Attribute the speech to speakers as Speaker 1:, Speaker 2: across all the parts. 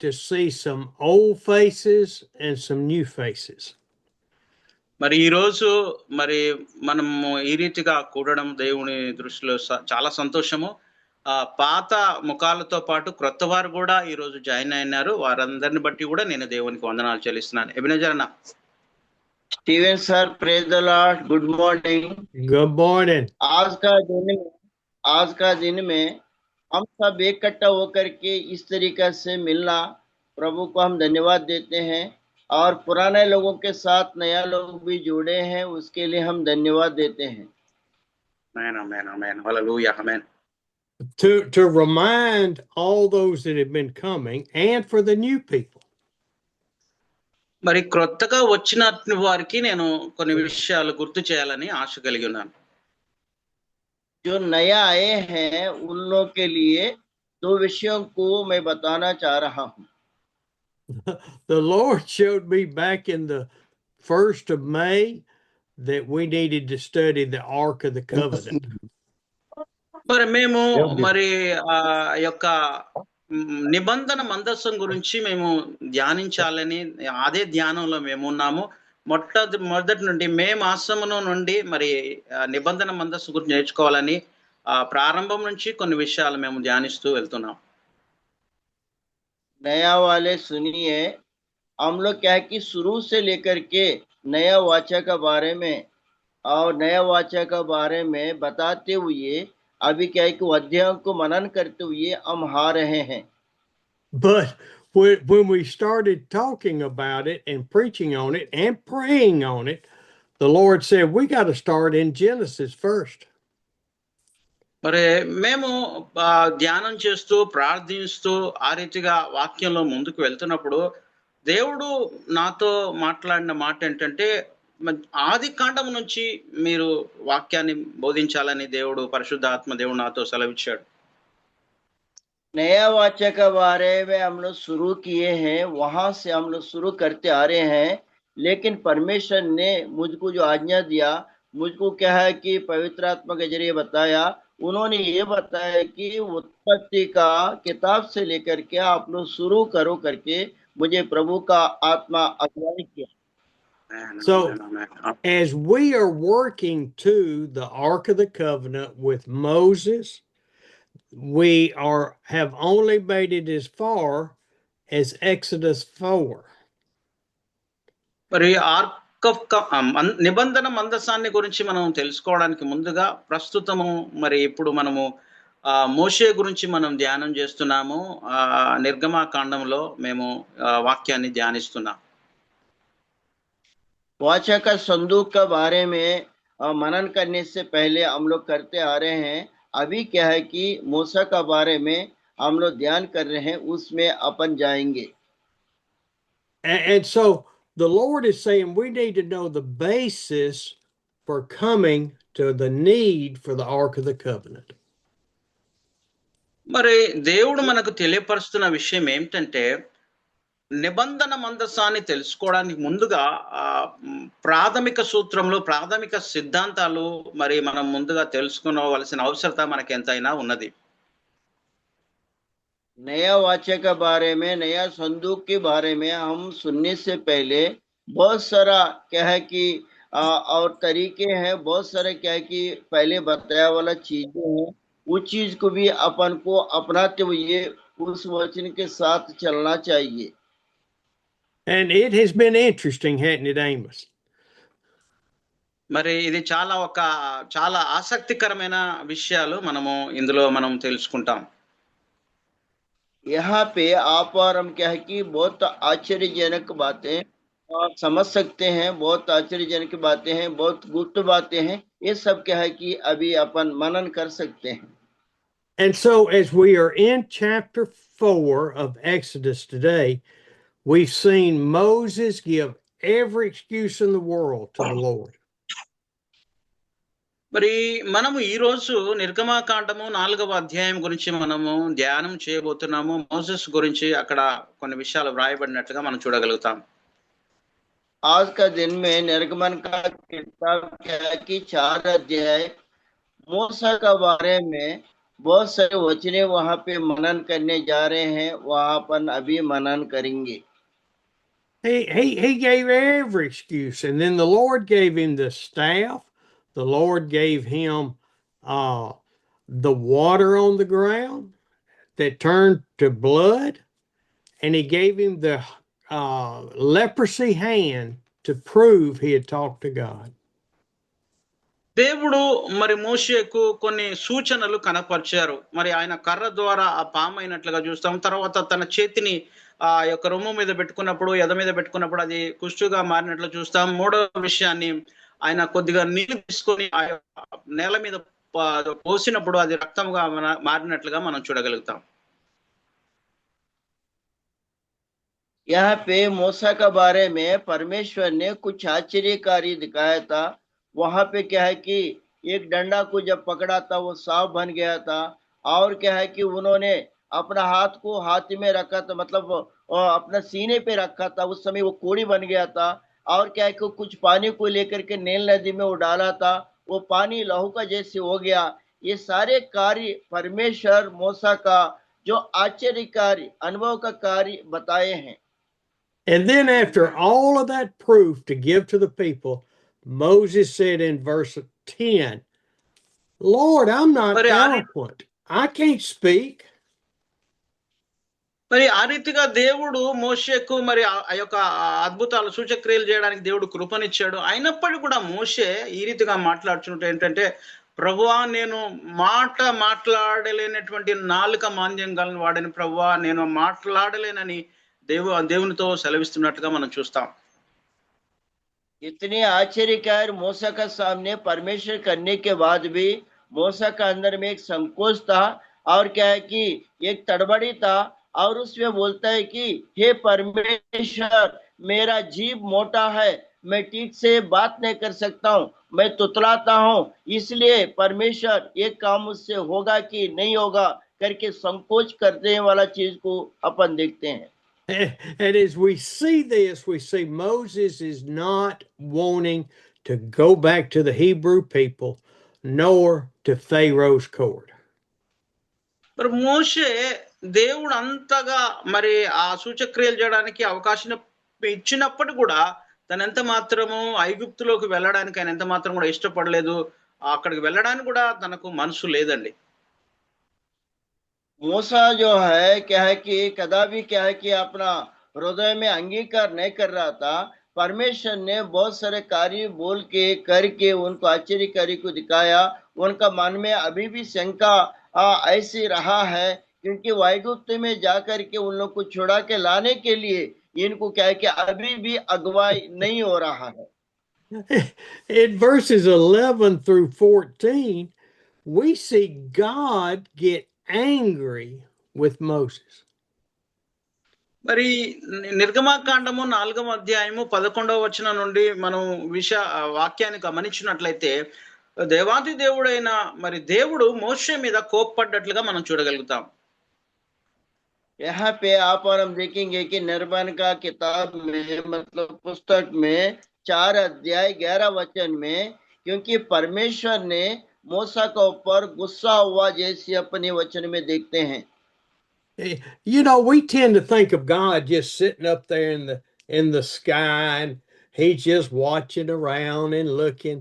Speaker 1: to see some old faces and some new faces.
Speaker 2: మరి ఈరోజు మరి మనము ఈ రీతిగా కూడడం దేవుని దృష్టిలో చాలా సంతోషము. పాత ముఖాలతో పాటు క్రొత్త వారు కూడా ఈరోజు జాయిన్ అయినారు. వారందరిని బట్టి కూడా నేను దేవునికి వందనాలు చెల్లిస్తున్నాను. ఎబినేజర్ అన్న.
Speaker 3: Steven sir, praise the Lord, good morning.
Speaker 1: Good morning.
Speaker 3: आज का दिन में हम सब इकट्ठा होकर के इस तरीके से मिलना, प्रभु को हम धन्यवाद देते हैं. और पुराने लोगों के साथ नया लोग भी जुड़े हैं, उसके लिए हम धन्यवाद देते हैं.
Speaker 2: Amen amen amen, hallelujah, amen.
Speaker 1: To remind all those that have been coming and for the new people.
Speaker 2: మరి క్రొత్తగా వచ్చిన వారికి నేను కొన్ని విషయాలు గుర్తు చేయాలని ఆశ కలిగి ఉన్నాను.
Speaker 3: जो नया आए हैं उन लोगों के लिए दो विषयों को मैं बताना चाह रहा हूँ.
Speaker 1: The Lord showed me back in the 1st of May that we needed to study the Ark of the Covenant.
Speaker 2: మరి మేము మరి యొక్క నిబంధన మందసం గురించి మేము ధ్యానించాలని అదే ధ్యానంలో మేము ఉన్నాము. మొదటి నుండి మే మాసమును నుండి మరి నిబంధన మందస్సు గురించి నేర్చుకోవాలని ప్రారంభం నుంచి కొన్ని విషయాలు మేము ధ్యానిస్తూ వెళ్తున్నాం.
Speaker 3: नया वाले सुनिए, हम लोग क्या है कि शुरू से लेकर के नया वाचा के बारे में और नया वाचा के बारे में बताते हुए अभी क्या है कि अध्यायों को मनन करते हुए हम आ रहे हैं.
Speaker 1: But when we started talking about it and preaching on it and praying on it, the Lord said we got to start in Genesis first.
Speaker 2: మరి మేము ధ్యానం చేస్తూ ప్రార్థిస్తూ ఆ రీతిగా వాక్యంలో ముందుకు వెళ్తున్నప్పుడు దేవుడు నాతో మాట్లాడిన మాట ఏంటంటే ఆది కాండం నుంచి మీరు వాక్యాన్ని బోధించాలని దేవుడు పరిశుద్ధాత్మ దేవుడు నాతో సెలవిచ్చాడు.
Speaker 3: नया वाचा के बारे में हम लोग शुरू किए हैं, वहां से हम लोग शुरू करते आ रहे हैं. लेकिन परमेश्वर ने मुझको जो आज्ञा दिया, मुझको क्या है कि पवित्र आत्मा के जरिए बताया, उन्होंने ये बताया कि उत्पत्ति का किताब से लेकर के आप लोग शुरू करो करके मुझे प्रभु का आत्मा अगुवाई किया.
Speaker 1: So as we are working to the Ark of the Covenant with Moses, we have only made it as far as Exodus 4.
Speaker 2: మరి నిబంధన మందసాన్ని గురించి మనం తెలుసుకోవడానికి ముందుగా ప్రస్తుతము మరి ఇప్పుడు మనము మోషే గురించి మనం ధ్యానం చేస్తున్నాము. నిర్గమాకాండంలో మేము వాక్యాన్ని ధ్యానిస్తున్నాం.
Speaker 3: वाचा का संदूक के बारे में मनन करने से पहले हम लोग करते आ रहे हैं. अभी क्या है कि मूसा का बारे में हम लोग ध्यान कर रहे हैं, उसमें अपन जाएंगे.
Speaker 1: And so the Lord is saying we need to know the basis for coming to the need for the Ark of the Covenant.
Speaker 2: మరి దేవుడు మనకు తెలియపరుస్తున్న విషయం ఏమిటంటే నిబంధన మందసాన్ని తెలుసుకోవడానికి ముందుగా ప్రాథమిక సూత్రంలో ప్రాథమిక సిద్ధాంతాలు మరి మనం ముందుగా తెలుసుకోవలసిన అవసరత మనకి ఎంతైనా ఉన్నది.
Speaker 3: नया वाचा के बारे में, नया संदूक के बारे में हम सुनने से पहले बहुत सारा क्या है कि और तरीके हैं, बहुत सारे क्या है कि पहले बताया वाला चीजें हैं, उस चीज को भी अपन को अपनाते हुए उस वचन के साथ चलना चाहिए.
Speaker 1: And it has been interesting, hasn't it, Amos?
Speaker 2: మరి ఇది చాలా ఆసక్తికరమైన విషయాలు మనము ఇందులో మనం తెలుసుకుంటాం.
Speaker 3: यहाँ पे आप और हम क्या है कि बहुत आश्चर्यजनक बातें समझ सकते हैं, बहुत आश्चर्यजनक बातें हैं, बहुत गुप्त बातें हैं, ये सब क्या है कि अभी अपन मनन कर सकते हैं.
Speaker 1: And so as we are in chapter 4 of Exodus today, we've seen Moses give every excuse in the world to the Lord.
Speaker 2: మరి మనము ఈ రోజు నిర్గమాకాండము 4వ అధ్యాయం గురించి మనము ధ్యానం చేయబోతున్నాము. మోసెస్ గురించి అక్కడ కొన్ని విషయాలు వ్రాయబడినట్లుగా మనం చూడగలుగుతాం.
Speaker 3: आज का दिन में निर्गमन का किताब क्या है कि 4 अध्याय मूसा के बारे में बहुत सारे वचने वहां पे मनन करने जा रहे हैं, वहां अपन अभी मनन करेंगे।
Speaker 1: He gave every excuse, and then the Lord gave him the staff. The Lord gave him uh, the water on the ground that turned to blood, and he gave him the leprosy hand to prove he had talked to God.
Speaker 2: దేవుడు మరి మోషేకు కొన్ని సూచనలు కనపరిచారు. మరి ఆయన కర్ర ద్వారా ఆ పాము అయినట్లుగా చూస్తాం. తర్వాత తన చేతిని ఆ యొక్క రొమ్ము మీద పెట్టుకున్నప్పుడు, ఎద మీద పెట్టుకున్నప్పుడు అది కుష్టుగా మారినట్లు చూస్తాం. మూడవ విషయాన్ని ఆయన కొద్దిగా నీళ్లు తీసుకొని ఆ నేల మీద పోసినప్పుడు అది రక్తముగా మారినట్లుగా మనం చూడగలుగుతాం.
Speaker 3: यहाँ पे मूसा के बारे में परमेश्वर ने कुछ आश्चर्यकारी दिखाया था। वहां पे क्या है कि एक डंडा को जब पकड़ा था वो सांप बन गया था, और क्या है कि उन्होंने अपना हाथ को हाथ में रखा था, मतलब अपना सीने पे रखा था, उस समय वो कोड़ी बन गया था। और क्या है कि कुछ पानी को लेकर के नील नदी में वो डाला था, वो पानी लहू का जैसे हो गया। ये सारे कार्य परमेश्वर मूसा का जो आश्चर्यकारी अनुभव का कार्य बताए हैं।
Speaker 1: And then, after all of that proof to give to the people, Moses said in verse 10, Lord, I'm not eloquent. I can't speak.
Speaker 2: మరి ఆ రీతిగా దేవుడు మోషేకు మరి ఆ యొక్క అద్భుతాలు సూచక్రియలు చేయడానికి దేవుడు కృపనిచ్చాడు. అయినప్పటికీ కూడా మోషే ఈ రీతిగా మాట్లాడుచుంటే ఏంటంటే, ప్రభువా నేను మాట్లాడలేనటువంటి నాలుక మాంద్యం గలను వాడని ప్రభువా నేను మాట్లాడలేనని దేవునితో సెలవిస్తున్నట్టుగా మనం చూస్తాం.
Speaker 3: इतने आश्चर्यकार मूसा का सामने परमेश्वर करने के बाद भी मूसा का अंदर में एक संकोच था, और क्या है कि एक तड़बड़ी था, और उसमें बोलता है कि हे परमेश्वर, मेरा जीभ मोटा है, मैं ठीक से बात नहीं कर सकता हूँ, मैं तुतलाता हूँ, इसलिए परमेश्वर एक काम मुझसे होगा कि नहीं होगा करके संकोच करने वाला चीज को अपन देखते हैं।
Speaker 1: And as we see this, we see Moses is not wanting to go back to the Hebrew people nor to Pharaoh's court.
Speaker 2: మరి మోషే దేవుడు అంతగా మరి ఆ సూచక్రియలు చేయడానికి అవకాశం ఇచ్చినప్పుడు కూడా తను ఎంత మాత్రము ఐగుప్తులోకి వెళ్ళడానికి ఆయన ఎంత మాత్రం కూడా ఇష్టపడలేదు. అక్కడికి వెళ్ళడానికి కూడా తనకు మనసు లేదండి.
Speaker 3: मूसा जो है क्या है कि कदापि क्या है कि अपना हृदय में अंगीकार नहीं कर रहा था। परमेश्वर ने बहुत सारे कार्य बोल के करके उनको आश्चर्यकारी को दिखाया। उनका मन में अभी भी शंका ऐसी रहा है, क्योंकि वायुगुप्त में जाकर के उन लोग को छुड़ा के लाने के लिए इनको क्या है कि अभी भी अगुवाई नहीं हो रहा है।
Speaker 1: In verses 11 through 14, we see God get angry with Moses.
Speaker 2: మరి నిర్గమాకాండము 4వ అధ్యాయము 11వ వచనం నుండి మనం వాక్యాన్ని గమనించినట్లయితే దేవాది దేవుడైన మరి దేవుడు మోషే మీద కోప్పడ్డట్లుగా మనం చూడగలుగుతాం.
Speaker 3: यहाँ पे आप और हम देखेंगे कि निर्माण का किताब में, मतलब पुस्तक में 4 अध्याय 11 वचन में, क्योंकि परमेश्वर ने मूसा के ऊपर गुस्सा हुआ जैसे अपने वचन में देखते हैं।
Speaker 1: You know, we tend to think of God just sitting up there in the sky and he's just watching around and looking,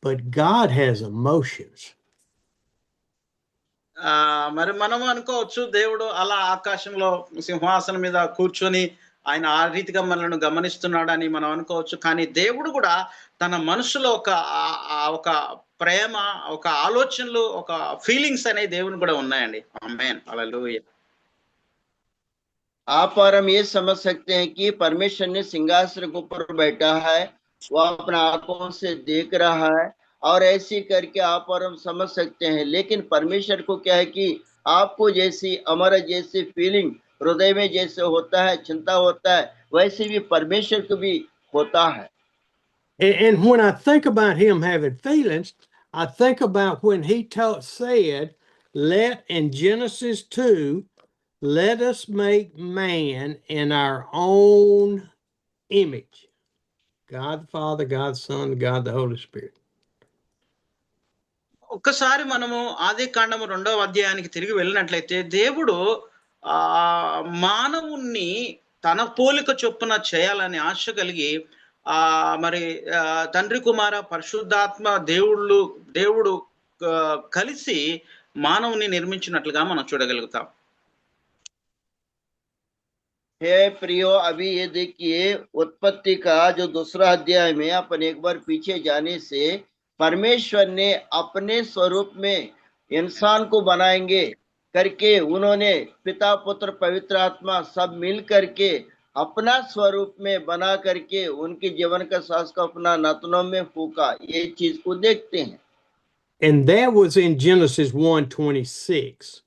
Speaker 1: but God has emotions.
Speaker 2: మరి మనం అనుకోవచ్చు దేవుడు అలా ఆకాశంలో సింహాసనం మీద కూర్చొని ఆయన ఆ రీతిగా మనల్ని గమనిస్తున్నాడని మనం అనుకోవచ్చు. కానీ దేవుడు కూడా తన మనసులో ఒక ప్రేమ, ఒక ఆలోచనలు, ఒక ఫీలింగ్స్ అనే దేవుని కూడా ఉన్నాయండి. ఆమేన్, హల్లెలూయా.
Speaker 3: आप और हम ये समझ सकते हैं कि परमेश्वर ने सिंहासन के ऊपर बैठा है, वो अपना आंखों से देख रहा है, और ऐसी करके आप और हम समझ सकते हैं। लेकिन परमेश्वर को क्या है कि आपको जैसी हमारा जैसी फीलिंग हृदय में जैसे होता है, चिंता होता है, वैसे भी परमेश्वर को भी होता है।
Speaker 1: And when I think about him having feelings, I think about when he said, in Genesis 2, let us make man in our own image. God the Father, God the Son, God the Holy Spirit.
Speaker 2: ఒక్కసారి మనము ఆది కాండము 2వ అధ్యాయానికి తిరిగి వెళ్ళినట్లయితే దేవుడు మానవుణ్ణి తన పోలిక చొప్పున చేయాలని ఆశ కలిగి మరి తండ్రి కుమార పరిశుద్ధాత్మ దేవుడు కలిసి మానవుని నిర్మించినట్లుగా మనం చూడగలుగుతాం.
Speaker 3: हे प्रियो, अभी ये देखिए उत्पत्ति का जो दूसरा अध्याय में अपन एक बार पीछे जाने से परमेश्वर ने अपने स्वरूप में इंसान को बनाएंगे करके उन्होंने पिता पुत्र पवित्र आत्मा सब मिल करके अपना स्वरूप में बना करके उनके जीवन का सांस को अपना नातनों में फूका, ये चीज को देखते हैं.
Speaker 1: And that was in Genesis 1:26.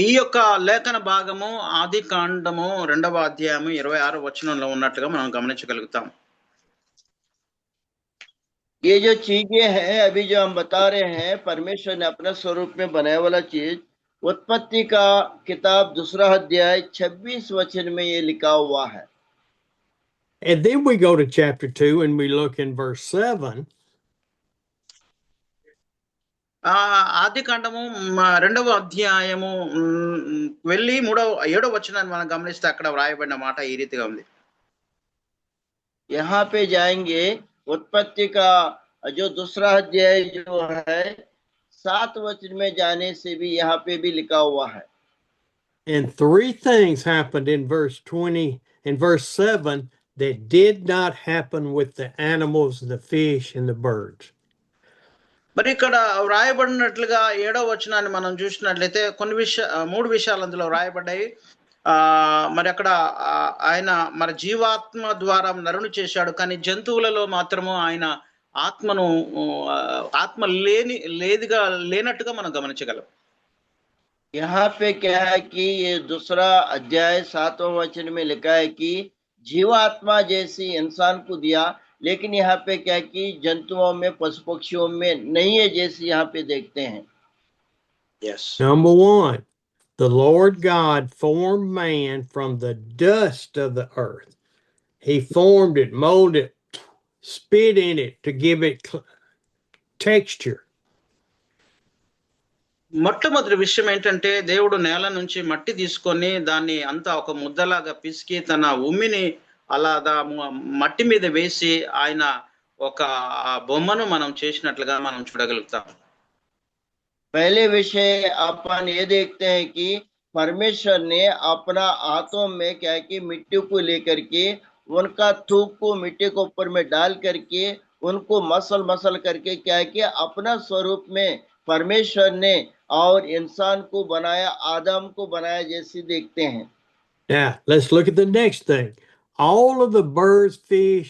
Speaker 2: ఈ యొక్క లేఖన భాగము ఆది కాండము 2వ అధ్యాయము 26వ వచనంలో ఉన్నట్లుగా మనం గమనించగలుగుతాం.
Speaker 3: ये जो चीजें हैं अभी जो हम बता रहे हैं परमेश्वर ने अपने स्वरूप में बनाया वाला चीज, उत्पत्ति का किताब 2रा अध्याय 26 वचन में ये लिखा हुआ है.
Speaker 1: And then we go to chapter 2 and we look in verse 7.
Speaker 2: ఆది కాండము 2వ అధ్యాయము వెళ్ళి 7వ వచనాన్ని మనం గమనిస్తే అక్కడ వ్రాయబడిన మాట ఈ రీతిగా ఉంది.
Speaker 3: यहाँ पे जाएंगे, उत्पत्ति का जो 2रा अध्याय जो है 7 वचन में जाने से भी यहाँ पे भी लिखा हुआ है.
Speaker 1: And 3 things happened in verse 20 and verse 7 that did not happen with the animals, the fish and the birds.
Speaker 2: మరి ఇక్కడ వ్రాయబడినట్లుగా 7వ వచనాన్ని మనం చూసినట్లయితే కొన్ని 3 విషయాలు అందులో వ్రాయబడ్డాయి. మరి అక్కడ ఆయన మరి జీవాత్మ ద్వారా నరుని చేశాడు, కానీ జంతువులలో మాత్రము ఆయన ఆత్మ లేనట్టుగా మనం గమనించగలం.
Speaker 3: यहाँ पे क्या है कि ये 2रा अध्याय 7वां वचन में लिखा है कि जीवात्मा जैसी इंसान को दिया, लेकिन यहाँ पे क्या कि जंतुओं में पशु पक्षियों में नहीं है जैसे यहाँ पे देखते हैं.
Speaker 2: Yes.
Speaker 1: Number 1, the Lord God formed man from the dust of the earth. He formed it, molded it, spit in it to give it texture.
Speaker 2: మొట్టమొదటి విషయం ఏంటంటే దేవుడు నేల నుంచి మట్టి తీసుకొని దాన్ని అంతా ఒక ముద్దలాగా పిసికి తన ఉమ్మిని అలా మట్టి మీద వేసి ఆయన ఒక బొమ్మను మనం చేసినట్లుగా మనం చూడగలుగుతాం.
Speaker 3: पहले विषय अपन ये देखते हैं कि परमेश्वर ने अपना हाथों में क्या कि मिट्टी को लेकर के उनका थूक को मिट्टी के ऊपर में डाल करके उनको मसल करके क्या कि अपना स्वरूप में परमेश्वर ने और इंसान को बनाया, आदम को बनाया जैसे देखते हैं.
Speaker 1: Now, let's look at the next thing. All of the birds, fish,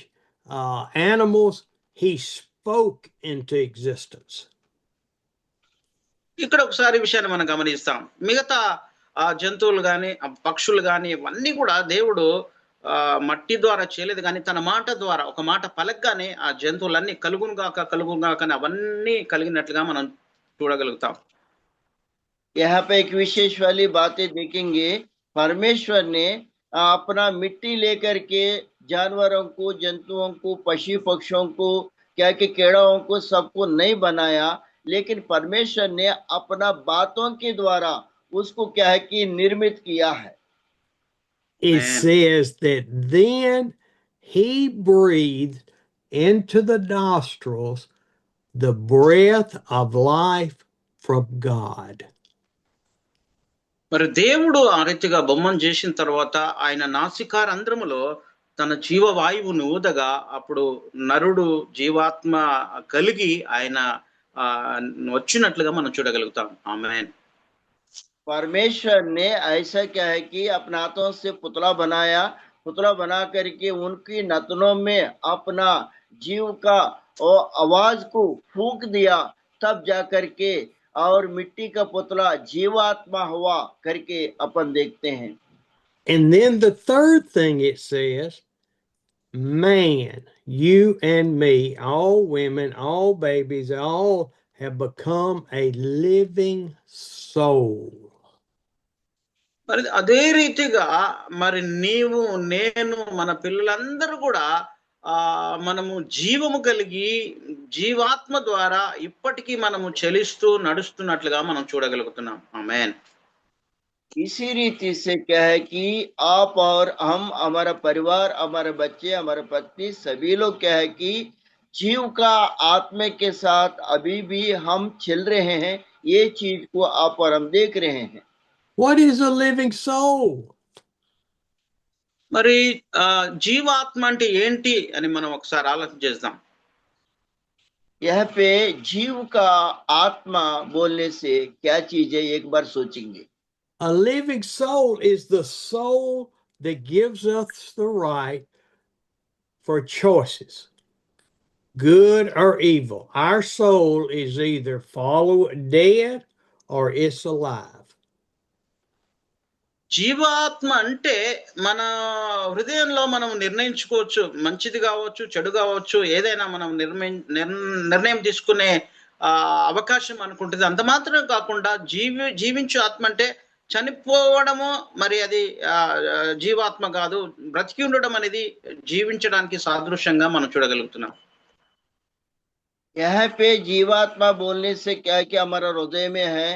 Speaker 1: animals, he spoke into existence.
Speaker 2: ఇక్కడ ఒకసారి విషయాన్ని మనం గమనిస్తాం. మిగతా జంతువులు గాని పక్షులు గాని ఇవన్నీ కూడా దేవుడు మట్టి ద్వారా చేయలేదు, కానీ తన మాట ద్వారా ఒక మాట పలకగానే ఆ జంతువులన్నీ కలుగునుగాక అని అవన్నీ కలిగినట్లుగా మనం చూడగలుగుతాం.
Speaker 3: यहाँ पे एक विशेष वाली बातें देखेंगे. परमेश्वर ने अपना मिट्टी लेकर के जानवरों को, जंतुओं को, पशु पक्षियों को, क्या कि कीड़ों को, सबको नहीं बनाया, लेकिन परमेश्वर ने अपना बातों के द्वारा उसको क्या है कि निर्मित किया है.
Speaker 1: It says that then he breathed into the nostrils the breath of life from God.
Speaker 2: మరి దేవుడు ఆ రీతిగా బొమ్మను చేసిన తర్వాత ఆయన నాసికారంధ్రములో తన జీవవాయువును ఊదగా అప్పుడు నరుడు జీవాత్మ కలిగి ఆయన వచ్చినట్లుగా మనం చూడగలుగుతాం. ఆమేన్.
Speaker 3: परमेश्वर ने ऐसा क्या है कि अपने हाथों से पुतला बनाया, पुतला बना करके उनकी नतनों में अपना जीव का और आवाज को फूंक दिया, तब जा करके और मिट्टी का पुतला जीवात्मा हुआ करके अपन देखते हैं.
Speaker 1: And then the third thing it says, man, you and me, all women, all babies, all have become a living soul.
Speaker 2: మరి అదే రీతిగా మరి నీవు నేను మన పిల్లలందరూ కూడా మనము జీవము కలిగి జీవాత్మ ద్వారా ఇప్పటికీ మనము చలిస్తూ నడుస్తున్నట్లుగా మనం చూడగలుగుతున్నాం. ఆమేన్.
Speaker 3: इसी रीति से क्या है कि आप और हम, हमारा परिवार, हमारे बच्चे, हमारे पत्नी, सभी लोग क्या है कि जीव का आत्मा के साथ अभी भी हम चल रहे हैं। ये चीज को आप और हम देख रहे हैं।
Speaker 1: What is a living soul?
Speaker 2: మరి జీవాత్మ అంటే ఏంటి అని మనం ఒకసారి ఆలోచన చేద్దాం.
Speaker 3: यहाँ पे जीव का आत्मा बोलने से क्या चीज है, एक बार सोचेंगे।
Speaker 1: A living soul is the soul that gives us the right for choices, good or evil. Our soul is either dead or it's alive.
Speaker 2: జీవాత్మ అంటే మన హృదయంలో మనం నిర్ణయించుకోవచ్చు, మంచిది కావచ్చు, చెడు కావచ్చు, ఏదైనా మనం నిర్ణయం తీసుకునే అవకాశం అనుకుంటుంది. అంత మాత్రమే కాకుండా జీవించు ఆత్మ అంటే చనిపోవడము, మరి అది జీవాత్మ కాదు, బ్రతికి ఉండడం అనేది జీవించడానికి సాదృశ్యంగా మనం చూడగలుగుతున్నాం.
Speaker 3: यहाँ पे जीवात्मा बोलने से क्या है कि हमारा हृदय में है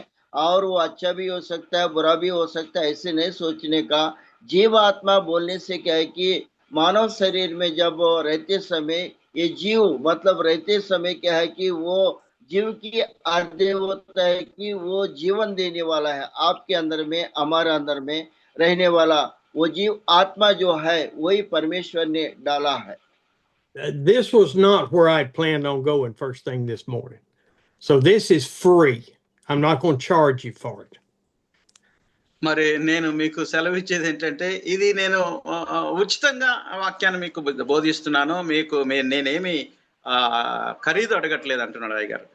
Speaker 3: और वो अच्छा भी हो सकता है, बुरा भी हो सकता है, ऐसे नहीं सोचने का। जीवात्मा बोलने से क्या है कि मानव शरीर में जब रहते समय, ये जीव मतलब रहते समय क्या है कि वो जीव की अर्थ होता है कि वो जीवन देने वाला है। आपके अंदर में, हमारे अंदर में रहने वाला वो जीव आत्मा जो है वही परमेश्वर ने डाला है।
Speaker 1: This was not where I planned on going first thing this morning. So this is free. I'm not going to charge you for it.
Speaker 2: మరి నేను మీకు సెలవిచ్చేది ఏంటంటే, ఇది నేను ఉచితంగా వాక్యాన్ని మీకు బోధిస్తున్నాను, మీకు నేనేమి ఖరీదు అడగట్లేదు అంటున్నాడు అయ్య గారు.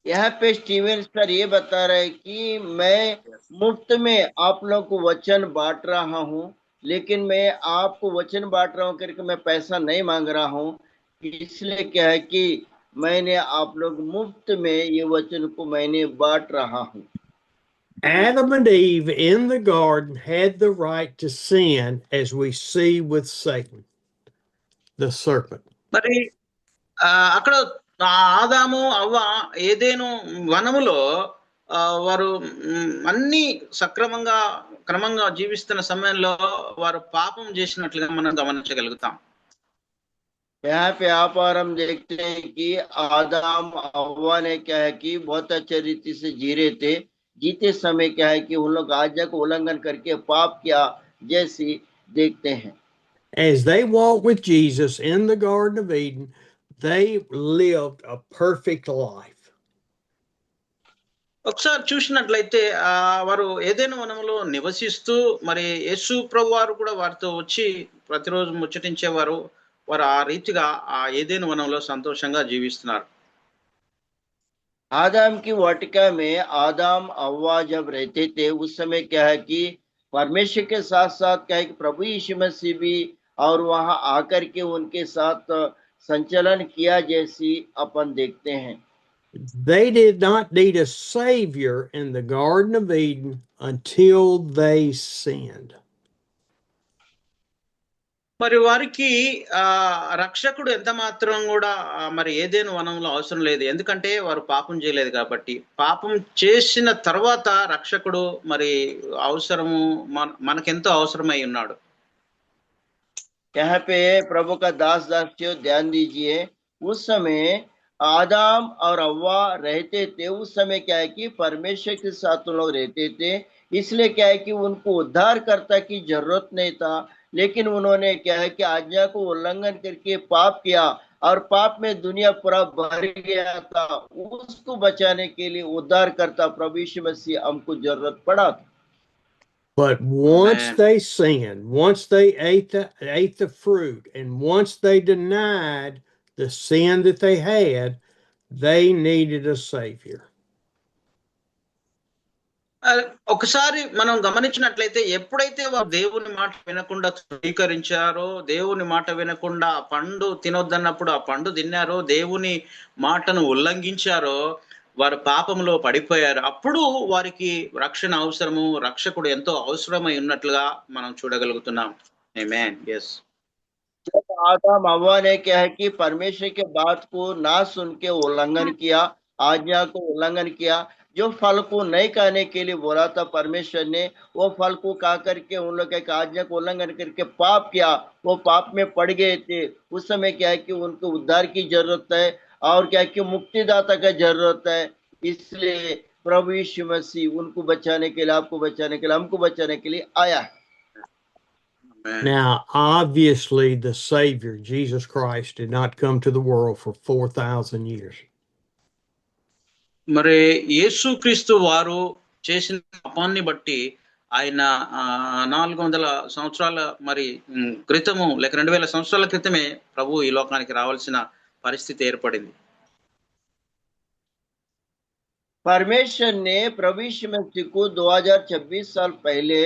Speaker 3: यहाँ पे स्टीवन सर ये बता रहे कि मैं मुफ्त में आप लोगों को वचन बांट रहा हूँ, लेकिन मैं आपको वचन बांट रहा हूँ करके मैं पैसा नहीं मांग रहा हूँ। इसलिए क्या है कि मैंने आप लोग मुफ्त में ये वचन को मैंने बांट रहा हूँ।
Speaker 1: Adam and Eve in the garden had the right to sin, as we see with Satan, the serpent.
Speaker 2: మరి అక్కడ ఆదాము అవ్వ ఏదేను వనములో వారు అన్ని సక్రమంగా క్రమంగా జీవిస్తున్న సమయంలో వారు పాపం చేసినట్లుగా మనం గమనించగలుగుతాం.
Speaker 3: यहाँ पे आप और हम देखते हैं कि आदम हव्वा ने क्या है कि बहुत अच्छे रीति से जी रहे थे। जीते समय क्या है कि उन लोग आज्ञा को उल्लंघन करके पाप किया जैसी देखते हैं।
Speaker 1: As they walked with Jesus in the Garden of Eden, they lived a perfect life.
Speaker 2: ఒకసారి చూసినట్లయితే వారు ఏదైనా వనంలో నివసిస్తూ, మరి యేసు ప్రభు వారు కూడా వారితో వచ్చి ప్రతిరోజు ముచ్చటించేవారు. వారు ఆ రీతిగా ఆ ఏదైనా వనంలో సంతోషంగా జీవిస్తున్నారు.
Speaker 3: आदम की वाटिका में आदम हव्वा जब रहते थे, उस समय क्या है कि परमेश्वर के साथ साथ क्या है कि प्रभु यीशु मसीह भी और वहां आकर के उनके साथ संचलन किया जैसी अपन देखते हैं।
Speaker 1: They did not need a savior in the Garden of Eden until they sinned.
Speaker 2: మరి వారికి రక్షకుడు ఎంత మాత్రం కూడా మరి ఏదేను వనంలో అవసరం లేదు, ఎందుకంటే వారు పాపం చేయలేదు కాబట్టి. పాపం చేసిన తర్వాత రక్షకుడు మరి అవసరము మనకెంతో అవసరమై ఉన్నాడు.
Speaker 3: यहाँ पे प्रभु का दास दासियों ध्यान दीजिए, उस समय आदम और हव्वा रहते थे। उस समय क्या है कि परमेश्वर के साथ उन लोग रहते थे, इसलिए क्या है कि उनको उद्धारकर्ता की जरूरत नहीं था। लेकिन उन्होंने क्या है कि आज्ञा को उल्लंघन करके पाप किया और पाप में दुनिया पूरा भर गया था। उसको बचाने के लिए उद्धारकर्ता प्रभु यीशु मसीह हमको जरूरत पड़ा था।
Speaker 1: But once they sinned, once they ate the fruit, and once they denied the sin that they had, they needed a savior.
Speaker 2: ఒకసారి మనం గమనించినట్లయితే, ఎప్పుడైతే వారు దేవుని మాట వినకుండా తృణీకరించారో, దేవుని మాట వినకుండా ఆ పండు తినొద్దన్నప్పుడు ఆ పండు తిన్నారో, దేవుని మాటను ఉల్లంఘించారో, వారు పాపంలో పడిపోయారు. అప్పుడు వారికి రక్షణ అవసరము, రక్షకుడు ఎంతో అవసరమై ఉన్నట్లుగా మనం చూడగలుగుతున్నాం. ఆమేన్. yes.
Speaker 3: जब आदम हव्वा ने क्या है कि परमेश्वर के बात को ना सुन के उल्लंघन किया, आज्ञा को उल्लंघन किया, जो फल को नहीं खाने के लिए बोला था परमेश्वर ने, वो फल को खा करके उन लोग एक आज्ञा को उल्लंघन करके पाप किया, वो पाप में पड़ गए थे। उस समय क्या है कि उनको उद्धार की जरूरत है और क्या है कि मुक्तिदाता का जरूरत है। इसलिए प्रभु यीशु मसीह उनको बचाने के लिए, आपको बचाने के लिए, हमको बचाने के लिए आया है।
Speaker 1: Now, obviously, the Savior, Jesus Christ, did not come to the world for 4,000 years.
Speaker 2: మరి యేసుక్రీస్తు వారు చేసిన పాపాన్ని బట్టి ఆయన 400 సంవత్సరాల మరి క్రితము లేక 2000 సంవత్సరాల క్రితమే ప్రభు ఈ లోకానికి రావాల్సిన పరిస్థితి ఏర్పడింది.
Speaker 3: परमेश्वर ने प्रभु यीशु मसीह को 2026 साल पहले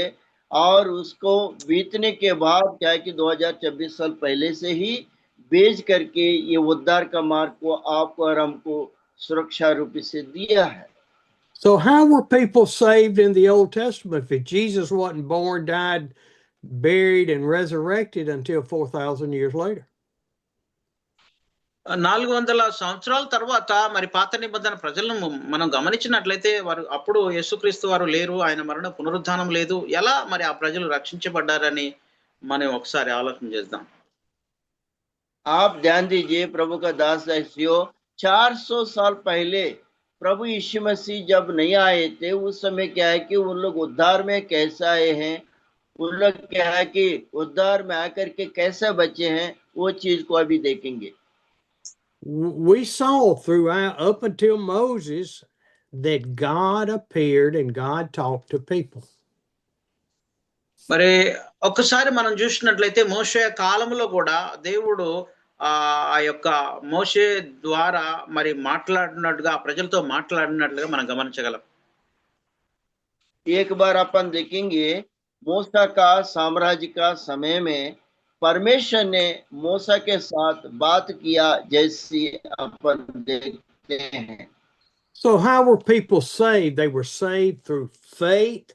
Speaker 3: और उसको बीतने के बाद क्या है कि 2026 साल पहले से ही भेज करके ये उद्धार का मार्ग को आपको और हमको सुरक्षा रूप से दिया है।
Speaker 1: So how were people saved in the Old Testament if Jesus wasn't born, died, buried, and resurrected until 4,000 years later?
Speaker 2: 400 సంవత్సరాల తర్వాత మరి పాత నిబంధన ప్రజలను మనం గమనించినట్లయితే వారు అప్పుడు యేసుక్రీస్తు వారు లేరు, ఆయన మరణ పునరుద్ధానం లేదు. ఎలా మరి ఆ ప్రజలు రక్షించబడ్డారని మనం ఒకసారి ఆలోచన చేద్దాం.
Speaker 3: आप ध्यान दीजिए, प्रभु का दास ऐसियो 400 साल पहले प्रभु यीशु मसीह जब नहीं आए थे, उस समय क्या है कि उन लोग उद्धार में कैसे आए हैं, उन लोग क्या है कि उद्धार में आकर के कैसे बचे हैं, वो चीज को अभी देखेंगे.
Speaker 1: We saw throughout up until Moses that God appeared and God talked to people.
Speaker 2: మరి ఒక్కసారి మనం చూసినట్లయితే మోషే కాలంలో కూడా దేవుడు ఆ యొక్క మోషే ద్వారా మరి మాట్లాడినట్టుగా ప్రజలతో మాట్లాడినట్లుగా మనం గమనించగలం.
Speaker 3: एक बार अपन देखेंगे मूसा का साम्राज्य का समय में परमेश्वर ने मूसा के साथ बात किया जैसी अपन देखते हैं.
Speaker 1: So how were people saved? They were saved through faith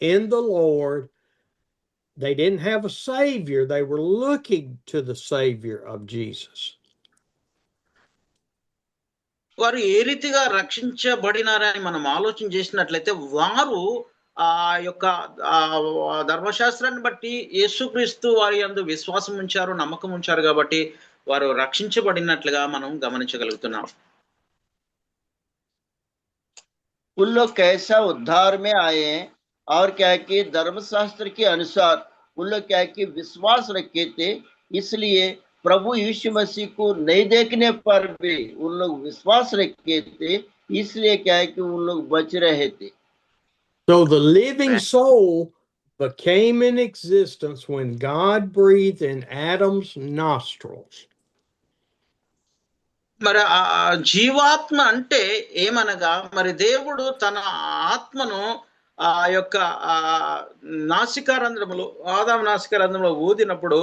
Speaker 1: in the Lord. They didn't have a savior. They were looking to the Savior of Jesus.
Speaker 2: వారు ఏ రీతిగా రక్షించబడినారని మనం ఆలోచన చేసినట్లయితే వారు ఆ యొక్క ధర్మశాస్త్రాన్ని బట్టి యేసుక్రీస్తు వారి యందు విశ్వాసం ఉంచారు, నమ్మకం ఉంచారు కాబట్టి వారు రక్షించబడినట్లుగా మనం గమనించగలుగుతున్నాం.
Speaker 3: उन लोग कैसा उद्धार में आए और क्या है कि धर्मशास्त्र के अनुसार उन लोग क्या है कि विश्वास रखे थे, इसलिए प्रभु यीशु मसीह को नहीं देखने पर भी उन लोग विश्वास रखे थे, इसलिए क्या है कि उन लोग बच रहे थे.
Speaker 1: So the living soul became in existence when God breathed in Adam's nostrils.
Speaker 2: మరి ఆ జీవాత్మ అంటే ఏమనగా మరి దేవుడు తన ఆత్మను ఆ యొక్క నాసికారంధ్రములో ఆదాము నాసికారంధ్రంలో ఊదినప్పుడు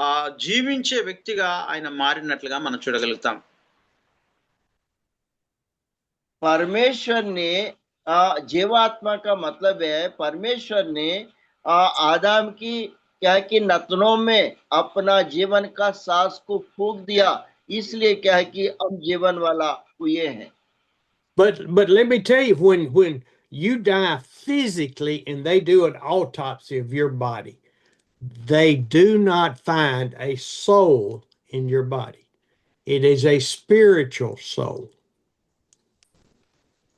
Speaker 2: ఆ జీవించే వ్యక్తిగా ఆయన మారినట్లుగా మనం చూడగలుగుతాం.
Speaker 3: परमेश्वर ने जीवात्मा का मतलब है परमेश्वर ने आदम की क्या कि नथनों में अपना जीवन का सांस को फूंक दिया, इसलिए क्या है कि हम जीवन वाला हुए हैं.
Speaker 1: But let me tell you, when you die physically and they do an autopsy of your body, they do not find a soul in your body. It is a spiritual soul.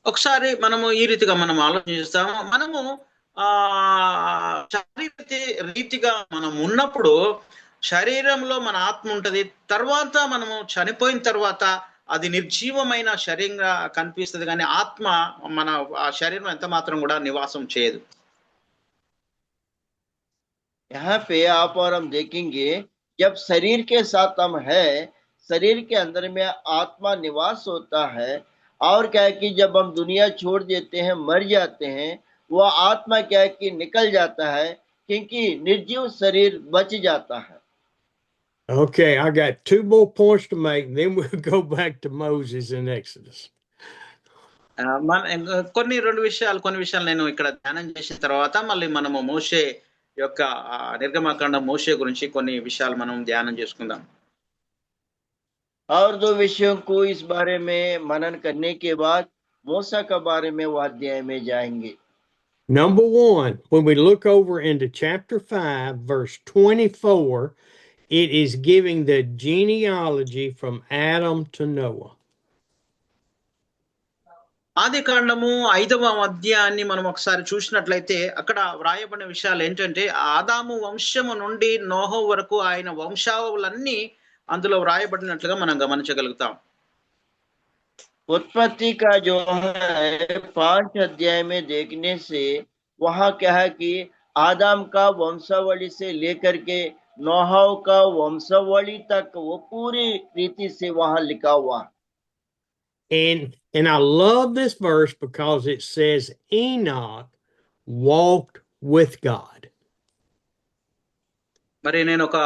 Speaker 2: ఒకసారి మనము ఈ రీతిగా మనం ఆలోచిస్తాము. మనము శారీరక రీతిగా మనం ఉన్నప్పుడు శరీరంలో మన ఆత్మ ఉంటది. తర్వాత మనము చనిపోయిన తర్వాత అది నిర్జీవమైన శరీరంగా కనిపిస్తుంది, కానీ ఆత్మ మన ఆ శరీరం ఎంత మాత్రం కూడా నివాసం చేయదు.
Speaker 3: यहाँ पे आप और हम देखेंगे जब शरीर के साथ हम है, शरीर के अंदर में आत्मा निवास होता है, और क्या है कि जब हम दुनिया छोड़ देते हैं, मर जाते हैं, वह आत्मा क्या है कि निकल जाता है, क्योंकि निर्जीव शरीर बच जाता है.
Speaker 1: Okay, I got 2 more points to make, and then we'll go back to Moses in Exodus.
Speaker 2: కొన్ని విషయాలు నేను ఇక్కడ ధ్యానం చేసిన తర్వాత మళ్ళీ మనము మోషే యొక్క నిర్గమకాండ మోషే గురించి కొన్ని విషయాలు మనం ధ్యానం చేసుకుందాం.
Speaker 3: और 2 विषयों को इस बारे में मनन करने के बाद मूसा के बारे में वो अध्याय में जाएंगे.
Speaker 1: Number 1, when we look over into chapter 5, verse 24, it is giving the genealogy from Adam to Noah.
Speaker 2: ఆది కాండము 5వ అధ్యాయాన్ని మనం ఒకసారి చూసినట్లయితే అక్కడ వ్రాయబడిన విషయాలు ఏంటంటే ఆదాము వంశము నుండి నోహు వరకు ఆయన వంశావళులన్నీ అందులో వ్రాయబడినట్లుగా మనం గమనించగలుగుతాం.
Speaker 3: उत्पत्ति का जो है 5 अध्याय में देखने से वहाँ क्या है कि आदम का वंशावली से लेकर के नोह का वंशावली तक वो पूरी रीति से वहाँ लिखा हुआ.
Speaker 1: And I love this verse because it says Enoch walked with God.
Speaker 2: మరి నేను ఒక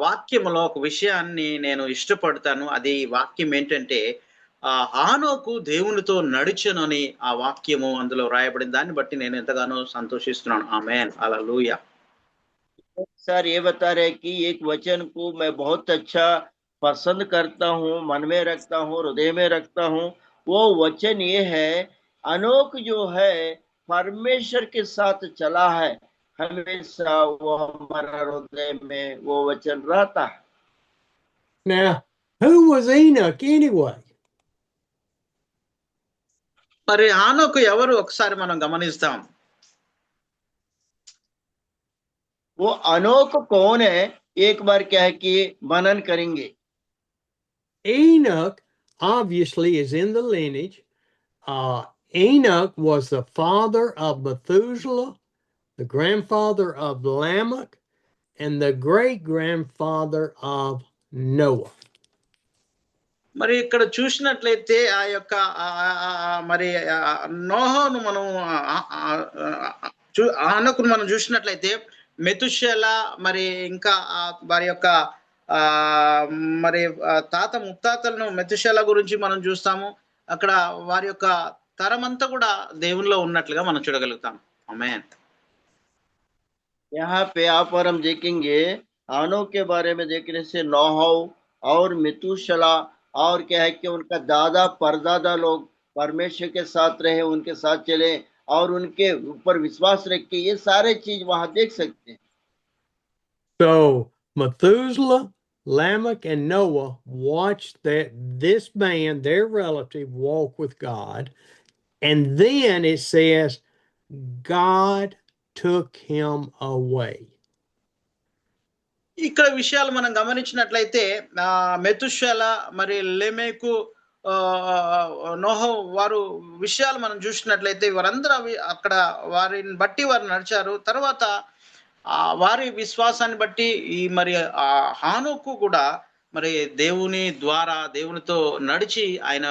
Speaker 2: వాక్యములో ఒక విషయాన్ని నేను ఇష్టపడతాను. అది వాక్యం ఏంటంటే హానోకు దేవునితో నడిచెనని ఆ వాక్యము అందులో రాయబడిన దాన్ని బట్టి నేను ఎంతగానో సంతోషిస్తున్నాను. ఆమేన్, హల్లెలూయా.
Speaker 3: सर ये बता रहे कि एक वचन को मैं बहुत अच्छा पसंद करता हूँ, मन में रखता हूँ, हृदय में रखता हूँ. वो वचन ये है, अनोख जो है परमेश्वर के साथ चला है, हमेशा वो हमारा हृदय में वो वचन रहता है.
Speaker 1: Now, who was Enoch anyway?
Speaker 2: మరి హానోకు ఎవరు ఒకసారి మనం గమనిస్తాం.
Speaker 3: वो अनोख कौन है, एक बार क्या है कि मनन करेंगे.
Speaker 1: Enoch obviously is in the lineage. Enoch was the father of Methuselah, the grandfather of Lamech, and the great-grandfather of Noah.
Speaker 2: మరి ఇక్కడ చూసినట్లయితే ఆ యొక్క మరి నోహోను మనం హానోకును మనం చూసినట్లయితే మెతుషెల మరి ఇంకా వారి యొక్క మరి తాత ముత్తాతలను మెతుషెల గురించి మనం చూస్తాము. అక్కడ వారి యొక్క తరమంతా కూడా దేవునిలో ఉన్నట్లుగా మనం చూడగలుగుతాం. ఆమేన్.
Speaker 3: यहाँ पे आप और हम देखेंगे आनोक के बारे में देखने से नोह और मेतुशला और क्या है कि उनका दादा परदादा लोग परमेश्वर के साथ रहे, उनके साथ चले और उनके ऊपर विश्वास रख के ये सारे चीज वहां देख सकते हैं.
Speaker 1: So Methuselah, Lamech, and Noah watched this man, their relative, walk with God, and then it says God took him away.
Speaker 2: ఇక్కడ విషయాలు మనం గమనించినట్లయితే మెతుషెల మరి లెమెకు నోహ వారు విషయాలు మనం చూసినట్లయితే వారందరూ అక్కడ వారిని బట్టి వారు నడిచారు. తర్వాత వారి విశ్వాసాన్ని బట్టి ఈ మరి హానోకు కూడా మరి దేవుని ద్వారా దేవునితో నడిచి ఆయన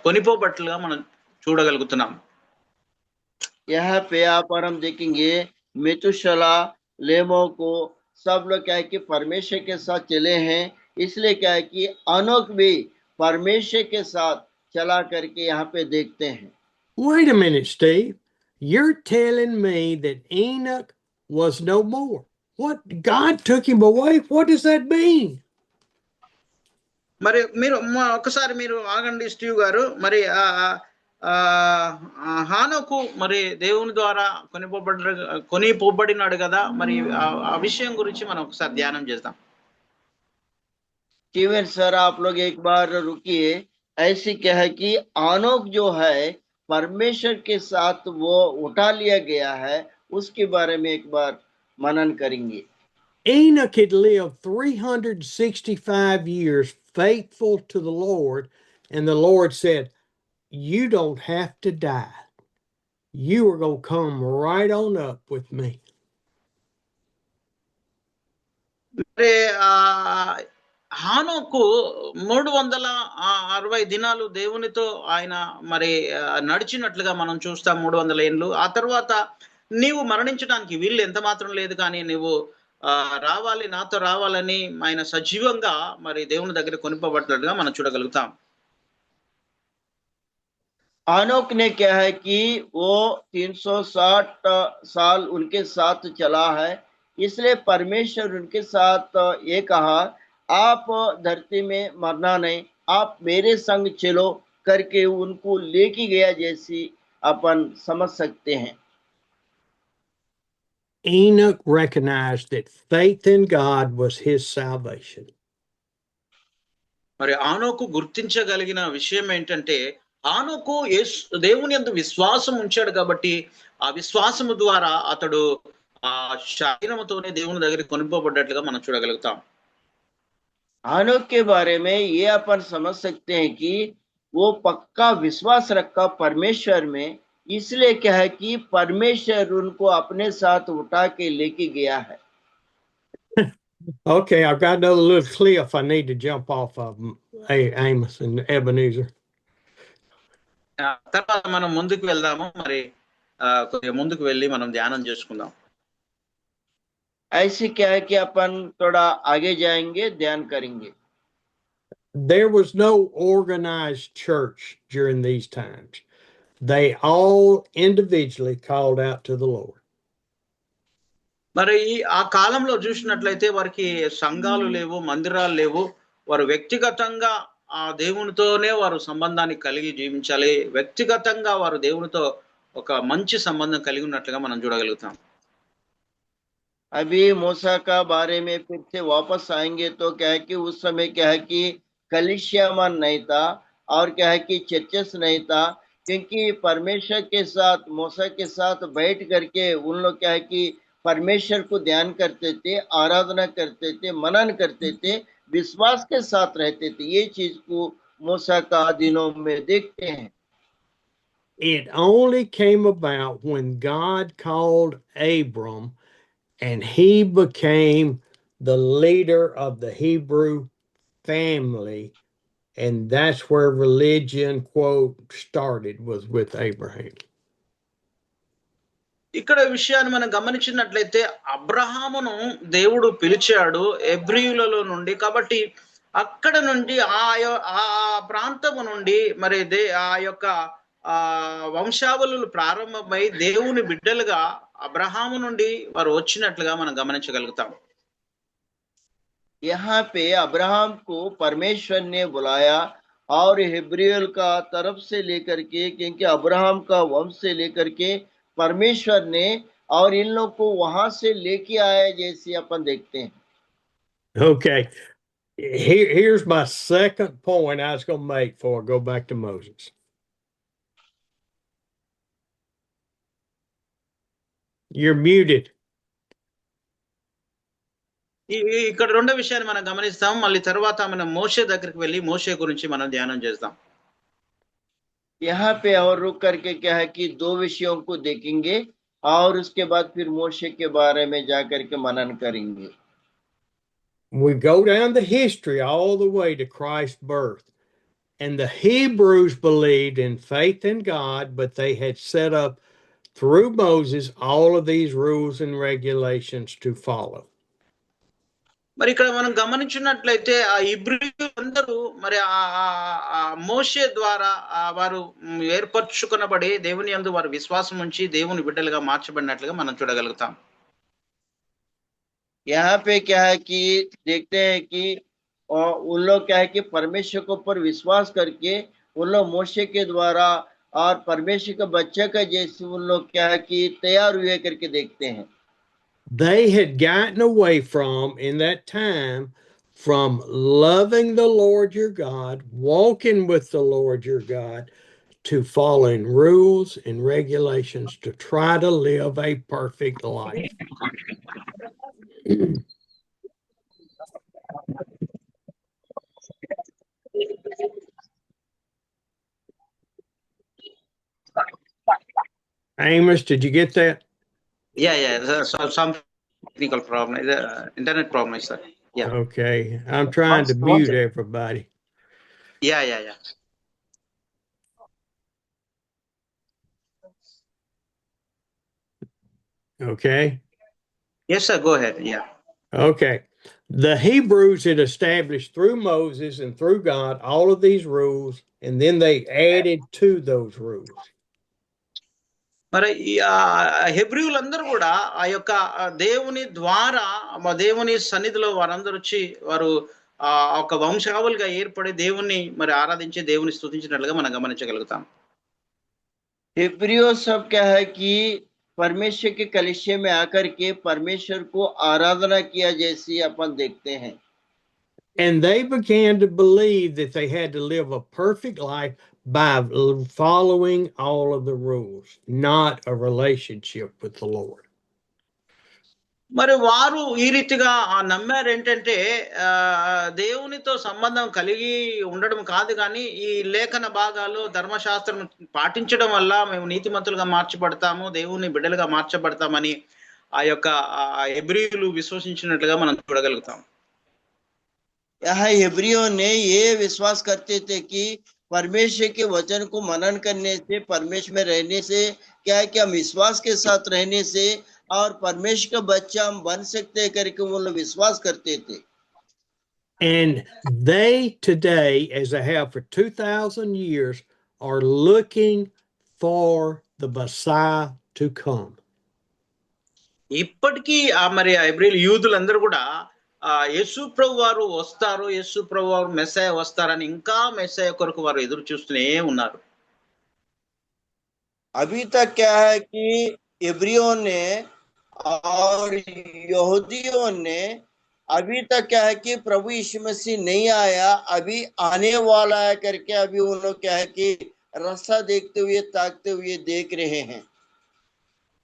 Speaker 2: కొనిపోబట్లుగా మనం చూడగలుగుతున్నాం.
Speaker 3: यहाँ पे आप और हम देखेंगे मेतुशला लेमो को सब लोग क्या है कि परमेश्वर के साथ चले हैं, इसलिए क्या है कि अनोख भी परमेश्वर के साथ चला करके यहाँ पे देखते हैं.
Speaker 1: Wait a minute, Steve. You're telling me that Enoch was no more. What? God took him away? What does that mean?
Speaker 2: మరి మీరు ఒకసారి మీరు ఆగండి స్టీవ్ గారు. మరి హానోకు మరి దేవుని ద్వారా కొనిపోబడినాడు కదా, మరి ఆ విషయం గురించి మనం ఒకసారి ధ్యానం చేద్దాం.
Speaker 3: स्टीवन सर आप लोग एक बार रुकिए. ऐसी क्या है कि आनोक जो है परमेश्वर के साथ वो उठा लिया गया है, उसके बारे में एक बार मनन करेंगे.
Speaker 1: Enoch had lived 365 years faithful to the Lord, and the Lord said, you don't have to die. You are going to come right on up with me.
Speaker 2: మరి హానోకు 360 దినాలు దేవునితో ఆయన మరి నడిచినట్లుగా మనం చూస్తాం. 300 ఏళ్ళు. ఆ తర్వాత నీవు మరణించడానికి వీళ్ళు ఎంత మాత్రం లేదు, కానీ నువ్వు రావాలి, నాతో రావాలని ఆయన సజీవంగా మరి దేవుని దగ్గర కొనిపోబడినట్లుగా మనం చూడగలుగుతాం.
Speaker 3: आनोक ने क्या है कि वो 360 साल उनके साथ चला है, इसलिए परमेश्वर उनके साथ ये कहा, आप धरती में मरना नहीं, आप मेरे संग चलो करके उनको लेके गया, जैसी अपन समझ सकते हैं।
Speaker 1: Enoch recognized that faith in God was his salvation.
Speaker 2: మరి ఆనోకు గుర్తించగలిగిన విషయం ఏంటంటే, ఆనోకు దేవుని యందు విశ్వాసం ఉంచాడు కాబట్టి ఆ విశ్వాసము ద్వారా అతడు ఆ శరీరముతోనే దేవుని దగ్గరికి కొనుక్కోబడ్డట్లుగా మనం చూడగలుగుతాం.
Speaker 3: आनोक के बारे में ये अपन समझ सकते हैं कि वो पक्का विश्वास रखा परमेश्वर में, इसलिए क्या है कि परमेश्वर उनको अपने साथ उठा के लेके गया है।
Speaker 1: Okay, I've got another little cliff I need to jump off of, Amos and Ebenezer.
Speaker 2: తర్వాత మనం ముందుకు వెళ్దాము. మరి కొద్దిగా ముందుకు వెళ్ళి మనం ధ్యానం చేసుకుందాం.
Speaker 3: ऐसे क्या है कि अपन थोड़ा आगे जाएंगे, ध्यान करेंगे।
Speaker 1: There was no organized church during these times. They all individually called out to the Lord.
Speaker 2: మరి ఆ కాలంలో చూసినట్లయితే వారికి సంఘాలు లేవు, మందిరాలు లేవు. వారు వ్యక్తిగతంగా ఆ దేవునితోనే వారు సంబంధాన్ని కలిగి జీవించాలి. వ్యక్తిగతంగా వారు దేవునితో ఒక మంచి సంబంధం కలిగి ఉన్నట్లుగా మనం చూడగలుగుతాం.
Speaker 3: अभी मूसा का बारे में फिर से वापस आएंगे तो क्या है कि उस समय क्या है कि कलीसियामान नहीं था, और क्या है कि चर्चेस नहीं था, क्योंकि परमेश्वर के साथ, मूसा के साथ बैठ करके उन लोग क्या है कि परमेश्वर को ध्यान करते थे, आराधना करते थे, मनन करते थे, विश्वास के साथ रहते थे। ये चीज को मूसा का दिनों में देखते हैं।
Speaker 1: It only came about when God called Abram and he became the leader of the Hebrew family. And that's where religion, quote, started, was with Abraham.
Speaker 2: ఇక్కడ విషయాన్ని మనం గమనించినట్లయితే అబ్రహామును దేవుడు పిలిచాడు హెబ్రీయులలో నుండి. కాబట్టి అక్కడ నుండి ఆ ప్రాంతము నుండి మరి ఆ యొక్క వంశావళులు ప్రారంభమై దేవుని బిడ్డలుగా అబ్రహాము నుండి వారు వచ్చినట్లుగా మనం గమనించగలుగుతాం.
Speaker 3: यहाँ पे अब्राहम को परमेश्वर ने बुलाया, और हिब्रियल का तरफ से लेकर के, क्योंकि अब्राहम का वंश से लेकर के परमेश्वर ने और इन लोग को वहां से लेके आया, जैसे अपन देखते हैं।
Speaker 1: Okay, here's my second point I was going to make before I go back to Moses. You're muted.
Speaker 2: ఇక్కడ రెండో విషయాన్ని మనం గమనిస్తాం. మళ్ళీ తర్వాత మనం మోషే దగ్గరికి వెళ్ళి మోషే గురించి మనం ధ్యానం చేస్తాం.
Speaker 3: यहाँ पे और रुक करके क्या है कि दो विषयों को देखेंगे, और उसके बाद फिर मोशे के बारे में जाकर के मनन करेंगे।
Speaker 1: We go down the history all the way to Christ's birth. And the Hebrews believed in faith in God, but they had set up through Moses all of these rules and regulations to follow.
Speaker 2: మరి ఇక్కడ మనం గమనించినట్లయితే ఆ ఇబ్రియు అందరూ మరి ఆ మోషే ద్వారా వారు ఏర్పరచుకునబడి దేవుని యందు వారు విశ్వాసం ఉంచి దేవుని బిడ్డలుగా మార్చబడినట్లుగా మనం చూడగలుగుతాం.
Speaker 3: यहाँ पे क्या है कि देखते हैं कि उन लोग क्या है कि परमेश्वर के ऊपर विश्वास करके उन लोग मोशे के द्वारा और परमेश्वर के बच्चे का जैसे उन लोग क्या है कि तैयार हुए करके देखते हैं।
Speaker 1: They had gotten away in that time, from loving the Lord your God, walking with the Lord your God, to following rules and regulations to try to live a perfect life. Amos, did you get that?
Speaker 2: Yeah. So some technical problem, internet problem, sir. Yeah.
Speaker 1: Okay, I'm trying to mute everybody.
Speaker 2: Yeah.
Speaker 1: Okay.
Speaker 2: Yes, sir. Go ahead. Yeah.
Speaker 1: Okay. The Hebrews had established through Moses and through God all of these rules and then they added to those rules.
Speaker 2: మరి హెబ్రీయులందరూ కూడా ఆ యొక్క దేవుని ద్వారా దేవుని సన్నిధిలో వారందరూ వచ్చి వారు ఒక వంశావళిగా ఏర్పడి దేవుణ్ణి మరి ఆరాధించి దేవుని స్తుతించినట్లుగా మనం గమనించగలుగుతాం.
Speaker 3: हिब्रियों सब क्या है कि परमेश्वर के कलीसिया में आकर के परमेश्वर को आराधना किया जैसी अपन देखते हैं.
Speaker 1: And they began to believe that they had to live a perfect life by following all of the rules, not a relationship with the Lord.
Speaker 2: మరి వారు ఈ రీతిగా నమ్మారు ఏంటంటే దేవునితో సంబంధం కలిగి ఉండడం కాదు, కానీ ఈ లేఖన భాగాలు ధర్మశాస్త్రం పాటించడం వల్ల మేము నీతిమంతులుగా మార్చబడతాము, దేవుని బిడ్డలుగా మార్చబడతామని ఆ యొక్క హెబ్రీయులు విశ్వసించినట్లుగా మనం చూడగలుగుతాం.
Speaker 3: यहाँ हेब्रियों ने ये विश्वास करते थे कि परमेश्वर के वचन को मनन करने से, परमेश्वर में रहने से क्या है कि हम विश्वास के साथ रहने से और परमेश्वर का बच्चा हम बन सकते हैं करके वो लोग विश्वास करते थे.
Speaker 1: And they today, as they have for 2,000 years, are looking for the Messiah to come.
Speaker 2: ఇప్పటికీ మరి హెబ్రీయులు యూదులందరూ కూడా యేసు ప్రభు వారు వస్తారు, యేసు ప్రభు వారు మెస్సయ వస్తారని ఇంకా మెస్సయ కొరకు వారు ఎదురు చూస్తూనే ఉన్నారు.
Speaker 3: अभी तक क्या है कि इब्रियों ने और यहूदियों ने अभी तक क्या है कि प्रभु यीशु मसीह नहीं आया, अभी आने वाला है करके अभी उन लोग क्या है कि रास्ता देखते हुए ताकते हुए देख रहे हैं.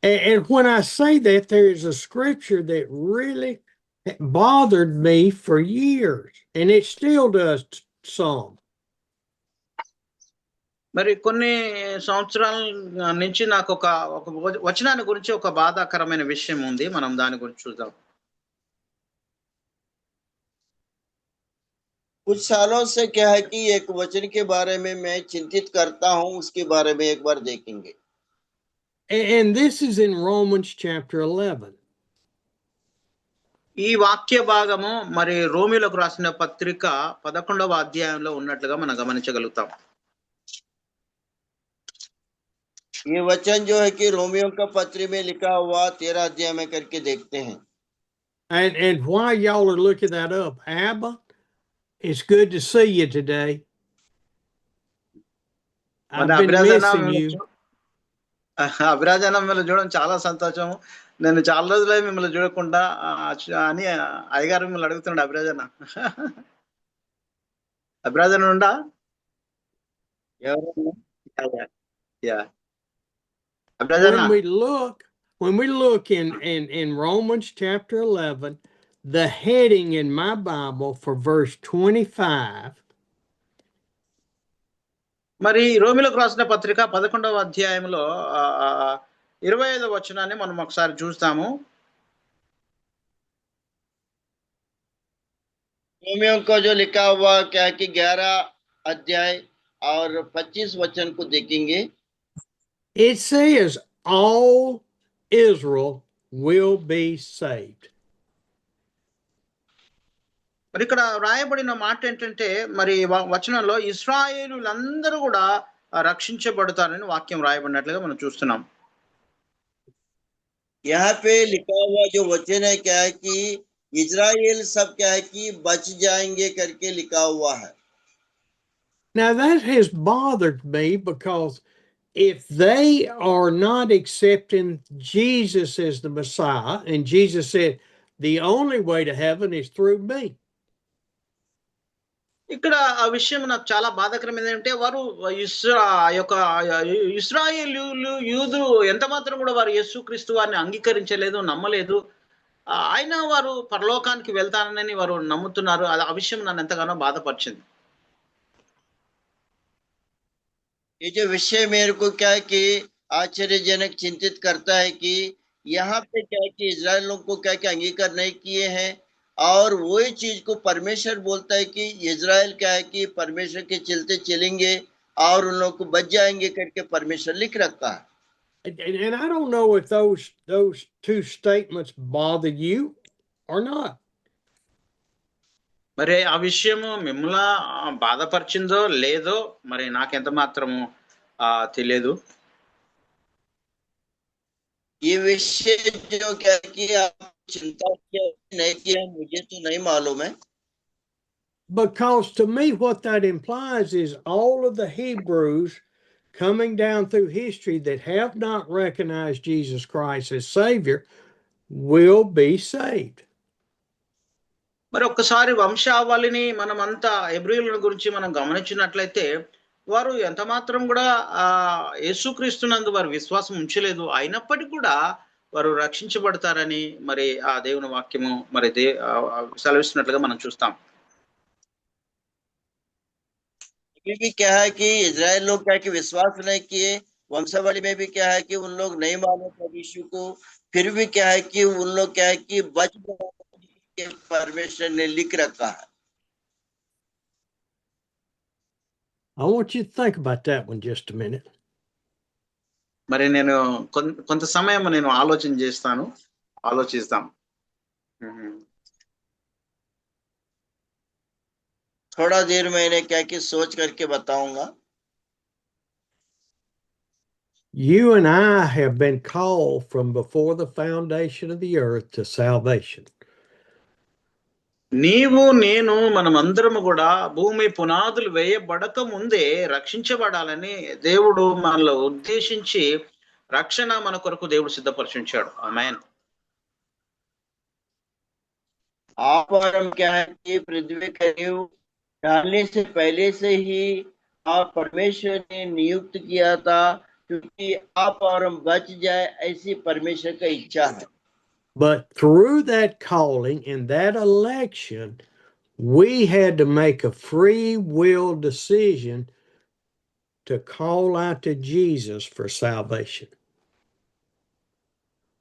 Speaker 1: And when I say that, there is a scripture that really bothered me for years, and it still does some.
Speaker 2: మరి కొన్ని సంవత్సరాల నుంచి నాకు ఒక వచనాన్ని గురించి ఒక బాధాకరమైన విషయం ఉంది, మనం దాని గురించి చూద్దాం.
Speaker 3: कुछ सालों से क्या है कि एक वचन के बारे में मैं चिंतित करता हूं, उसके बारे में एक बार देखेंगे.
Speaker 1: And this is in Romans chapter 11.
Speaker 2: ఈ వాక్య భాగము మరి రోమీయులకు రాసిన పత్రిక 11వ అధ్యాయంలో ఉన్నట్లుగా మనం గమనించగలుగుతాం.
Speaker 3: ये वचन जो है कि रोमियो का पत्र में लिखा हुआ 13 अध्याय में करके देखते हैं.
Speaker 1: And while y'all are looking that up, Abba, it's good to see you today. I've been missing you.
Speaker 2: అభిరాజన మిమ్మల్ని చూడడం చాలా సంతోషం, నేను చాలా రోజులై మిమ్మల్ని చూడకుండా అని అయ్యగారు మిమ్మల్ని అడుగుతున్నాడు. అభిరాజన ఉండా
Speaker 1: when we look in Romans chapter 11, the heading in my Bible for verse 25.
Speaker 2: మరి రోమిలకు రాసిన పత్రిక 11వ అధ్యాయంలో 25వ వచనాన్ని మనం ఒకసారి చూస్తాము.
Speaker 3: रोमियो को जो लिखा हुआ क्या कि 11 अध्याय और 25 वचन को देखेंगे.
Speaker 1: It says all Israel will be saved.
Speaker 2: మరి ఇక్కడ రాయబడిన మాట ఏంటంటే మరి వచనంలో ఇశ్రాయేలులందరూ కూడా రక్షించబడతారని వాక్యం రాయబడినట్లుగా మనం చూస్తున్నాం.
Speaker 3: यहाँ पे लिखा हुआ जो वचन है क्या है कि इजराइल सब क्या है कि बच जाएंगे करके लिखा हुआ है.
Speaker 1: Now that has bothered me because if they are not accepting Jesus as the Messiah, and Jesus said the only way to heaven is through me.
Speaker 2: ఇక్కడ ఆ విషయం నాకు చాలా బాధాకరం ఏంటంటే వారు ఇశ్రాయేలీయులు యూదులు ఎంత మాత్రం కూడా వారు యేసుక్రీస్తు వారిని అంగీకరించలేదు, నమ్మలేదు. అయినా వారు పరలోకానికి వెళ్తానని వారు నమ్ముతున్నారు. ఆ విషయం నన్ను ఎంతగానో బాధపరిచింది.
Speaker 3: ये जो विषय मेरे को क्या है कि आश्चर्यजनक चिंतित करता है कि यहाँ पे क्या है कि इजराइल लोगों को क्या क्या अंगीकार नहीं किए हैं, और वही चीज को परमेश्वर बोलता है कि इजराइल क्या है कि परमेश्वर के चलते चलेंगे और उन लोगों को बच जाएंगे करके परमेश्वर लिख रखा है.
Speaker 1: And I don't know if those two statements bother you or not.
Speaker 2: మరి ఆ విషయము మిమ్మల్ని బాధపరిచిందో లేదో మరి నాకెంత మాత్రము తెలియదు.
Speaker 3: ये विषय जो क्या कि आप चिंता किया नहीं किया मुझे तो नहीं मालूम है.
Speaker 1: Because to me, what that implies is all of the Hebrews coming down through history that have not recognized Jesus Christ as Savior will be saved.
Speaker 2: మరి ఒక్కసారి వంశావళిని మనమంతా హెబ్రీయుల గురించి మనం గమనించినట్లయితే వారు ఎంత మాత్రం కూడా యేసుక్రీస్తునందు వారు విశ్వాసం ఉంచలేదు, అయినప్పటికీ కూడా వారు రక్షించబడతారని మరి ఆ దేవుని వాక్యము మరి సెలవిస్తున్నట్లుగా మనం చూస్తాం.
Speaker 3: अभी भी क्या है कि इजराइल लोग क्या कि विश्वास नहीं किए, वंशावली में भी क्या है कि उन लोग नहीं माने प्रभु यीशु को, फिर भी क्या है कि उन लोग क्या है कि बच गए, परमेश्वर ने लिख रखा है.
Speaker 1: I want you to think about that one just a minute.
Speaker 2: మరి నేను కొంత సమయం నేను ఆలోచిస్తాం.
Speaker 3: थोड़ा देर मैंने क्या कि सोच करके बताऊंगा.
Speaker 1: You and I have been called from before the foundation of the earth to salvation.
Speaker 2: నీవు నేను మనమందరము కూడా భూమి పునాదులు వేయబడక ముందే రక్షించబడాలని దేవుడు మనలో ఉద్దేశించి రక్షణ మన కొరకు దేవుడు సిద్ధపరిచాడు. ఆమేన్.
Speaker 3: आप और हम क्या है कि पृथ्वी का नींव डालने से पहले से ही आप परमेश्वर ने नियुक्त किया था, क्योंकि आप और हम बच जाए ऐसी परमेश्वर का इच्छा है.
Speaker 1: But through that calling and that election, we had to make a free will decision to call out to Jesus for salvation.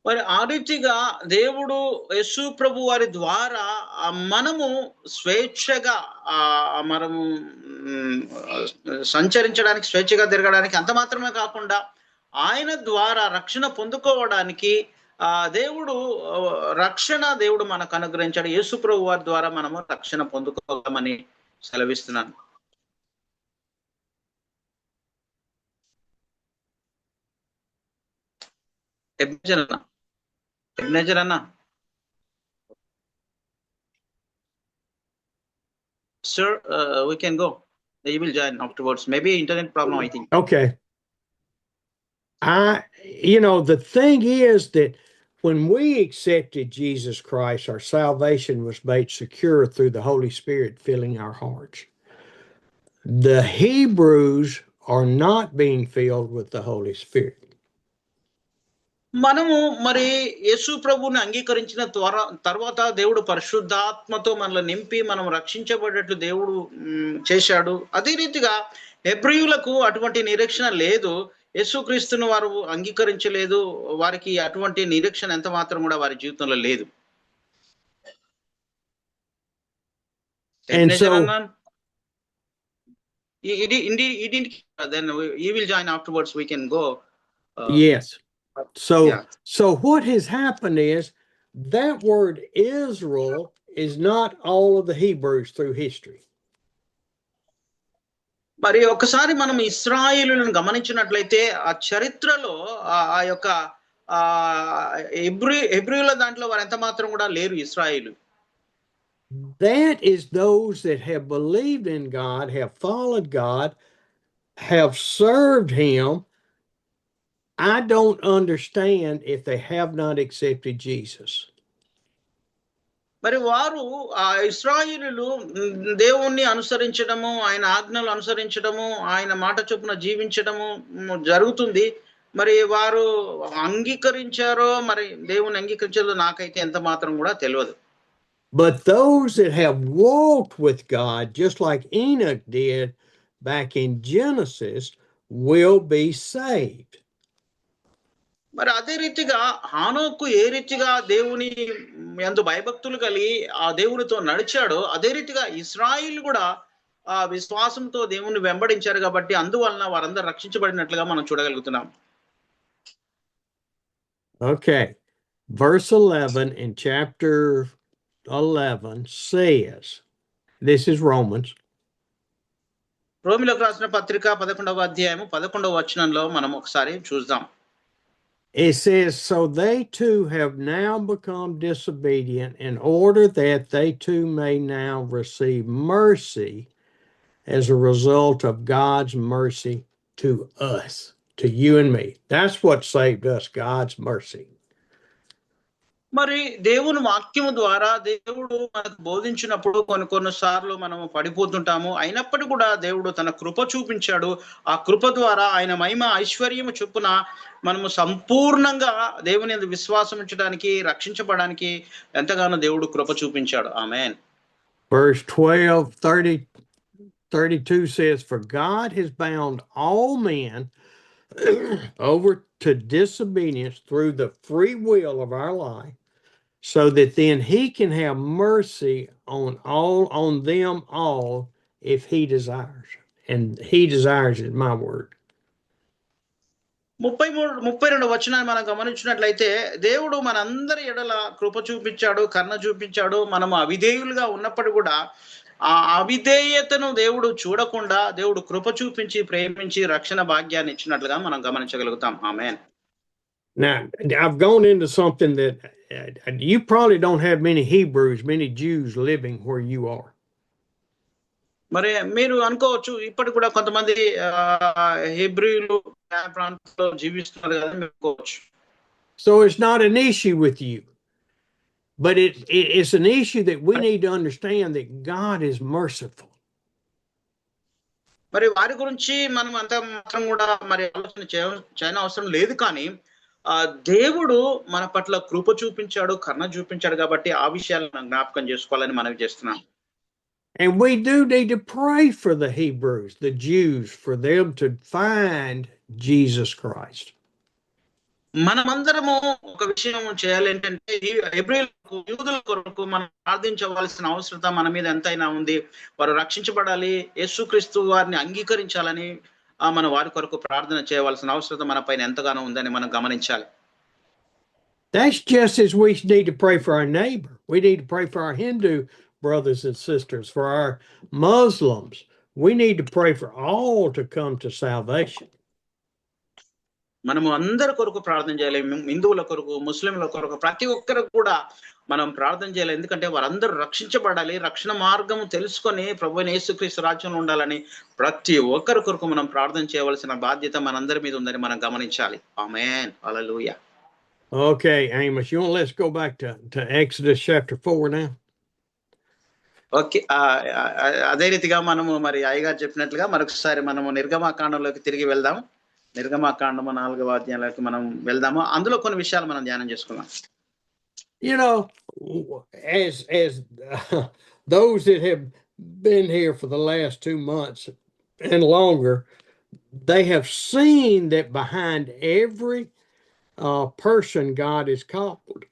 Speaker 2: మరి ఆ రీతిగా దేవుడు యేసు ప్రభు వారి ద్వారా మనము స్వేచ్ఛగా మనము సంచరించడానికి, స్వేచ్ఛగా తిరగడానికి, అంత మాత్రమే కాకుండా ఆయన ద్వారా రక్షణ పొందుకోవడానికి దేవుడు దేవుడు మనకు అనుగ్రహించాడు. యేసు ప్రభు వారి ద్వారా మనము రక్షణ పొందుకోవాలని సెలవిస్తున్నాను. Sir, we can go. You will join afterwards. Maybe internet problem, I think.
Speaker 1: Okay. The thing is that when we accepted Jesus Christ, our salvation was made secure through the Holy Spirit filling our hearts. The Hebrews are not being filled with the Holy Spirit.
Speaker 2: మనము మరి యేసు ప్రభువుని అంగీకరించిన తర్వాత దేవుడు పరిశుద్ధాత్మతో మనల్ని నింపి మనం రక్షించబడేట్లు దేవుడు చేశాడు. అదే రీతిగా హెబ్రీయులకు అటువంటి నిరీక్షణ లేదు, యేసుక్రీస్తును వారు అంగీకరించలేదు, వారికి అటువంటి నిరీక్షణ ఎంత మాత్రం కూడా వారి జీవితంలో లేదు. Then you will join afterwards. We can go.
Speaker 1: Yes. So what has happened is that word Israel is not all of the Hebrews through history.
Speaker 2: మరి ఒకసారి మనం ఇశ్రాయేలులను గమనించినట్లయితే ఆ చరిత్రలో ఆ యొక్క హెబ్రీయుల దాంట్లో వారు ఎంత మాత్రం కూడా లేరు ఇశ్రాయేలు.
Speaker 1: That is those that have believed in God, have followed God, have served him. I don't understand if they have not accepted Jesus.
Speaker 2: మరి వారు ఆ ఇశ్రాయేలులు దేవుణ్ణి అనుసరించడము, ఆయన ఆజ్ఞలు అనుసరించడము, ఆయన మాట చొప్పున జీవించడము జరుగుతుంది. మరి వారు అంగీకరించారో మరి దేవుని అంగీకరించారో నాకైతే ఎంత మాత్రం కూడా తెలియదు.
Speaker 1: But those that have walked with God, just like Enoch did back in Genesis, will be saved.
Speaker 2: మరి అదే రీతిగా హానోకు ఏ రీతిగా దేవుని యందు భయభక్తులు కలిగి ఆ దేవునితో నడిచాడో అదే రీతిగా ఇశ్రాయేల్ కూడా ఆ విశ్వాసంతో దేవుని వెంబడించారు కాబట్టి అందువలన వారందరూ రక్షించబడినట్లుగా మనం చూడగలుగుతున్నాం.
Speaker 1: Okay. Verse 11 in chapter 11 says, This is Romans.
Speaker 2: రోమిలకు రాసిన పత్రిక 11వ అధ్యాయము 11వ వచనంలో మనం ఒకసారి చూద్దాం.
Speaker 1: It says, so they too have now become disobedient in order that they too may now receive mercy as a result of God's mercy to us, to you and me. That's what saved us, God's mercy.
Speaker 2: మరి దేవుని వాక్యము ద్వారా దేవుడు మనకు బోధించినప్పుడు కొన్నిసార్లు మనము పడిపోతుంటాము. అయినప్పటికీ కూడా దేవుడు తన కృప చూపించాడు. ఆ కృప ద్వారా ఆయన మహిమ ఐశ్వర్యము చొప్పున మనము సంపూర్ణంగా దేవుని యందు విశ్వాసం ఉంచడానికి, రక్షించబడడానికి ఎంతగానో దేవుడు కృప చూపించాడు. ఆమేన్.
Speaker 1: Verse 12:32 says, for God has bound all men over to disobedience through the free will of our life, so that then he can have mercy on them all if he desires. And he desires is my word.
Speaker 2: 32 వచనాన్ని మనం గమనించినట్లయితే దేవుడు మనందరి ఎడల కృప చూపించాడు, కరుణ చూపించాడు. మనము అవిధేయులుగా ఉన్నప్పుడు కూడా ఆ అవిధేయతను దేవుడు చూడకుండా దేవుడు కృప చూపించి ప్రేమించి రక్షణ భాగ్యాన్ని ఇచ్చినట్లుగా మనం గమనించగలుగుతాం. ఆమేన్.
Speaker 1: Now, I've gone into something that you probably don't have many Hebrews, many Jews living where you are.
Speaker 2: మరి మీరు అనుకోవచ్చు ఇప్పటికి కూడా కొంతమంది హెబ్రీయులు ప్రాంతంలో జీవిస్తున్నారు కదా మీరు అనుకోవచ్చు.
Speaker 1: So it's not an issue with you, but it's an issue that we need to understand that God is merciful.
Speaker 2: మరి వారి గురించి మనం అంత మాత్రం కూడా మరి ఆలోచన చేయని అవసరం లేదు. కానీ దేవుడు మన పట్ల కృప చూపించాడు, కరుణ చూపించాడు కాబట్టి ఆ విషయాలను జ్ఞాపకం చేసుకోవాలని మనవి చేస్తున్నాం.
Speaker 1: And we do need to pray for the Hebrews, the Jews, for them to find Jesus Christ.
Speaker 2: మనమందరము ఒక విషయం చేయాలి ఏంటంటే హెబ్రీయులకు, యూదుల కొరకు మనం ప్రార్థించవలసిన అవసరత మన మీద ఎంతైనా ఉంది. వారు రక్షించబడాలి, యేసుక్రీస్తు వారిని అంగీకరించాలని మన వారి కొరకు ప్రార్థన చేయవలసిన అవసరత మన పైన ఎంతగానో ఉందని మనం గమనించాలి.
Speaker 1: That's just as we need to pray for our neighbor. We need to pray for our Hindu brothers and sisters, for our Muslims. We need to pray for all to come to salvation.
Speaker 2: మనము అందరి కొరకు ప్రార్థన చేయాలి. హిందువుల కొరకు, ముస్లింల కొరకు, ప్రతి ఒక్కరికి కూడా మనం ప్రార్థన చేయాలి. ఎందుకంటే వారందరూ రక్షించబడాలి, రక్షణ మార్గం తెలుసుకొని ప్రభువైన యేసుక్రీస్తు రాజ్యంలో ఉండాలని ప్రతి ఒక్కరి కొరకు మనం ప్రార్థన చేయవలసిన బాధ్యత మనందరి మీద ఉందని మనం గమనించాలి. ఆమేన్. హల్లెలూయా.
Speaker 1: Okay, Amos, let's go back to Exodus chapter 4 now.
Speaker 2: Okay, అదే రీతిగా మనము మరి అయ్యగారు చెప్పినట్లుగా మరొకసారి మనము నిర్గమాకాండంలోకి తిరిగి వెళ్దాం. నిర్గమాకాండము 4వ అధ్యాయంలోకి మనం వెళ్దాము. అందులో కొన్ని విషయాలు మనం ధ్యానం చేసుకుందాం.
Speaker 1: You know, as those that have been here for the last 2 months and longer, they have seen that behind every person God has called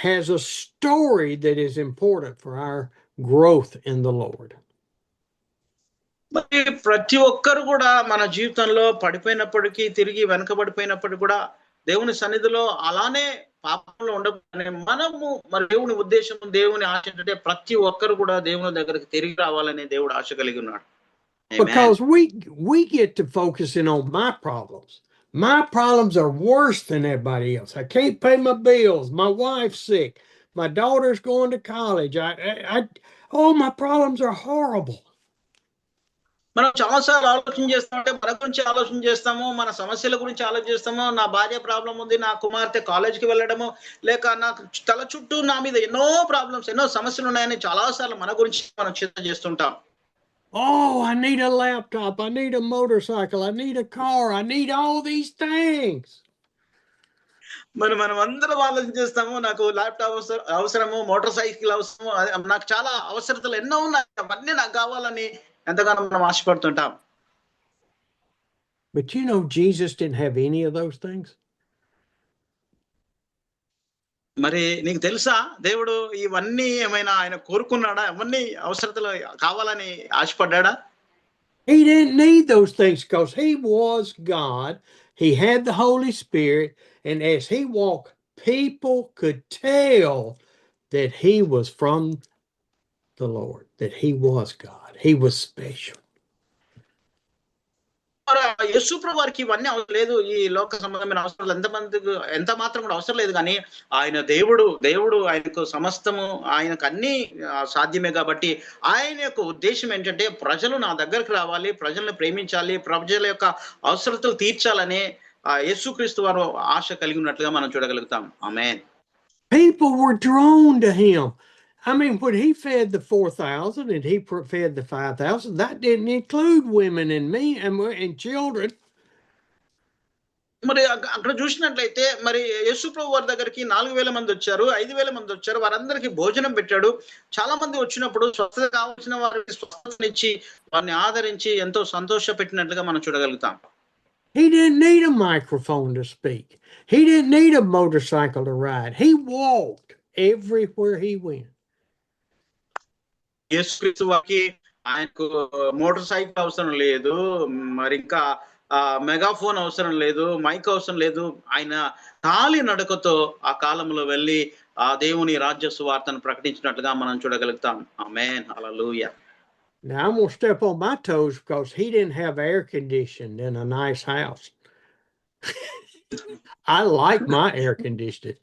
Speaker 1: has a story that is important for our growth in the Lord.
Speaker 2: మరి ప్రతి ఒక్కరు కూడా మన జీవితంలో పడిపోయినప్పటికీ, తిరిగి వెనకబడిపోయినప్పటికీ కూడా దేవుని సన్నిధిలో అలానే పాపంలో ఉండగానే మనము మరి దేవుని ఉద్దేశం, దేవుని ఆశ ఏంటంటే ప్రతి ఒక్కరు కూడా దేవుని దగ్గరికి తిరిగి రావాలని దేవుడు ఆశ కలిగి ఉన్నాడు.
Speaker 1: Because we get to focusing on my problems. My problems are worse than everybody else. I can't pay my bills. My wife's sick. My daughter's going to college. My problems are horrible.
Speaker 2: మనం చాలాసార్లు ఆలోచన చేస్తామంటే మన గురించి ఆలోచన చేస్తాము, మన సమస్యల గురించి ఆలోచిస్తాము. నా భార్య ప్రాబ్లం ఉంది, నా కుమార్తె కాలేజ్కి వెళ్ళడము, లేక నాకు తల చుట్టూ నా మీద ఎన్నో ప్రాబ్లమ్స్, ఎన్నో సమస్యలు ఉన్నాయని చాలాసార్లు మన గురించి మనం చింత చేస్తుంటాం.
Speaker 1: Oh, I need a laptop. I need a motorcycle. I need a car. I need all these things.
Speaker 2: మనం అందరం ఆలోచన చేస్తాము, నాకు ల్యాప్టాప్ అవసరము, మోటార్ సైకిల్ అవసరము, నాకు చాలా అవసరతలు ఎన్నో ఉన్నాయి, అవన్నీ నాకు కావాలని ఎంతగానో మనం ఆశపడుతుంటాం.
Speaker 1: But Jesus didn't have any of those things.
Speaker 2: మరి నీకు తెలుసా దేవుడు ఇవన్నీ ఏమైనా ఆయన కోరుకున్నాడా? అవన్నీ అవసరతలు కావాలని ఆశపడ్డాడా?
Speaker 1: He didn't need those things because he was God. He had the Holy Spirit, and as he walked, people could tell that he was from the Lord, that he was God. He was special.
Speaker 2: యేసు ప్రభు వారికి ఇవన్నీ అవసరం లేదు. ఈ లోక సంబంధమైన అవసరాలు ఎంత మాత్రం కూడా అవసరం లేదు. కానీ ఆయన దేవుడు ఆయనకు సమస్తము, ఆయనకు అన్ని సాధ్యమే. కాబట్టి ఆయన యొక్క ఉద్దేశం ఏంటంటే ప్రజలు నా దగ్గరకు రావాలి, ప్రజలను ప్రేమించాలి, ప్రజల యొక్క అవసరతలు తీర్చాలనే యేసుక్రీస్తు వారు ఆశ కలిగి ఉన్నట్లుగా మనం చూడగలుగుతాం. ఆమేన్.
Speaker 1: People were drawn to him. I mean, when he fed the 4,000 and he fed the 5,000, that didn't include women and men and children.
Speaker 2: మరి అక్కడ చూసినట్లయితే మరి యేసు ప్రభు వారి దగ్గరికి 4,000 మంది వచ్చారు, 5,000 మంది వచ్చారు. వారందరికీ భోజనం పెట్టాడు. చాలా మంది వచ్చినప్పుడు స్వస్థత కావాల్సిన వారికి స్వస్థతనిచ్చి వారిని ఆదరించి ఎంతో సంతోష పెట్టినట్లుగా మనం చూడగలుగుతాం.
Speaker 1: He didn't need a microphone to speak. He didn't need a motorcycle to ride. He walked everywhere he went.
Speaker 2: యేసుక్రీస్తు వారికి ఆయనకు మోటార్ సైకిల్ అవసరం లేదు, మరి ఇంకా మెగాఫోన్ అవసరం లేదు, మైక్ అవసరం లేదు. ఆయన కాలి నడకతో ఆ కాలంలో వెళ్ళి ఆ దేవుని రాజ్య సువార్తను ప్రకటించినట్లుగా మనం చూడగలుగుతాం. ఆమేన్. హల్లెలూయా.
Speaker 1: Now I'm going to step on my toes because he didn't have air conditioning in a nice house. I like my air conditioning.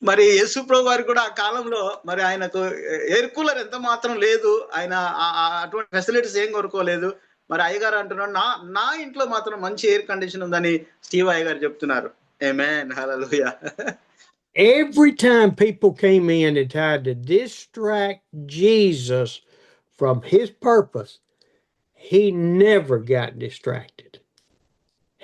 Speaker 2: మరి యేసు ప్రభు వారు కూడా ఆ కాలంలో మరి ఆయనకు ఎయిర్ కూలర్ ఎంత మాత్రం లేదు. ఆయన అటువంటి ఫెసిలిటీస్ ఏం కోరుకోలేదు. మరి అయ్యగారు అంటున్నాడు, నా ఇంట్లో మాత్రం మంచి ఎయిర్ కండిషన్ ఉందని స్టీవ్ అయ్యగారు చెప్తున్నారు. ఆమేన్. హల్లెలూయా.
Speaker 1: Every time people came in and tried to distract Jesus from his purpose, he never got distracted.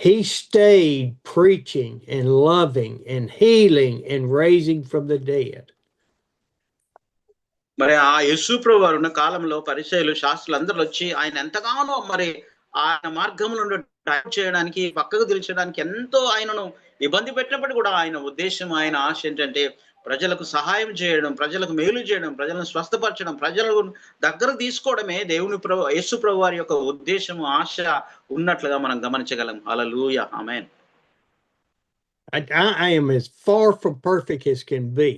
Speaker 1: He stayed preaching and loving and healing and raising from the dead.
Speaker 2: మరి ఆ యేసు ప్రభు వారు ఉన్న కాలంలో పరిసయ్యులు, శాస్త్రులు అందరూ వచ్చి ఆయన ఎంతగానో మరి ఆయన మార్గంలో డైవర్ట్ చేయడానికి, పక్కకు తిరగడానికి ఎంతో ఆయనను ఇబ్బంది పెట్టినప్పుడు కూడా ఆయన ఉద్దేశం, ఆయన ఆశ ఏంటంటే ప్రజలకు సహాయం చేయడం, ప్రజలకు మేలు చేయడం, ప్రజలను స్వస్థపరచడం, ప్రజలను దగ్గర తీసుకోవడమే దేవుని యేసు ప్రభు వారి యొక్క ఉద్దేశం, ఆశ ఉన్నట్లుగా మనం గమనించగలం. హల్లెలూయా. ఆమేన్.
Speaker 1: I am as far from perfect as can be.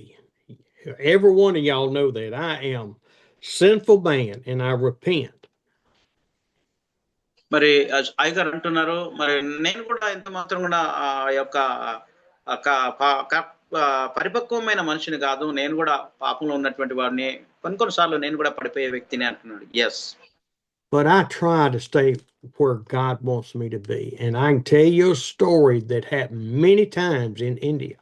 Speaker 1: Every one of y'all know that. I am sinful man and I repent.
Speaker 2: మరి అయ్యగారు అంటున్నారు, మరి నేను కూడా ఎంత మాత్రం కూడా ఆ యొక్క పరిపక్వమైన మనిషిని కాదు, నేను కూడా పాపంలో ఉన్నటువంటి వాడిని, కొన్నిసార్లు నేను కూడా పడిపోయే వ్యక్తిని అంటున్నాడు. Yes.
Speaker 1: But I try to stay where God wants me to be. And I can tell you a story that happened many times in India.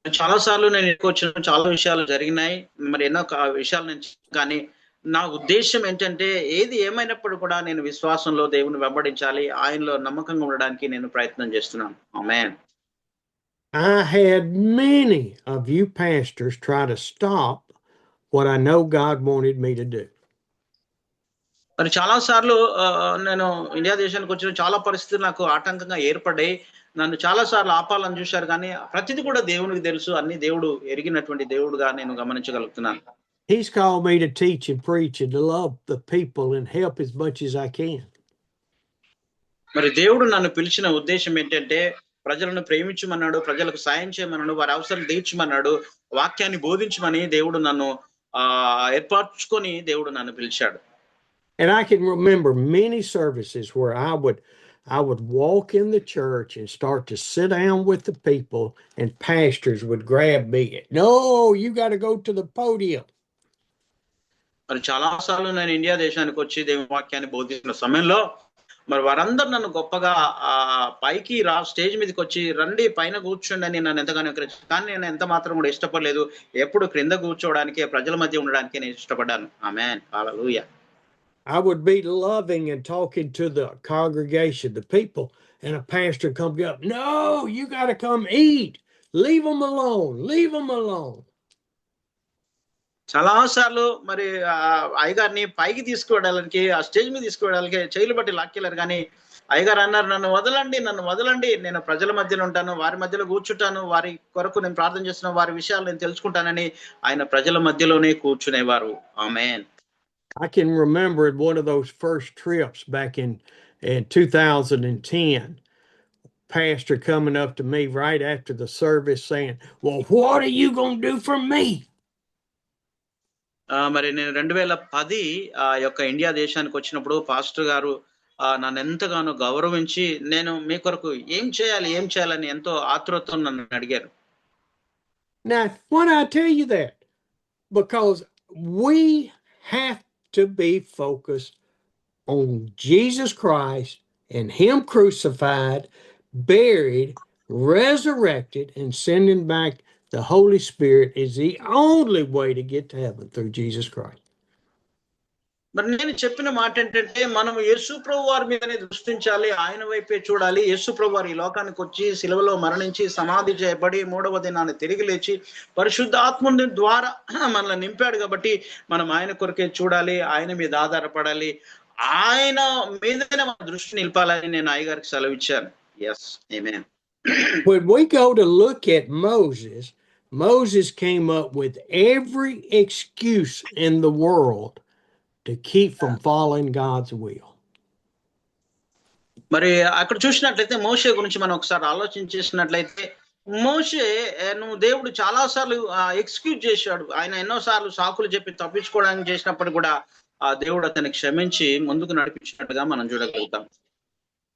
Speaker 2: చాలా సార్లు నేను ఎక్కువ చాలా విషయాలు జరిగినాయి, మరి ఎన్నో విషయాల నుంచి. కానీ నా ఉద్దేశం ఏంటంటే ఏది ఏమైనప్పుడు కూడా నేను విశ్వాసంలో దేవుని వెంబడించాలి, ఆయనలో నమ్మకంగా ఉండడానికి నేను ప్రయత్నం చేస్తున్నాను. ఆమేన్.
Speaker 1: I had many of you pastors try to stop what I know God wanted me to do.
Speaker 2: మరి చాలా సార్లు నేను ఇండియా దేశానికి వచ్చిన చాలా పరిస్థితులు నాకు ఆటంకంగా ఏర్పడ్డాయి. నన్ను చాలా సార్లు ఆపాలని చూశారు, కానీ ప్రతిదీ కూడా దేవునికి తెలుసు, అన్ని దేవుడు ఎరిగినటువంటి దేవుడుగా నేను గమనించగలుగుతున్నాను.
Speaker 1: He's called me to teach and preach and to love the people and help as much as I can.
Speaker 2: మరి దేవుడు నన్ను పిలిచిన ఉద్దేశం ఏంటంటే ప్రజలను ప్రేమించమన్నాడు, ప్రజలకు సాయం చేయమన్నాడు, వారి అవసరం తీర్చమన్నాడు, వాక్యాన్ని బోధించమని దేవుడు నన్ను ఏర్పరచుకొని దేవుడు నన్ను పిలిచాడు.
Speaker 1: And I can remember many services where I would walk in the church and start to sit down with the people and pastors would grab me. No, you got to go to the podium.
Speaker 2: మరి చాలా సార్లు నేను India దేశానికి వచ్చి దేవుని వాక్యాన్ని బోధిస్తున్న సమయంలో మరి వారందరూ నన్ను గొప్పగా పైకి స్టేజ్ మీదకి వచ్చి రండి పైన కూర్చోండి అని నన్ను ఎంతగానో ఎంకరేజ్, కానీ నేను ఎంత మాత్రం కూడా ఇష్టపడలేదు. ఎప్పుడు క్రింద కూర్చోవడానికి, ప్రజల మధ్య ఉండడానికి నేను ఇష్టపడ్డాను. ఆమేన్. హల్లెలూయా.
Speaker 1: I would be loving and talking to the congregation, the people, and a pastor come up, no, you got to come eat. Leave them alone. Leave them alone.
Speaker 2: చాలా సార్లు మరి అయ్యగారిని పైకి తీసుకువెళ్ళడానికి, ఆ స్టేజ్ మీద తీసుకువెళ్ళడానికి చేయలు బట్టి లాక్కెళ్ళారు, కానీ అయ్యగారు అన్నారు, నన్ను వదలండి, నేను ప్రజల మధ్యలో ఉంటాను, వారి మధ్యలో కూర్చుంటాను, వారి కొరకు నేను ప్రార్థన చేస్తున్నా, వారి విషయాలు నేను తెలుసుకుంటానని ఆయన ప్రజల మధ్యలోనే కూర్చునేవారు. ఆమేన్.
Speaker 1: I can remember in one of those first trips back in 2010, pastor coming up to me right after the service saying, well, what are you going to do for me?
Speaker 2: మరి నేను 2010 యొక్క ఇండియా దేశానికి వచ్చినప్పుడు pastor గారు నన్ను ఎంతగానో గౌరవించి నేను మీ కొరకు ఏం చేయాలని ఎంతో ఆతృతతో నన్ను అడిగారు.
Speaker 1: Now, why do I tell you that? Because we have to be focused on Jesus Christ and Him crucified, buried, resurrected, and sending back the Holy Spirit is the only way to get to heaven through Jesus Christ.
Speaker 2: మరి నేను చెప్పిన మాట ఏంటంటే మనం యేసు ప్రభు వారి మీదనే దృష్టించాలి, ఆయన వైపే చూడాలి. యేసు ప్రభు వారు ఈ లోకానికి వచ్చి శిలువలో మరణించి సమాధి చేయబడి 3వ దినాన్ని తిరిగి లేచి పరిశుద్ధాత్ముని ద్వారా మనల్ని నింపాడు కాబట్టి మనం ఆయన కొరకే చూడాలి, ఆయన మీద ఆధారపడాలి, ఆయన మీదనే మన దృష్టి నిలపాలని నేను అయ్యగారికి సెలవు ఇచ్చాను. yes amen.
Speaker 1: When we go to look at Moses came up with every excuse in the world to keep from following God's will.
Speaker 2: మరి అక్కడ చూసినట్లయితే మోషే గురించి మనం ఒకసారి ఆలోచించేసినట్లయితే మోషే నువ్వు దేవుడు చాలా సార్లు ఎక్స్క్యూజ్ చేశాడు. ఆయన ఎన్నోసార్లు సాకులు చెప్పి తప్పించుకోవడానికి చేసినప్పుడు కూడా ఆ దేవుడు అతన్ని క్షమించి ముందుకు నడిపించినట్టుగా మనం చూడగలుగుతాం.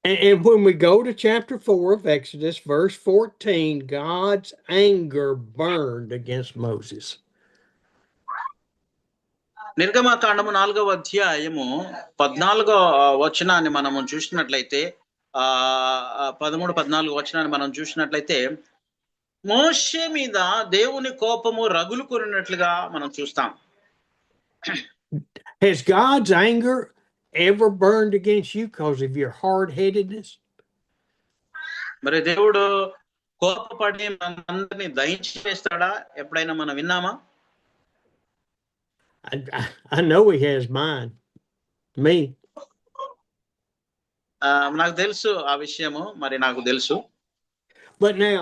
Speaker 1: And when we go to chapter 4 of Exodus, verse 14, God's anger burned against Moses.
Speaker 2: నిర్గమకాండము 4వ అధ్యాయము 14వ వచనాన్ని మనము చూసినట్లయితే 13-14 వచనాన్ని మనం చూసినట్లయితే మోషే మీద దేవుని కోపము రగులుకొనినట్లుగా మనం చూస్తాం.
Speaker 1: Has God's anger ever burned against you because of your hard-headedness?
Speaker 2: మరి దేవుడు కోపపడి మనందరినీ దహించి వేస్తాడా? ఎప్పుడైనా మనం విన్నామా?
Speaker 1: I know he has mine. Me.
Speaker 2: నాకు తెలుసు ఆ విషయము, మరి నాకు తెలుసు.
Speaker 1: But now,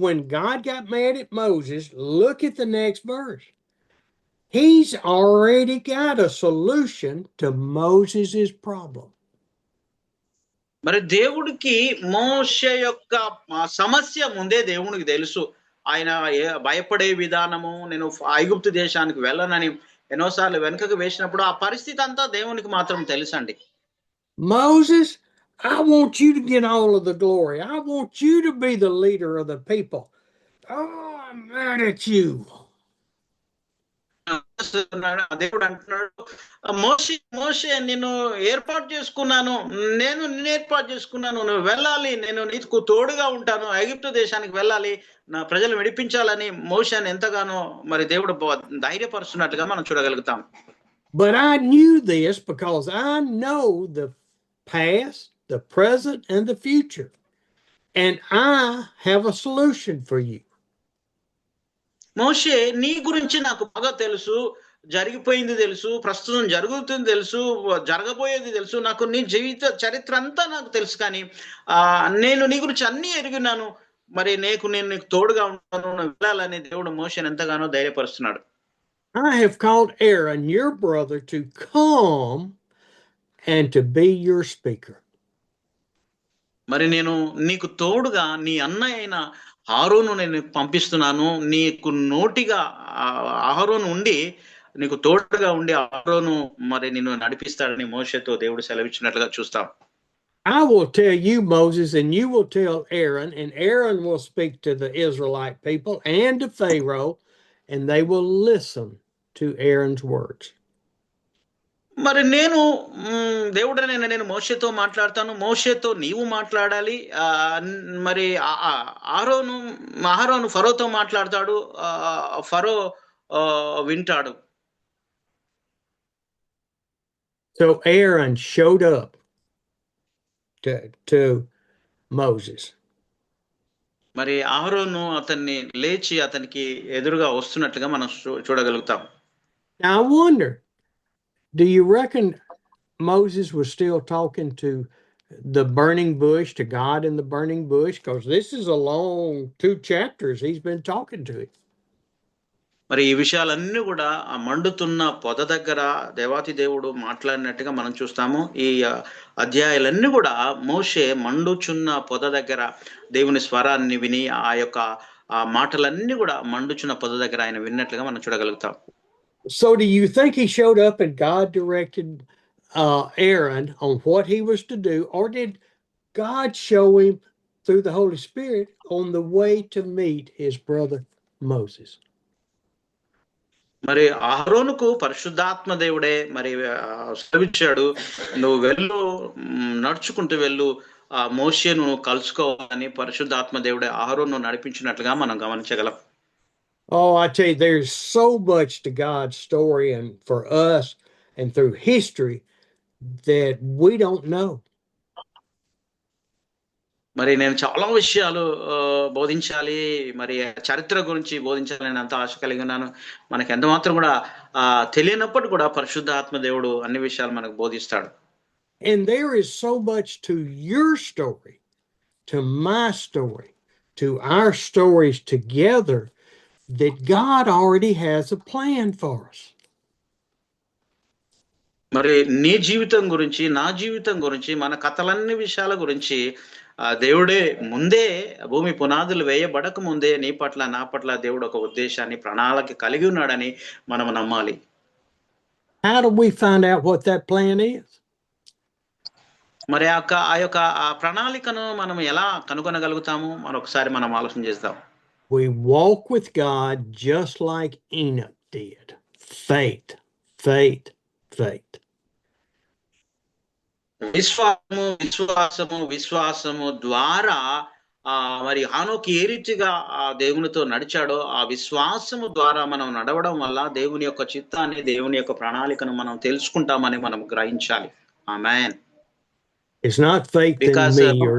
Speaker 1: when God got mad at Moses, look at the next verse. He's already got a solution to Moses's problem.
Speaker 2: మరి దేవుడికి మోషే యొక్క సమస్య ముందే దేవునికి తెలుసు. ఆయన భయపడే విధానము, నేను ఐగుప్తు దేశానికి వెళ్ళనని ఎన్నోసార్లు వెనుకకు వేసినప్పుడు ఆ పరిస్థితి అంతా దేవునికి మాత్రం తెలుసండి.
Speaker 1: Moses, I want you to get all of the glory. I want you to be the leader of the people. Oh, I'm mad at you.
Speaker 2: దేవుడు అంటున్నాడు, మోషే నిన్ను ఏర్పాటు చేసుకున్నాను, నువ్వు వెళ్ళాలి, నేను నీకు తోడుగా ఉంటాను, ఐగుప్తు దేశానికి వెళ్ళాలి, నా ప్రజలు విడిపించాలని మోషేని ఎంతగానో మరి దేవుడు ధైర్యపరుస్తున్నట్లుగా మనం చూడగలుగుతాం.
Speaker 1: But I knew this because I know the past, the present, and the future. And I have a solution for you.
Speaker 2: మోషే నీ గురించి నాకు బాగా తెలుసు, జరిగిపోయింది తెలుసు, ప్రస్తుతం జరుగుతుంది తెలుసు, జరగబోయేది తెలుసు, నాకు నీ జీవిత చరిత్ర అంతా నాకు తెలుసు, కానీ నేను నీ గురించి అన్ని ఎరిగినాను, మరి నేను నీకు తోడుగా ఉంటాను, వెళ్ళాలని దేవుడు మోషేని ఎంతగానో ధైర్యపరుస్తున్నాడు.
Speaker 1: I have called Aaron, your brother, to come and to be your speaker.
Speaker 2: మరి నేను నీకు తోడుగా నీ అన్నయ్య అయిన ఆరోను నేను పంపిస్తున్నాను, నీకు నోటిగా ఆరోను ఉండి నీకు తోడుగా ఉండి ఆరోను మరి నిన్ను నడిపిస్తాడని మోషేతో దేవుడు సెలవిచ్చినట్లుగా చూస్తాం.
Speaker 1: I will tell you, Moses, and you will tell Aaron, and Aaron will speak to the Israelite people and to Pharaoh, and they will listen to Aaron's words.
Speaker 2: మరి నేను మోషేతో మాట్లాడతాను, మోషేతో నీవు మాట్లాడాలి. మరి అహరోను ఫరోతో మాట్లాడతాడు, ఫరో వింటాడు.
Speaker 1: So Aaron showed up to Moses.
Speaker 2: మరి అహరోను అతన్ని లేచి అతనికి ఎదురుగా వస్తున్నట్లుగా మనం చూడగలుగుతాం.
Speaker 1: Now I wonder, do you reckon Moses was still talking to the burning bush, to God in the burning bush? Because this is a long 2 chapters he's been talking to him.
Speaker 2: మరి ఈ విషయాలన్నీ కూడా ఆ మండుతున్న పొద దగ్గర దేవాతి దేవుడు మాట్లాడినట్టుగా మనం చూస్తాము. ఈ అధ్యాయాలన్నీ కూడా మోషే మండుచున్న పొద దగ్గర దేవుని స్వరాన్ని విని ఆ యొక్క ఆ మాటలన్నీ కూడా మండుచున్న పొద దగ్గర ఆయన విన్నట్లుగా మనం చూడగలుగుతాం.
Speaker 1: So do you think he showed up and God directed Aaron on what he was to do, or did God show him through the Holy Spirit on the way to meet his brother Moses?
Speaker 2: మరి అహరోనుకు పరిశుద్ధాత్మ దేవుడే మరి సెలవిచ్చాడు, నువ్వు వెళ్ళు, నడుచుకుంటూ వెళ్ళు, ఆ మోషేను కలుసుకోవాలని పరిశుద్ధాత్మ దేవుడే అహరోను నడిపించినట్లుగా మనం గమనించగలం.
Speaker 1: Oh, I tell you, there's so much to God's story and for us and through history that we don't know.
Speaker 2: మరి నేను చాలా విషయాలు బోధించాలి, మరి చరిత్ర గురించి బోధించాలని అంత ఆశ కలిగి ఉన్నాను. మనకి ఎంత మాత్రం కూడా తెలియనప్పుడు కూడా పరిశుద్ధాత్మ దేవుడు అన్ని విషయాలు మనకు బోధిస్తాడు.
Speaker 1: And there is so much to your story, to my story, to our stories together that God already has a plan for us.
Speaker 2: మరి నీ జీవితం గురించి, నా జీవితం గురించి, మన కథలన్ని విషయాల గురించి దేవుడే ముందే భూమి పునాదులు వేయబడక ముందే నీ పట్ల, నా పట్ల దేవుడు ఒక ఉద్దేశాన్ని, ప్రణాళిక కలిగి ఉన్నాడని మనం నమ్మాలి.
Speaker 1: How do we find out what that plan is?
Speaker 2: మరి ఆ యొక్క ప్రణాళికను మనం ఎలా కనుగొనగలుగుతాము? మరొకసారి మనం ఆలోచన చేద్దాం.
Speaker 1: We walk with God just like Enoch did. Faith, faith, faith.
Speaker 2: విశ్వాసము ద్వారా మరి హానోకు ఏ రీతిగా ఆ దేవునితో నడిచాడో, ఆ విశ్వాసము ద్వారా మనం నడవడం వల్ల దేవుని యొక్క చిత్తాన్ని, దేవుని యొక్క ప్రణాళికను మనం తెలుసుకుంటామని మనం గ్రహించాలి. ఆమేన్.
Speaker 1: It's not faith in me or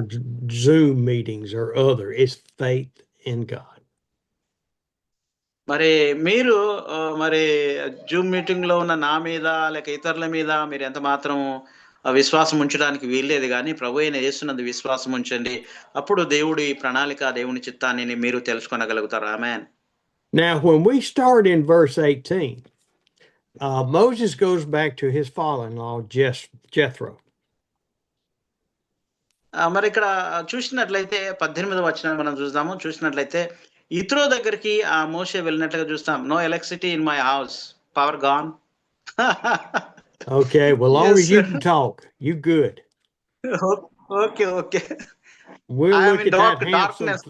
Speaker 1: Zoom meetings or other. It's faith in God.
Speaker 2: మరి మీరు మరి జూమ్ మీటింగ్ లో ఉన్న నా మీద లేక ఇతరుల మీద మీరు ఎంత మాత్రం విశ్వాసం ఉంచడానికి వీల్లేదు, కానీ ప్రభు అయిన యేసునందు విశ్వాసం ఉంచండి. అప్పుడు దేవుడి ప్రణాళిక, దేవుని చిత్తాన్ని మీరు తెలుసుకొనగలుగుతారు. ఆమేన్.
Speaker 1: Now, when we start in verse 18, Moses goes back to his father-in-law Jethro.
Speaker 2: మరి ఇక్కడ చూసినట్లయితే 18వ వచనాన్ని మనం చూద్దాము. చూసినట్లయితే ఇత్రో దగ్గరికి ఆ మోషే వెళ్ళినట్లుగా చూస్తాం. No electricity in my house, power gone.
Speaker 1: Okay, well, long as you can talk, you good.
Speaker 2: Okay.
Speaker 1: We'll look at that darkness.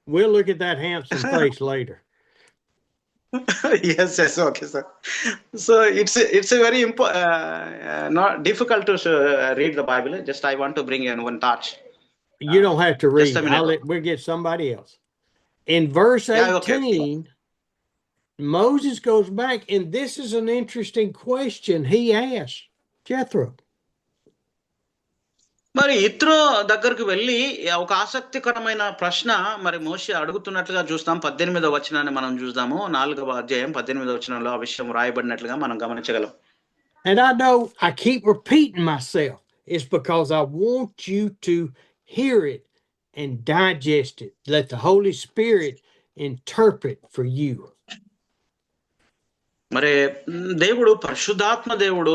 Speaker 1: We'll look at that handsome face later.
Speaker 2: Yes, okay, sir. So it's a very not difficult to read the Bible. Just I want to bring in one touch.
Speaker 1: You don't have to read. We'll get somebody else. In verse 18, okay. Moses goes back, and this is an interesting question he asked Jethro.
Speaker 2: మరి ఇత్రో దగ్గరకు వెళ్ళి ఒక ఆసక్తికరమైన ప్రశ్న మరి మోషే అడుగుతున్నట్లుగా చూస్తాం. 18వ వచనాన్ని మనం చూద్దాము. 4వ అధ్యాయం 18వ వచనంలో ఆ విషయం రాయబడినట్లుగా మనం గమనించగలం.
Speaker 1: And I know I keep repeating myself. It's because I want you to hear it and digest it. Let the Holy Spirit interpret for you.
Speaker 2: మరి దేవుడు, పరిశుద్ధాత్మ దేవుడు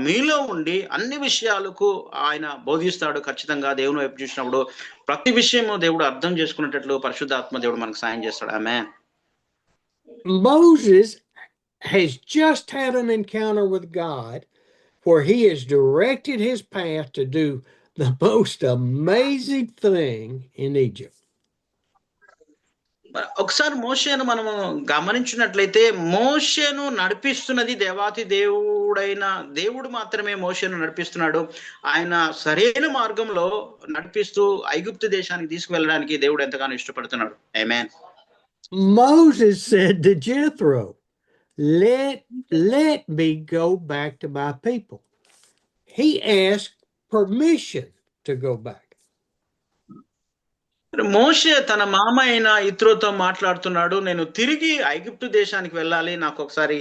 Speaker 2: మీలో ఉండి అన్ని విషయాలకు ఆయన బోధిస్తాడు. ఖచ్చితంగా దేవుని వైపు చూసినప్పుడు ప్రతి విషయము దేవుడు అర్థం చేసుకునేటట్లు పరిశుద్ధాత్మ దేవుడు మనకు సాయం చేస్తాడు. ఆమేన్.
Speaker 1: Moses has just had an encounter with God where he has directed his path to do the most amazing thing in Egypt.
Speaker 2: ఒకసారి మోషేను మనము గమనించినట్లయితే మోషేను నడిపిస్తున్నది దేవాతి దేవుడైన దేవుడు మాత్రమే మోషేను నడిపిస్తున్నాడు. ఆయన సరైన మార్గంలో నడిపిస్తూ ఐగుప్తు దేశానికి తీసుకువెళ్ళడానికి దేవుడు ఎంతగానో ఇష్టపడుతున్నాడు. ఆమేన్.
Speaker 1: Moses said to Jethro, let me go back to my people. He asked permission to go back.
Speaker 2: మోషే తన మామ అయిన ఇత్రోతో మాట్లాడుతున్నాడు. నేను తిరిగి ఐగుప్తు దేశానికి వెళ్ళాలి, నాకు ఒకసారి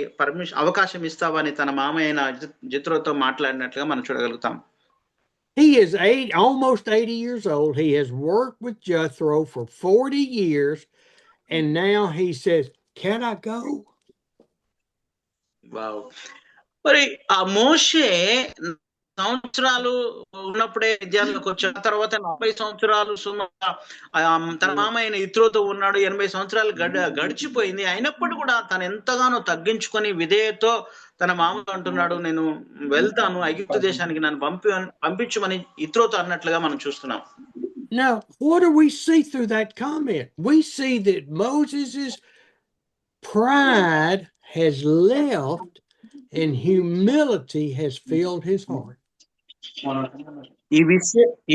Speaker 2: అవకాశం ఇస్తావా అని తన మామ అయిన జిత్రోతో మాట్లాడినట్లుగా మనం చూడగలుగుతాం.
Speaker 1: He is almost 80 years old. He has worked with Jethro for 40 years, and now he says, "Can I go?"
Speaker 2: Wow. మరి ఆ మోషే సంవత్సరాలు ఉన్నప్పుడే విద్యాలయంలోకి వచ్చాడు. తర్వాత 40 సంవత్సరాలు తన మామ అయిన ఇత్రోతో ఉన్నాడు. 80 సంవత్సరాలు గడిచిపోయింది. అయినప్పుడు కూడా తను ఎంతగానో తగ్గించుకొని విధేయతో తన మామతో అంటున్నాడు, నేను వెళ్తాను ఐగుప్తు దేశానికి, నన్ను పంపించమని ఇత్రోతో అన్నట్లుగా మనం చూస్తున్నాం.
Speaker 1: Now, what do we see through that comment? We see that Moses' pride has left and humility has filled his heart.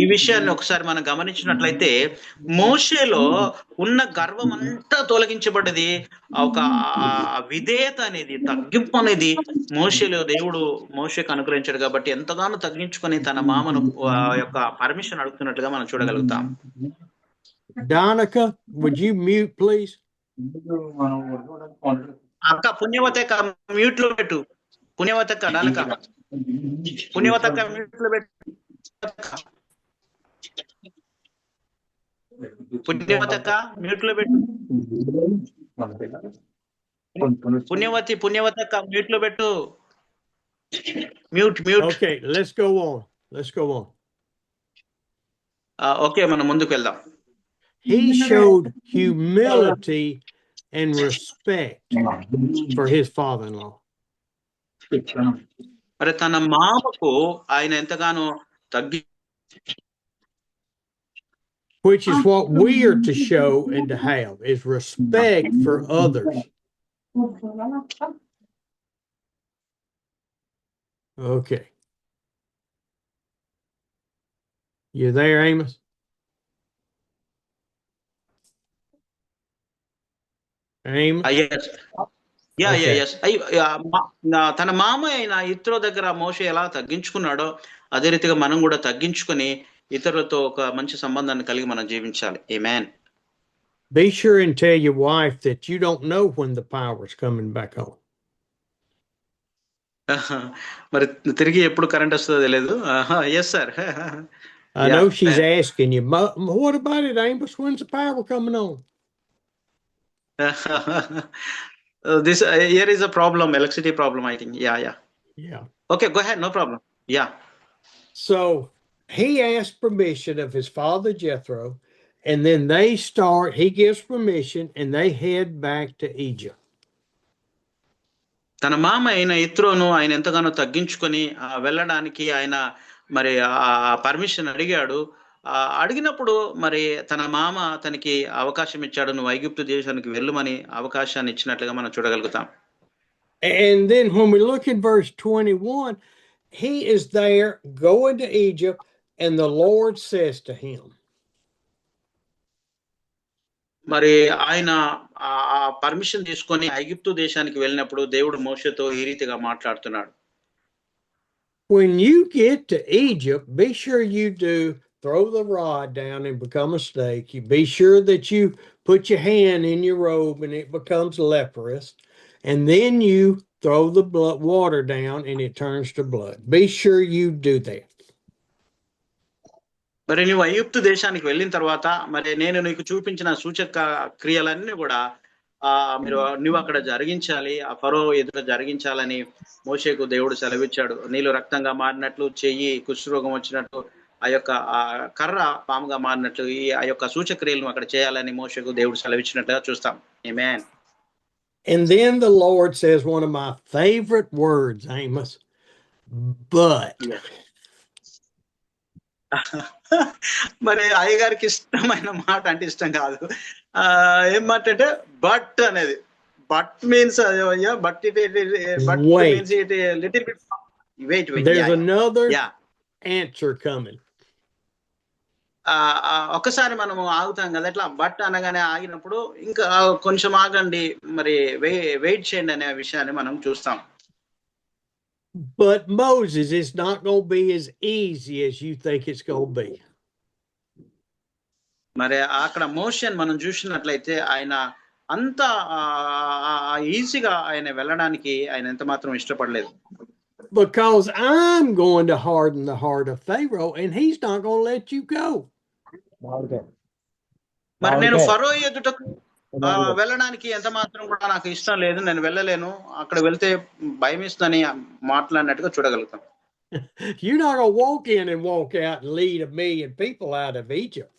Speaker 2: ఈ విషయాన్ని ఒకసారి మనం గమనించినట్లయితే మోషేలో ఉన్న గర్వం అంతా తొలగించబడ్డది. ఒక విధేయత అనేది, తగ్గింపు అనేది మోషేలో దేవుడు మోషేకు అనుగ్రహించాడు. కాబట్టి ఎంతగానో తగ్గించుకొని తన మామను యొక్క పర్మిషన్ అడుగుతున్నట్లుగా మనం చూడగలుగుతాం.
Speaker 1: Donica, would you mute please?
Speaker 2: అక్క పుణ్యవతక్క మ్యూట్ లో పెట్టు. పుణ్యవతక్క డానక పుణ్యవతక్క మ్యూట్ లో పెట్టు. పుణ్యవతక్క మ్యూట్ లో పెట్టు. పుణ్యవతక్క మ్యూట్ లో పెట్టు. Mute.
Speaker 1: Okay, let's go on.
Speaker 2: Okay, మనం ముందుకు వెళ్దాం.
Speaker 1: He showed humility and respect for his father-in-law.
Speaker 2: మరి తన మామకు ఆయన ఎంతగానో
Speaker 1: which is what we are to show and to have, is respect for others. Okay. You there, Amos?
Speaker 2: తన మామ అయిన ఇత్రో దగ్గర మోషే ఎలా తగ్గించుకున్నాడో అదే రీతిగా మనం కూడా తగ్గించుకొని ఇతరులతో ఒక మంచి సంబంధాన్ని కలిగి మనం జీవించాలి. ఆమేన్.
Speaker 1: Be sure and tell your wife that you don't know when the power is coming back on.
Speaker 2: మరి తిరిగి ఎప్పుడు కరెంట్ వస్తుందో తెలియదు. yes sir.
Speaker 1: I know she's asking you, what about it, Amos? When's the power coming on?
Speaker 2: This here is a problem, electricity problem, I think. Yeah. Okay, go ahead, no problem. Yeah.
Speaker 1: So he asked permission of his father Jethro, and then he gives permission and they head back to Egypt.
Speaker 2: తన మామ అయిన ఇత్రోను ఆయన ఎంతగానో తగ్గించుకొని వెళ్ళడానికి ఆయన మరి permission అడిగాడు. అడిగినప్పుడు మరి తన మామ తనకి అవకాశం ఇచ్చాడు, నువ్వు ఐగుప్తు దేశానికి వెళ్ళమని అవకాశాన్ని ఇచ్చినట్లుగా మనం చూడగలుగుతాం.
Speaker 1: And then when we look in verse 21, he is there going to Egypt and the Lord says to him,
Speaker 2: మరి ఆయన పర్మిషన్ తీసుకొని ఐగుప్తు దేశానికి వెళ్ళినప్పుడు దేవుడు మోషేతో ఈ రీతిగా మాట్లాడుతున్నాడు.
Speaker 1: When you get to Egypt, be sure you do throw the rod down and become a snake. You be sure that you put your hand in your robe and it becomes leprous. And then you throw the water down and it turns to blood. Be sure you do that.
Speaker 2: మరి నువ్వు ఐగుప్తు దేశానికి వెళ్ళిన తర్వాత మరి నేను నీకు చూపించిన సూచక క్రియలన్నీ కూడా నువ్వు అక్కడ జరిగించాలి, ఆ ఫరో ఎదుట జరిగించాలని మోషేకు దేవుడు సెలవిచ్చాడు. నీళ్ళు రక్తంగా మారినట్లు, చెయ్యి కుష్ఠరోగం వచ్చినట్లు, ఆ యొక్క కర్ర పాముగా మారినట్లు ఆ యొక్క సూచక్రియలను అక్కడ చేయాలని మోషేకు దేవుడు సెలవిచ్చినట్లుగా చూస్తాం. ఆమేన్.
Speaker 1: And then the Lord says one of my favorite words, Amos, but.
Speaker 2: మరి అయ్యగారికి ఇష్టమైన మాట అంటే ఇష్టం కాదు. ఏం మాట అంటే బట్ అనేది. But means but it means it little bit wait.
Speaker 1: There's another answer coming.
Speaker 2: ఒక్కసారి మనము ఆగుతాం కదా, ఎట్లా బట్ అనగానే ఆగినప్పుడు ఇంకా కొంచెం ఆగండి, మరి వెయిట్ చేయండి అనే విషయాన్ని మనం చూస్తాం.
Speaker 1: But Moses, it's not going to be as easy as you think it's going to be.
Speaker 2: మరి అక్కడ మోషేని మనం చూసినట్లయితే ఆయన అంత ఈజీగా ఆయన వెళ్ళడానికి ఆయన ఎంత మాత్రం ఇష్టపడలేదు.
Speaker 1: Because I'm going to harden the heart of Pharaoh and he's not going to let you go.
Speaker 2: మరి నేను ఫరో ఎదుటకు వెళ్ళడానికి ఎంత మాత్రం కూడా నాకు ఇష్టం లేదు, నేను వెళ్ళలేను, అక్కడ వెళ్తే భయం ఇస్తుందని మాట్లాడినట్టుగా చూడగలుగుతాం.
Speaker 1: You're not going to walk in and walk out and lead 1 million people out of Egypt.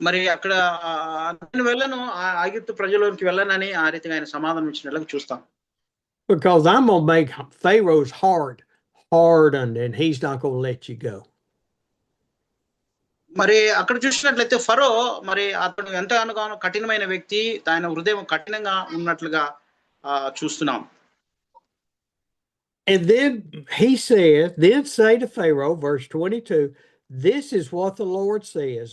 Speaker 2: మరి అక్కడ నేను వెళ్ళను, ఐగుప్తు ప్రజలోనికి వెళ్ళనని ఆ రీతిగా ఆయన సమాధానం ఇచ్చినట్లుగా చూస్తాం.
Speaker 1: Because I'm going to make Pharaoh's heart hardened and he's not going to let you go.
Speaker 2: మరి అక్కడ చూసినట్లయితే ఫరో మరి అతను ఎంతగానో కఠినమైన వ్యక్తి, ఆయన హృదయం కఠినంగా ఉన్నట్లుగా చూస్తున్నాం.
Speaker 1: And then he says, then say to Pharaoh, verse 22, this is what the Lord says,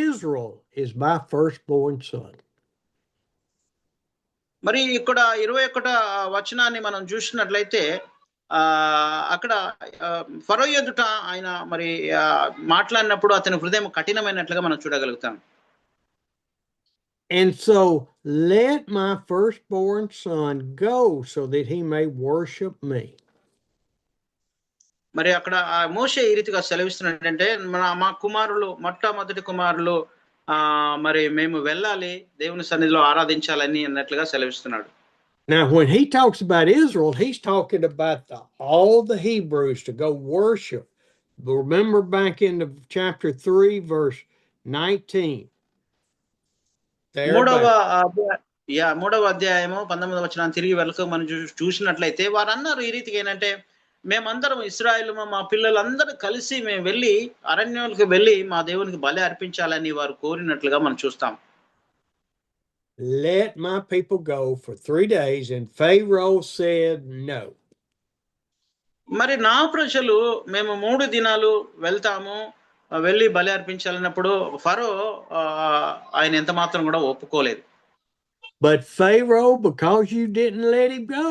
Speaker 1: Israel is my firstborn son.
Speaker 2: మరి ఇక్కడ 21వ వచనాన్ని మనం చూసినట్లయితే అక్కడ ఫరో ఎదుట ఆయన మరి మాట్లాడినప్పుడు అతని హృదయం కఠినమైనట్లుగా మనం చూడగలుగుతాం.
Speaker 1: And so let my firstborn son go so that he may worship me.
Speaker 2: మరి అక్కడ మోషే ఈ రీతిగా సెలవిస్తున్నాడంటే మా కుమారులు, మొట్టమొదటి కుమారులు మరి మేము వెళ్ళాలి, దేవుని సన్నిధిలో ఆరాధించాలని అన్నట్లుగా సెలవిస్తున్నాడు.
Speaker 1: Now, when he talks about Israel, he's talking about all the Hebrews to go worship. Remember back in the chapter 3, verse 19.
Speaker 2: మూడవ అధ్యాయము 19వ వచనాన్ని తిరిగి వెళ్ళక మనం చూసినట్లయితే వారు అన్నారు ఈ రీతిగా ఏంటంటే, మేమందరం ఇశ్రాయేలు మా పిల్లలందరూ కలిసి మేము వెళ్ళి అరణ్యాలకు వెళ్ళి మా దేవునికి బలి అర్పించాలని వారు కోరినట్లుగా మనం చూస్తాం.
Speaker 1: Let my people go for 3 days, and Pharaoh said no.
Speaker 2: మరి నా ప్రజలు మేము 3 దినాలు వెళ్తాము, వెళ్ళి బలి అర్పించాలన్నప్పుడు ఫరో ఆయన ఎంత మాత్రం కూడా ఒప్పుకోలేదు.
Speaker 1: But Pharaoh, because you didn't let him go,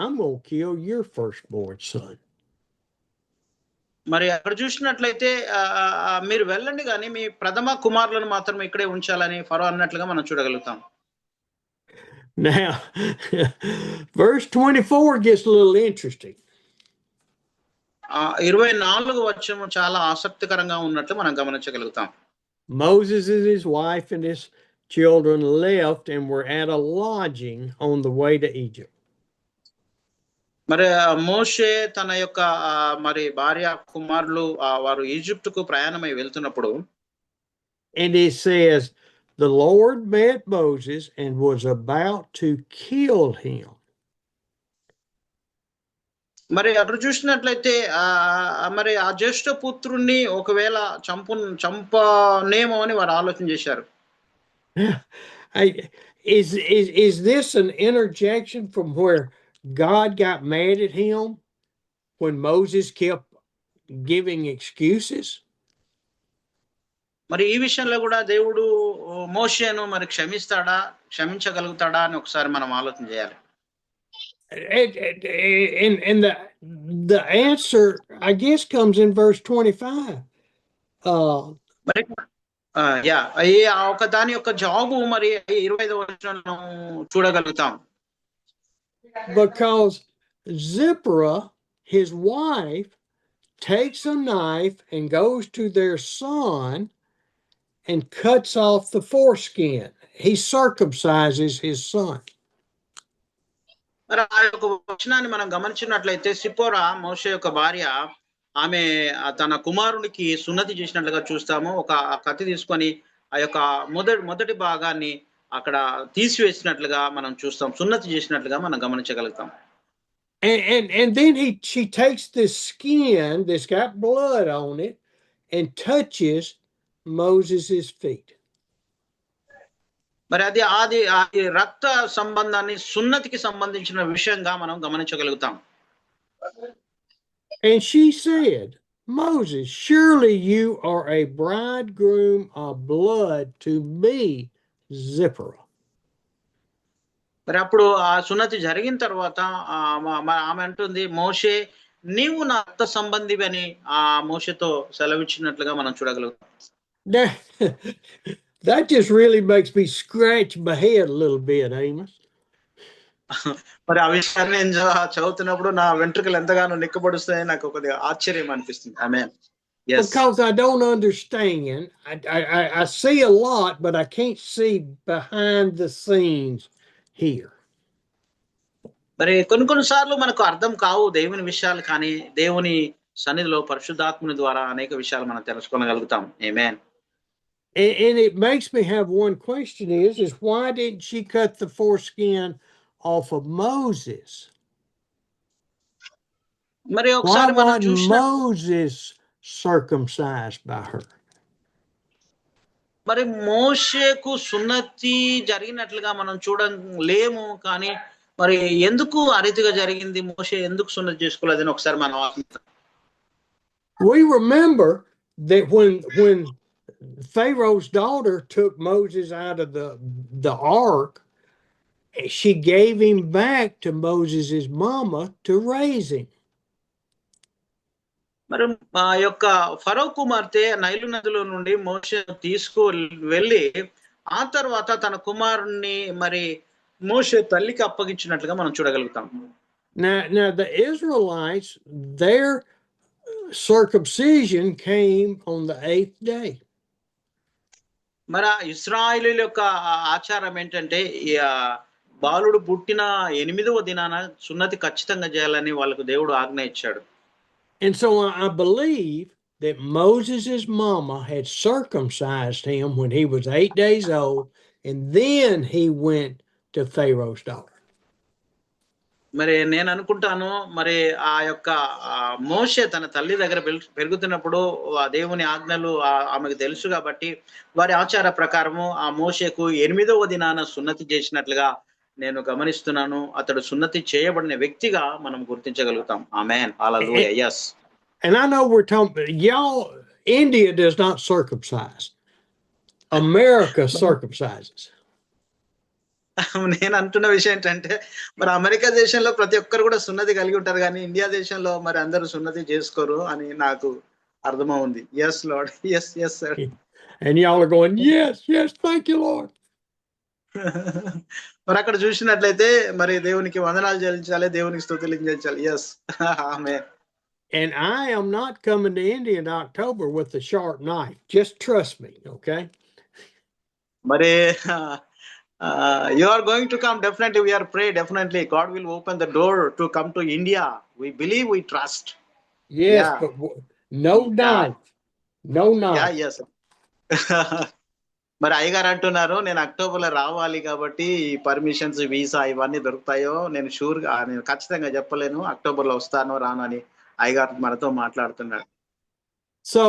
Speaker 1: I'm going to kill your firstborn son.
Speaker 2: మరి అక్కడ చూసినట్లయితే మీరు వెళ్ళండి కానీ మీ ప్రథమ కుమారులను మాత్రం ఇక్కడే ఉంచాలని ఫరో అన్నట్లుగా మనం చూడగలుగుతాం.
Speaker 1: Now, verse 24 gets a little interesting.
Speaker 2: 24వ వచనం చాలా ఆసక్తికరంగా ఉన్నట్లు మనం గమనించగలుగుతాం.
Speaker 1: Moses and his wife and his children left and were at a lodging on the way to Egypt.
Speaker 2: మరి మోషే తన యొక్క మరి భార్య కుమారులు వారు ఈజిప్టుకు ప్రయాణమై వెళ్తున్నప్పుడు,
Speaker 1: and it says the Lord met Moses and was about to kill him.
Speaker 2: మరి అక్కడ చూసినట్లయితే మరి ఆ జ్యేష్ఠ పుత్రుణ్ణి ఒకవేళ చంపనేమో అని వారు ఆలోచన చేశారు.
Speaker 1: Is this an interjection from where God got mad at him when Moses kept giving excuses?
Speaker 2: మరి ఈ విషయంలో కూడా దేవుడు మోషేను మరి క్షమించగలుగుతాడా అని ఒకసారి మనం ఆలోచన చేయాలి.
Speaker 1: And the answer, I guess, comes in verse 25.
Speaker 2: మరి ఒక దాని యొక్క జవాబు మరి 25వ వచనంలో చూడగలుగుతాం.
Speaker 1: Because Zipporah, his wife, takes a knife and goes to their son and cuts off the foreskin. He circumcises his son.
Speaker 2: మరి ఆ యొక్క వచనాన్ని మనం గమనించినట్లయితే సిపోరా మోషే యొక్క భార్య, ఆమె తన కుమారునికి సున్నతి చేసినట్లుగా చూస్తాము. ఒక కత్తి తీసుకొని ఆ యొక్క మొదటి భాగాన్ని అక్కడ తీసివేసినట్లుగా మనం చూస్తాం, సున్నతి చేసినట్లుగా మనం గమనించగలుగుతాం.
Speaker 1: And then she takes this skin that's got blood on it and touches Moses's feet.
Speaker 2: మరి అది రక్త సంబంధాన్ని సున్నతికి సంబంధించిన విషయంగా మనం గమనించగలుగుతాం.
Speaker 1: And she said, Moses, surely you are a bridegroom of blood to me, Zipporah.
Speaker 2: మరి అప్పుడు ఆ సున్నతి జరిగిన తర్వాత ఆమె అంటుంది, మోషే నీవు నా రక్త సంబంధివి అని ఆ మోషేతో సెలవిచ్చినట్లుగా మనం చూడగలుగుతాం.
Speaker 1: That just really makes me scratch my head a little bit, Amos.
Speaker 2: మరి ఆ విషయాన్ని నేను చదువుతున్నప్పుడు నా వెంట్రుకలు ఎంతగానో నిక్కబడుస్తాయని నాకు కొద్దిగా ఆశ్చర్యం అనిపిస్తుంది. ఆమె
Speaker 1: because I don't understand. I see a lot, but I can't see behind the scenes here.
Speaker 2: మరి కొన్ని సార్లు మనకు అర్థం కావు దేవుని విషయాలు, కానీ దేవుని సన్నిధిలో పరిశుద్ధాత్ముని ద్వారా అనేక విషయాలు మనం తెలుసుకోగలుగుతాం. ఆమేన్.
Speaker 1: And it makes me have one question is why didn't she cut the foreskin off of Moses?
Speaker 2: మరి
Speaker 1: Why
Speaker 2: ఒకసారి మనం
Speaker 1: wasn't
Speaker 2: చూసిన
Speaker 1: Moses circumcised by her?
Speaker 2: మరి మోషేకు సున్నతి జరిగినట్లుగా మనం చూడలేము, కానీ మరి ఎందుకు ఆ రీతిగా జరిగింది, మోషే ఎందుకు సున్నతి చేసుకోలేదని ఒకసారి మనం ఆలోచిద్దాం.
Speaker 1: We remember that when Pharaoh's daughter took Moses out of the ark, she gave him back to Moses's mama to raise him.
Speaker 2: మరి ఆ యొక్క ఫరో కుమార్తె నైలు నదిలో నుండి మోషే తీసుకు వెళ్ళి ఆ తర్వాత తన కుమారుణ్ణి మరి మోషే తల్లికి అప్పగించినట్లుగా మనం చూడగలుగుతాం.
Speaker 1: Now the Israelites, their circumcision came on the 8th day.
Speaker 2: మరి ఇశ్రాయేలీయుల యొక్క ఆచారం ఏంటంటే బాలుడు పుట్టిన 8వ దినాన సున్నతి ఖచ్చితంగా చేయాలని వాళ్ళకు దేవుడు ఆజ్ఞ ఇచ్చాడు.
Speaker 1: And so I believe that Moses's mama had circumcised him when he was 8 days old, and then he went to Pharaoh's daughter.
Speaker 2: మరి నేను అనుకుంటాను, మరి ఆ యొక్క మోషే తన తల్లి దగ్గర పెరుగుతున్నప్పుడు ఆ దేవుని ఆజ్ఞలు ఆమెకు తెలుసు కాబట్టి వారి ఆచార ప్రకారము ఆ మోషేకు 8వ దినాన సున్నతి చేసినట్లుగా నేను గమనిస్తున్నాను. అతడు సున్నతి చేయబడిన వ్యక్తిగా మనం గుర్తించగలుగుతాం. ఆమేన్. హల్లెలూయా. yes.
Speaker 1: And I know we're talking, y'all, India does not circumcise. America circumcises.
Speaker 2: నేను అంటున్న విషయం ఏంటంటే, మరి అమెరికా దేశంలో ప్రతి ఒక్కరు కూడా సున్నతి కలిగి ఉంటారు, కానీ ఇండియా దేశంలో మరి అందరూ సున్నతి చేసుకోరు అని నాకు అర్థమవుంది. yes Lord, yes sir.
Speaker 1: And y'all are going, yes, thank you Lord.
Speaker 2: మరి అక్కడ చూసినట్లయితే మరి దేవునికి వందనాలు చెల్లించాలి, దేవునికి స్తుతులు చెల్లించాలి. yes. Amen.
Speaker 1: And I am not coming to India in October with a sharp knife. Just trust me, okay?
Speaker 2: మరి you are going to come, definitely. We are pray, definitely God will open the door to come to India. We believe, we trust.
Speaker 1: Yes, but no knife. No knife.
Speaker 2: Yeah, yes. మరి అయ్యగారు అంటున్నారు, నేను అక్టోబర్లో రావాలి కాబట్టి ఈ permissions, visa ఇవన్నీ దొరుకుతాయో నేను షూర్గా, నేను ఖచ్చితంగా చెప్పలేను అక్టోబర్లో వస్తానో రాను అని అయ్యగారు మనతో మాట్లాడుతున్నాడు.
Speaker 1: So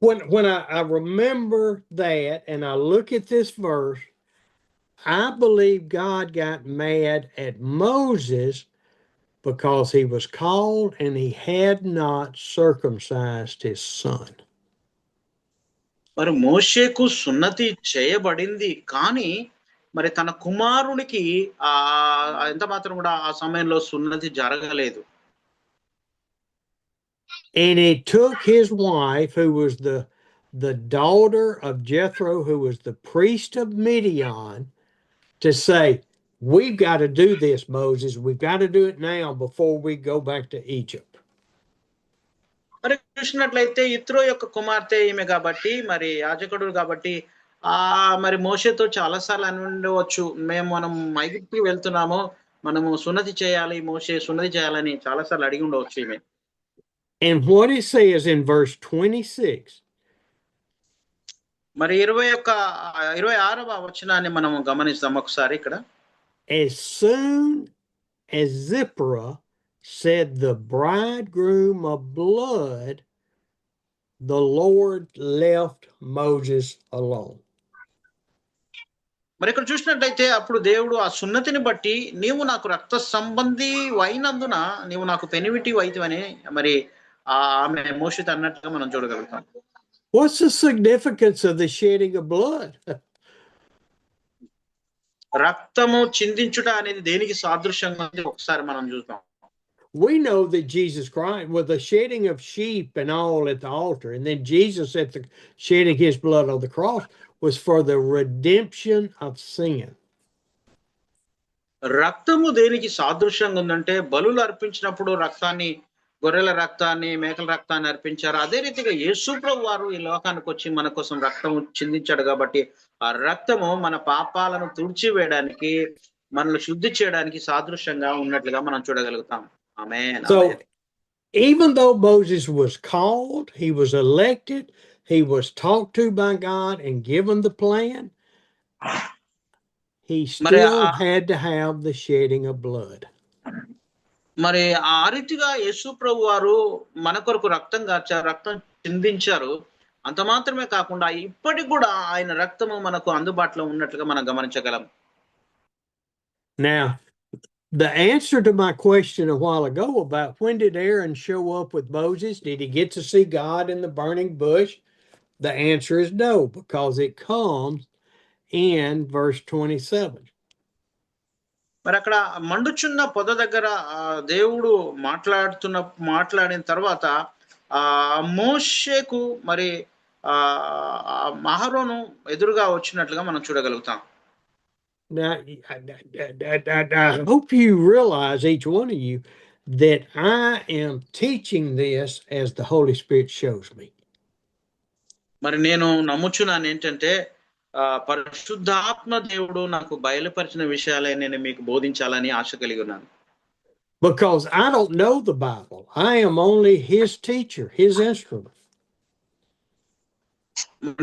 Speaker 1: when I remember that and I look at this verse, I believe God got mad at Moses because he was called and he had not circumcised his son.
Speaker 2: మరి మోషేకు సున్నతి చేయబడింది, కానీ మరి తన కుమారునికి ఎంత మాత్రం కూడా ఆ సమయంలో సున్నతి జరగలేదు.
Speaker 1: And he took his wife, who was the daughter of Jethro, who was the priest of Midian, to say, we've got to do this, Moses. We've got to do it now before we go back to Egypt.
Speaker 2: మరి చూసినట్లయితే ఇత్రో యొక్క కుమార్తె ఈమె కాబట్టి, మరి యాజకుడు కాబట్టి మరి మోషేతో చాలాసార్లు అని ఉండవచ్చు, మనం ఐగుప్తుకి వెళ్తున్నాము, మనము సున్నతి చేయాలి, మోషే సున్నతి చేయాలని చాలాసార్లు అడిగి ఉండవచ్చు ఈమె.
Speaker 1: And what it says in verse 26,
Speaker 2: మరి 26వ వచనాన్ని మనం గమనిస్తాం ఒకసారి ఇక్కడ.
Speaker 1: as soon as Zipporah said the bridegroom of blood, the Lord left Moses alone.
Speaker 2: మరి ఇక్కడ చూసినట్లయితే అప్పుడు దేవుడు ఆ సున్నతిని బట్టి, నీవు నాకు రక్త సంబంధి అయినందున నీవు నాకు పెనివిటి వైతివని మరి ఆమె మోషేతో అన్నట్టుగా మనం చూడగలుగుతాం.
Speaker 1: What's the significance of the shedding of blood?
Speaker 2: రక్తము చిందించుట అనేది దేనికి సాదృశ్యంగా ఉంది ఒకసారి మనం చూద్దాం.
Speaker 1: We know that Jesus Christ, with the shedding of sheep and all at the altar, and then Jesus at the shedding his blood on the cross, was for the redemption of sin.
Speaker 2: రక్తము దేనికి సాదృశ్యంగా ఉందంటే, బలులు అర్పించినప్పుడు రక్తాన్ని, గొర్రెల రక్తాన్ని, మేకల రక్తాన్ని అర్పించారు. అదే రీతిగా యేసు ప్రభువు వారు ఈ లోకానికి వచ్చి మన కోసం రక్తము చిందించాడు కాబట్టి ఆ రక్తము మన పాపాలను తుడిచివేయడానికి మనల్ని శుద్ధి చేయడానికి సాదృశ్యంగా ఉన్నట్లుగా మనం చూడగలుగుతాం. ఆమేన్.
Speaker 1: So
Speaker 2: amen.
Speaker 1: even though Moses was called, he was elected, he was talked to by God and given the plan, he
Speaker 2: మరి
Speaker 1: still had to have the shedding of blood.
Speaker 2: మరి ఆ రీతిగా యేసు ప్రభు వారు మన కొరకు రక్తం కార్చారు, రక్తం చిందించారు. అంత మాత్రమే కాకుండా ఇప్పటికి కూడా ఆయన రక్తము మనకు అందుబాటులో ఉన్నట్లుగా మనం గమనించగలం.
Speaker 1: Now, the answer to my question a while ago about when did Aaron show up with Moses? Did he get to see God in the burning bush? The answer is no, because it comes in verse 27.
Speaker 2: మరి అక్కడ మండుచున్న పొద దగ్గర దేవుడు మాట్లాడిన తర్వాత మోషేకు మరి అహరోను ఎదురుగా వచ్చినట్లుగా మనం చూడగలుగుతాం.
Speaker 1: Now, I hope you realize, each one of you, that I am teaching this as the Holy Spirit shows me.
Speaker 2: మరి నేను నమ్ముచున్నాను ఏంటంటే పరిశుద్ధాత్మ దేవుడు నాకు బయలుపరిచిన విషయాలే నేను మీకు బోధించాలని ఆశ కలిగి ఉన్నాను.
Speaker 1: Because I don't know the Bible. I am only his teacher, his instrument.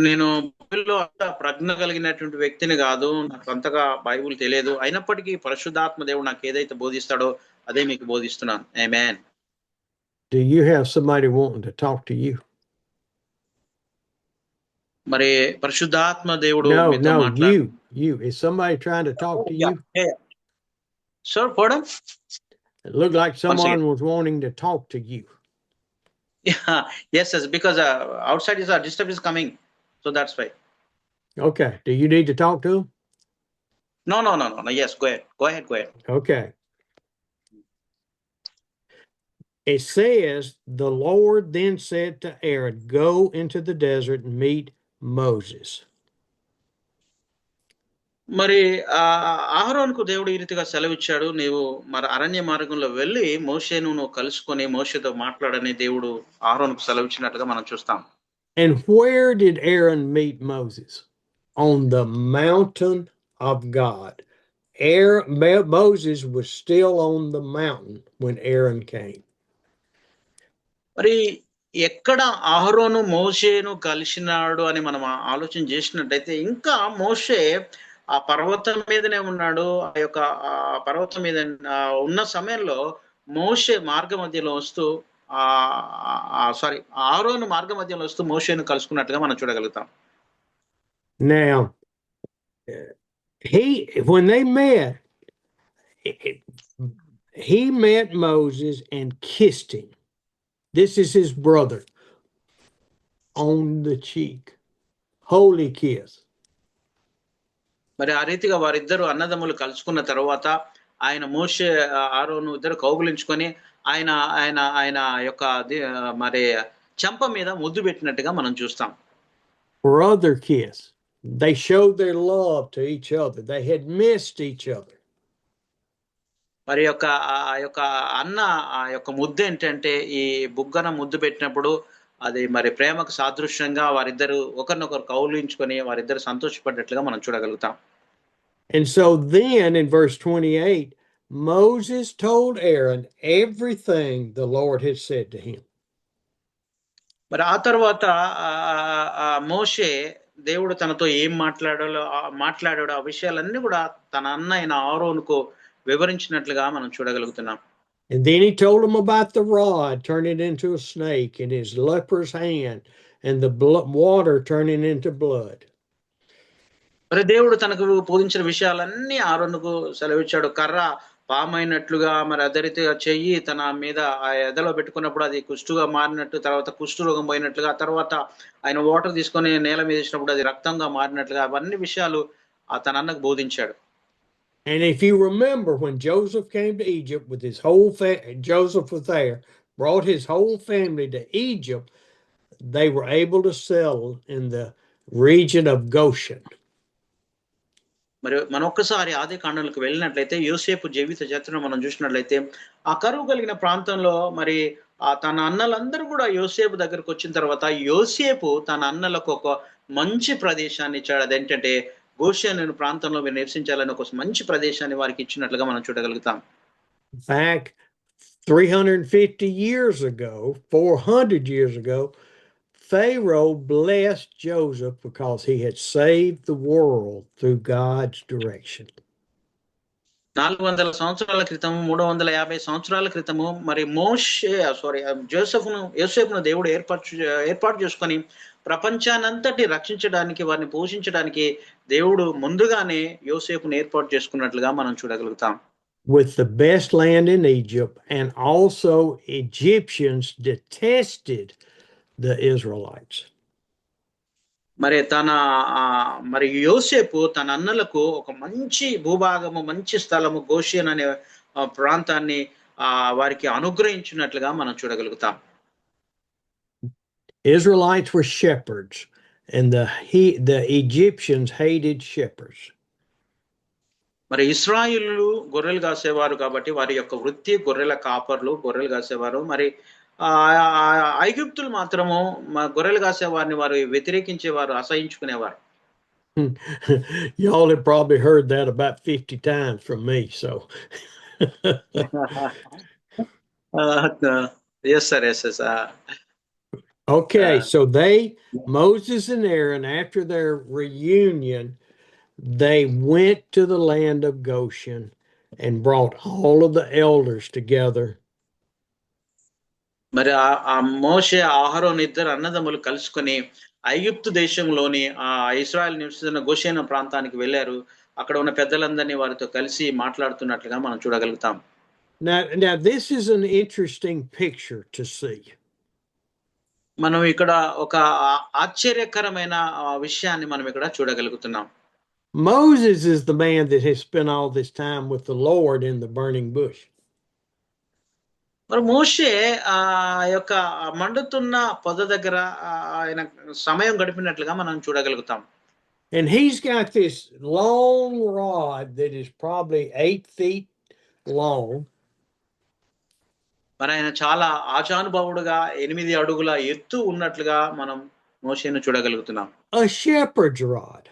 Speaker 2: నేను బైబిల్లో అంత ప్రజ్ఞ కలిగినటువంటి వ్యక్తిని కాదు, నాకు అంతగా బైబిల్ తెలియదు. అయినప్పటికీ పరిశుద్ధాత్మ దేవుడు నాకు ఏదైతే బోధిస్తాడో అదే మీకు బోధిస్తున్నాను. ఆమేన్.
Speaker 1: Do you have somebody wanting to talk to you?
Speaker 2: మరి పరిశుద్ధాత్మ దేవుడు మీతో
Speaker 1: No,
Speaker 2: మాట్లాడు.
Speaker 1: you. Is somebody trying to talk to you?
Speaker 2: Yeah. Sir, pardon?
Speaker 1: It looked like someone was wanting to talk to you.
Speaker 2: Yeah, yes, because outside is a disturb is coming, so that's why.
Speaker 1: Okay. Do you need to talk to him?
Speaker 2: No. Yes, go ahead.
Speaker 1: Okay. It says, the Lord then said to Aaron, go into the desert and meet Moses.
Speaker 2: మరి అహరోనుకు దేవుడు ఈ రీతిగా సెలవిచ్చాడు, నీవు మరి అరణ్య మార్గంలో వెళ్ళి మోషేను నువ్వు కలుసుకొని మోషేతో మాట్లాడని దేవుడు అహరోనుకు సెలవిచ్చినట్లుగా మనం చూస్తాం.
Speaker 1: And where did Aaron meet Moses? On the mountain of God. Moses was still on the mountain when Aaron came.
Speaker 2: మరి ఎక్కడ అహరోను మోషేను కలిసినాడు అని మనం ఆలోచన చేసినట్టయితే ఇంకా మోషే ఆ పర్వతం మీదనే ఉన్నాడు. ఆ యొక్క పర్వతం మీద ఉన్న సమయంలో మోషే మార్గ మధ్యలో వస్తూ అహరోను మార్గ మధ్యలో వస్తూ మోషేను కలుసుకున్నట్లుగా మనం చూడగలుగుతాం.
Speaker 1: Now, when they met, he met Moses and kissed him. This is his brother on the cheek. Holy kiss.
Speaker 2: మరి ఆ రీతిగా వారిద్దరు అన్నదమ్ములు కలుసుకున్న తర్వాత ఆయన మోషే అహరోను ఇద్దరు కౌగులించుకొని ఆయన యొక్క మరి చెంప మీద ముద్దు పెట్టినట్టుగా మనం చూస్తాం.
Speaker 1: Brother kiss. They showed their love to each other. They had missed each other.
Speaker 2: మరి ఆ యొక్క అన్న ఆ యొక్క ముద్దు ఏంటంటే ఈ బుగ్గన ముద్దు పెట్టినప్పుడు అది మరి ప్రేమకు సాదృశ్యంగా వారిద్దరు ఒకరినొకరు కౌలించుకొని వారిద్దరు సంతోషపడ్డట్లుగా మనం చూడగలుగుతాం.
Speaker 1: And so then in verse 28, Moses told Aaron everything the Lord had said to him.
Speaker 2: మరి ఆ తర్వాత మోషే దేవుడు తనతో ఏం మాట్లాడాడో ఆ విషయాలన్నీ కూడా తన అన్న అయిన అహరోనుకు వివరించినట్లుగా మనం చూడగలుగుతున్నాం.
Speaker 1: And then he told him about the rod turning into a snake in his leper's hand and the water turning into blood.
Speaker 2: మరి దేవుడు తనకు బోధించిన విషయాలన్నీ అహరోనుకు సెలవిచ్చాడు. కర్ర పామైనట్లుగా, మరి అదే రీతిగా చెయ్యి తన మీద ఆ ఎదలో పెట్టుకున్నప్పుడు అది కుష్టుగా మారినట్టు, తర్వాత కుష్టు రోగం పోయినట్లుగా, తర్వాత ఆయన వాటర్ తీసుకొని నేల మీద వేసినప్పుడు అది రక్తంగా మారినట్లుగా, అవన్నీ విషయాలు తన అన్నకు బోధించాడు.
Speaker 1: And if you remember, when Joseph came to Egypt with his whole Joseph was there, brought his whole family to Egypt, they were able to settle in the region of Goshen.
Speaker 2: మరి మనం ఒక్కసారి ఆది కాండంలోకి వెళ్ళినట్లయితే యోసేపు జీవిత చరిత్రను మనం చూసినట్లయితే ఆ కరువు కలిగిన ప్రాంతంలో మరి తన అన్నలందరూ కూడా యోసేపు దగ్గరకు వచ్చిన తర్వాత యోసేపు తన అన్నలకు ఒక మంచి ప్రదేశాన్ని ఇచ్చాడు. అదేంటంటే గోషెను ప్రాంతంలో మీరు నివసించాలని ఒక మంచి ప్రదేశాన్ని వారికి ఇచ్చినట్లుగా మనం చూడగలుగుతాం.
Speaker 1: Back 350 years ago, 400 years ago, Pharaoh blessed Joseph because he had saved the world through God's direction.
Speaker 2: 400 సంవత్సరాల క్రితము 350 సంవత్సరాల క్రితము మరి యోసేపును దేవుడు ఏర్పాటు చేసుకొని ప్రపంచానంతటి రక్షించడానికి వారిని పోషించడానికి దేవుడు ముందుగానే యోసేపును ఏర్పాటు చేసుకున్నట్లుగా మనం చూడగలుగుతాం.
Speaker 1: With the best land in Egypt, and also Egyptians detested the Israelites.
Speaker 2: మరి యోసేపు తన అన్నలకు ఒక మంచి భూభాగము, మంచి స్థలము గోషెన్ అనే ప్రాంతాన్ని వారికి అనుగ్రహించినట్లుగా మనం చూడగలుగుతాం.
Speaker 1: Israelites were shepherds, and the Egyptians hated shepherds.
Speaker 2: మరి ఇశ్రాయేలు గొర్రెలు కాసేవారు కాబట్టి వారి యొక్క వృత్తి గొర్రెల కాపర్లు, గొర్రెలు కాసేవారు. మరి ఐగుప్తులు మాత్రము గొర్రెలు కాసేవారిని వారు వ్యతిరేకించేవారు, అసహించుకునేవారు.
Speaker 1: Y'all have probably heard that about 50 times from me, so.
Speaker 2: Yes, sir. Yes, sir.
Speaker 1: Okay, so Moses and Aaron, after their reunion, they went to the land of Goshen and brought all of the elders together.
Speaker 2: మరి మోషే అహరోను ఇద్దరు అన్నదమ్ములు కలుసుకొని ఐగుప్తు దేశంలోని ఇశ్రాయేలు నివసిస్తున్న Goshen ప్రాంతానికి వెళ్ళారు. అక్కడ ఉన్న పెద్దలందరినీ వారితో కలిసి మాట్లాడుతున్నట్లుగా మనం చూడగలుగుతాం.
Speaker 1: Now this is an interesting picture to see.
Speaker 2: మనం ఇక్కడ ఒక ఆశ్చర్యకరమైన విషయాన్ని మనం ఇక్కడ చూడగలుగుతున్నాం.
Speaker 1: Moses is the man that has spent all this time with the Lord in the burning bush.
Speaker 2: మరి మోషే యొక్క మండుతున్న పొద దగ్గర ఆయన సమయం గడిపినట్లుగా మనం చూడగలుగుతాం.
Speaker 1: And he's got this long rod that is probably 8 feet long.
Speaker 2: మరి ఆయన చాలా ఆజానుభావుడుగా 8 అడుగుల ఎత్తు ఉన్నట్లుగా మనం మోషేను చూడగలుగుతున్నాం.
Speaker 1: A shepherd's rod.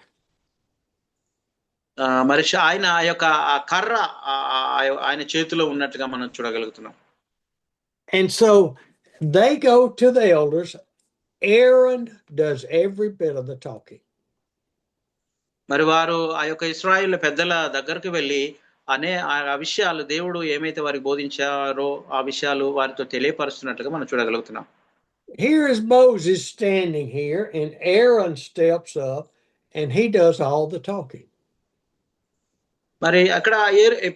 Speaker 2: మరి ఆయన యొక్క కర్ర ఆయన చేతిలో ఉన్నట్లుగా మనం చూడగలుగుతున్నాం.
Speaker 1: And so they go to the elders. Aaron does every bit of the talking.
Speaker 2: మరి వారు ఆ యొక్క ఇశ్రాయేలు పెద్దల దగ్గరికి వెళ్ళి ఆ విషయాలు దేవుడు ఏమైతే వారికి బోధించారో ఆ విషయాలు వారితో తెలియపరుస్తున్నట్లుగా మనం చూడగలుగుతున్నాం.
Speaker 1: Here is Moses standing here, and Aaron steps up and he does all the talking.
Speaker 2: మరి అక్కడ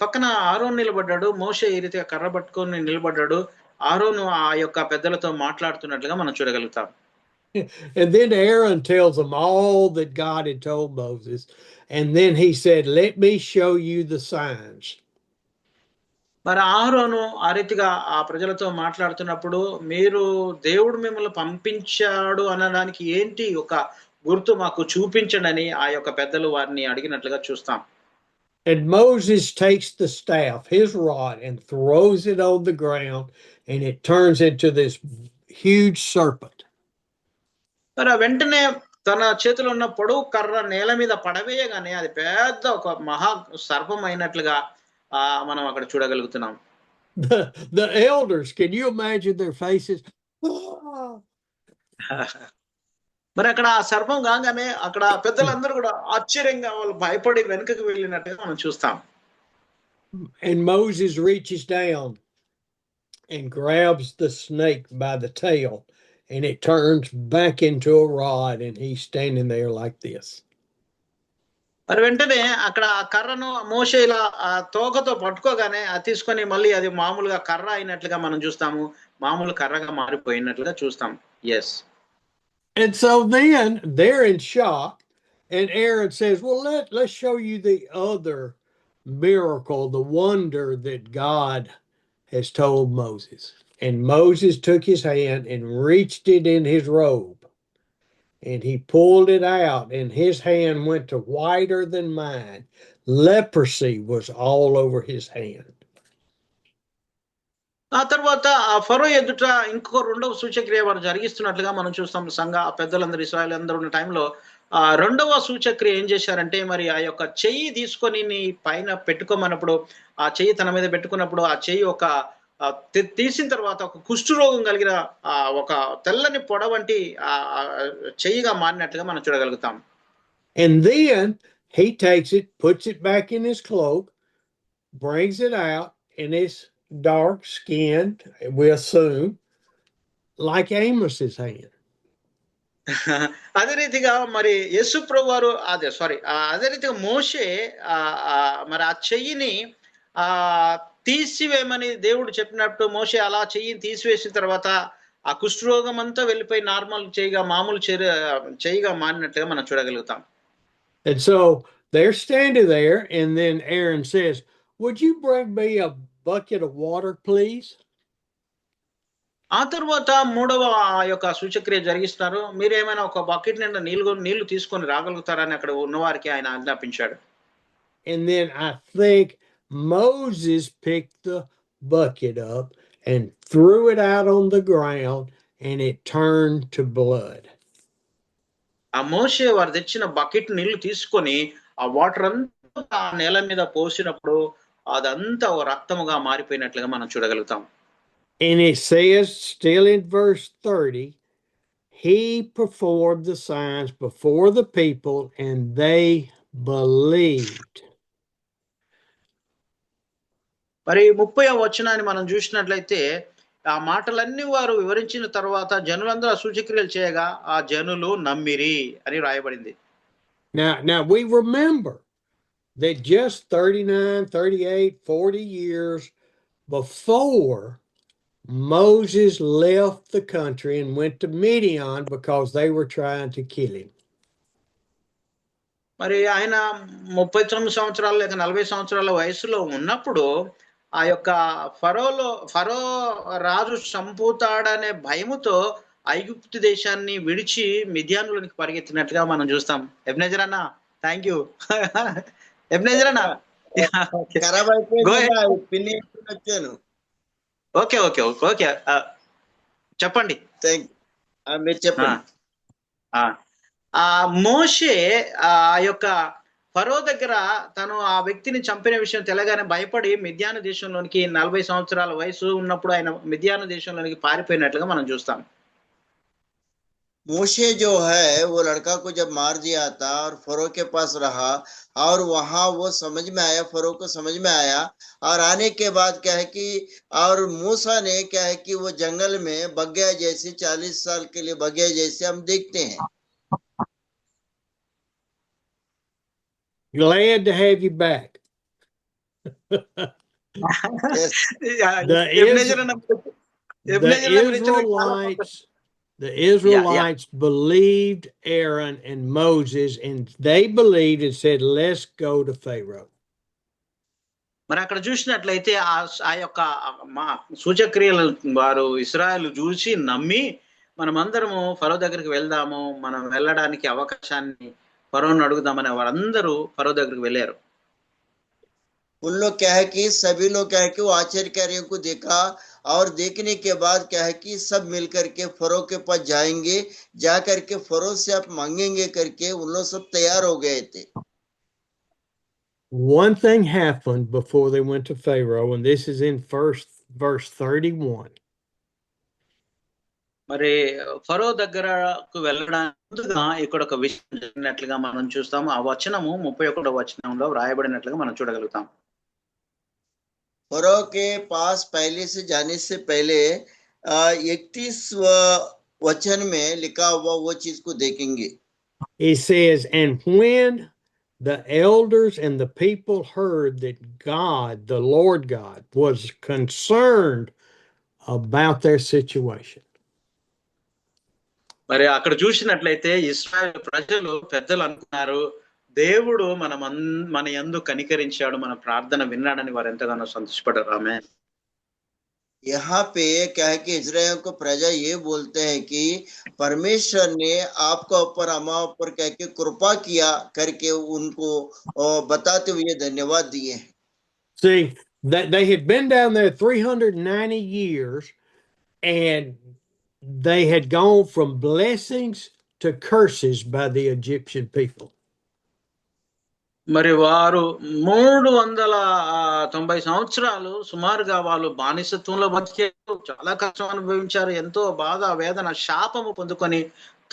Speaker 2: పక్కన ఆరోన్ నిలబడ్డాడు, మోషే ఈ రీతిగా కర్ర పట్టుకొని నిలబడ్డాడు. ఆరోను ఆ యొక్క పెద్దలతో మాట్లాడుతున్నట్లుగా మనం చూడగలుగుతాం.
Speaker 1: And then Aaron tells them all that God had told Moses, and then he said, "Let me show you the signs."
Speaker 2: మరి ఆరోను ఆ రీతిగా ఆ ప్రజలతో మాట్లాడుతున్నప్పుడు మీరు దేవుడు మిమ్మల్ని పంపించాడు అనడానికి ఏంటి ఒక గుర్తు మాకు చూపించండి ఆ యొక్క పెద్దలు వారిని అడిగినట్లుగా చూస్తాం.
Speaker 1: And Moses takes the staff, his rod, and throws it on the ground, and it turns into this huge serpent.
Speaker 2: మరి వెంటనే తన చేతిలో ఉన్న పొడవు కర్ర నేల మీద పడవేయగానే అది పెద్ద ఒక మహా సర్పం అయినట్లుగా మనం అక్కడ చూడగలుగుతున్నాం.
Speaker 1: The elders, can you imagine their faces?
Speaker 2: మరి అక్కడ ఆ సర్పం కాగానే అక్కడ పెద్దలందరూ కూడా ఆశ్చర్యంగా వాళ్ళు భయపడి వెనుకకు వెళ్ళినట్టుగా మనం చూస్తాం.
Speaker 1: And Moses reaches down and grabs the snake by the tail, and it turns back into a rod, and he's standing there like this.
Speaker 2: మరి వెంటనే అక్కడ ఆ కర్రను మోషే ఇలా తోకతో పట్టుకోగానే తీసుకొని మళ్ళీ అది మామూలుగా కర్ర అయినట్లుగా మనం చూస్తాము, మామూలు కర్రగా మారిపోయినట్లుగా చూస్తాం. Yes.
Speaker 1: And so then they're in shock, and Aaron says, "Well, let's show you the other miracle, the wonder that God has told Moses." And Moses took his hand and reached it in his robe, and he pulled it out, and his hand went to whiter than mine. Leprosy was all over his hand.
Speaker 2: ఆ తర్వాత ఆ ఫరో ఎదుట ఇంకో రెండవ సూచక్రియ వారు జరిగిస్తున్నట్లుగా మనం చూస్తాం. సంఘ పెద్దలందరూ ఇశ్రాయేలు అందరూ ఉన్న టైంలో రెండవ సూచక్రియ ఏం చేశారంటే మరి ఆ యొక్క చెయ్యి తీసుకొని నీ పైన పెట్టుకోమన్నప్పుడు ఆ చెయ్యి తన మీద పెట్టుకున్నప్పుడు ఆ చెయ్యి ఒక తీసిన తర్వాత ఒక కుష్ఠరోగం కలిగిన ఒక తెల్లని పొడ వంటి చెయ్యిగా మారినట్లుగా మనం చూడగలుగుతాం.
Speaker 1: And then he takes it, puts it back in his cloak, brings it out, and it's dark skinned, we assume, like Amos's hand.
Speaker 2: అదే రీతిగా మరి యేసు ప్రభువారు అదే రీతిగా మోషే మరి ఆ చెయ్యిని తీసివేయమని దేవుడు చెప్పినట్టు మోషే అలా చెయ్యిని తీసివేసిన తర్వాత ఆ కుష్ఠరోగం అంతా వెళ్ళిపోయి నార్మల్ చెయ్యిగా మామూలు చెయ్యిగా మారినట్లుగా మనం చూడగలుగుతాం.
Speaker 1: And so they're standing there, and then Aaron says, "Would you bring me a bucket of water, please?"
Speaker 2: ఆ తర్వాత మూడవ యొక్క సూచక్రియ జరిగిస్తారు. మీరేమైనా ఒక బకెట్ నిండా నీళ్లు తీసుకొని రాగలుగుతారని అక్కడ ఉన్నవారికి ఆయన ఆజ్ఞాపించాడు.
Speaker 1: And then I think Moses picked the bucket up and threw it out on the ground, and it turned to blood.
Speaker 2: ఆ మోషే వారు తెచ్చిన బకెట్ నీళ్లు తీసుకొని ఆ వాటర్ అంతా నేల మీద పోసినప్పుడు అదంతా రక్తముగా మారిపోయినట్లుగా మనం చూడగలుగుతాం.
Speaker 1: And it says still in verse 30, he performed the signs before the people and they believed.
Speaker 2: మరి 30వ వచనాన్ని మనం చూసినట్లయితే ఆ మాటలన్నీ వారు వివరించిన తర్వాత జనులందరూ సూచక్రియలు చేయగా ఆ జనులు నమ్మిరి అని రాయబడింది.
Speaker 1: Now we remember that just 39, 38, 40 years before Moses left the country and went to Midian because they were trying to kill him.
Speaker 2: మరి ఆయన 39 సంవత్సరాలు లేక 40 సంవత్సరాల వయసులో ఉన్నప్పుడు ఆ యొక్క ఫరో రాజు చంపుతాడనే భయముతో ఐగుప్తు దేశాన్ని విడిచి మిద్యానులోనికి పరిగెత్తినట్లుగా మనం చూస్తాం. ఎబ్నేజర్ అన్న థ్యాంక్ యూ. ఎబ్నేజర్ అన్న ఓకే ఓకే ఓకే చెప్పండి.
Speaker 3: మీరు చెప్పండి.
Speaker 2: మోషే ఆ యొక్క ఫరో దగ్గర తను ఆ వ్యక్తిని చంపిన విషయం తెలగానే భయపడి మిద్యాను దేశంలోనికి 40 సంవత్సరాల వయసు ఉన్నప్పుడు ఆయన మిద్యాను దేశంలోనికి పారిపోయినట్లుగా మనం చూస్తాం.
Speaker 3: मोशे जो है वो लड़का को जब मार दिया था और फरो के पास रहा और वहां वो समझ में आया, फरो को समझ में आया और आने के बाद क्या है कि और मूसा ने क्या है कि वो जंगल में बग्या जैसे 40 साल के लिए बग्या जैसे हम देखते हैं.
Speaker 1: Glad to have you back.
Speaker 3: Yes.
Speaker 1: The Israelites believed Aaron and Moses, and they believed and said, "Let's go to Pharaoh."
Speaker 2: మరి అక్కడ చూసినట్లయితే ఆ యొక్క సూచక్రియలు వారు ఇశ్రాయేలు చూసి నమ్మి మనమందరము ఫరో దగ్గరికి వెళ్దాము, మనం వెళ్ళడానికి అవకాశాన్ని ఫరోను అడుగుదామని వారందరూ ఫరో దగ్గరికి వెళ్ళారు.
Speaker 3: उन लोग क्या है कि सभी लोग क्या है कि वो आश्चर्य कार्यों को देखा और देखने के बाद क्या है कि सब मिलकर के फरो के पास जाएंगे, जा करके फरो से आप मांगेंगे करके उन लोग सब तैयार हो गए थे.
Speaker 1: One thing happened before they went to Pharaoh, and this is in verse 31.
Speaker 2: మరి ఫరో దగ్గరకు వెళ్ళడానికి ఇక్కడ ఒక విషయం జరిగినట్లుగా మనం చూస్తాము. ఆ వచనము 31వ వచనంలో వ్రాయబడినట్లుగా మనం చూడగలుగుతాం.
Speaker 3: फरो के पास पहले से जाने से पहले 31 वचन में लिखा हुआ वो चीज को देखेंगे.
Speaker 1: He says, and when the elders and the people heard that God, the Lord God, was concerned about their situation.
Speaker 2: మరి అక్కడ చూసినట్లయితే ఇశ్రాయేలు ప్రజలు పెద్దలు అనుకున్నారు దేవుడు మన యందు కనికరించాడు, మన ప్రార్థన విన్నాడని వారు ఎంతగానో సంతోషపడ్డారు. ఆమె
Speaker 3: यहाँ पे क्या है कि इजराइल को प्रजा ये बोलते हैं कि परमेश्वर ने आपका ऊपर हमा ऊपर कह के कृपा किया करके उनको बताते हुए धन्यवाद दिए.
Speaker 1: See, that they had been down there 390 years and they had gone from blessings to curses by the Egyptian people.
Speaker 2: మరి వారు 390 సంవత్సరాలు సుమారుగా వాళ్ళు బానిసత్వంలో బతికారు, చాలా కష్టం అనుభవించారు, ఎంతో బాధ వేదన శాపము పొందుకొని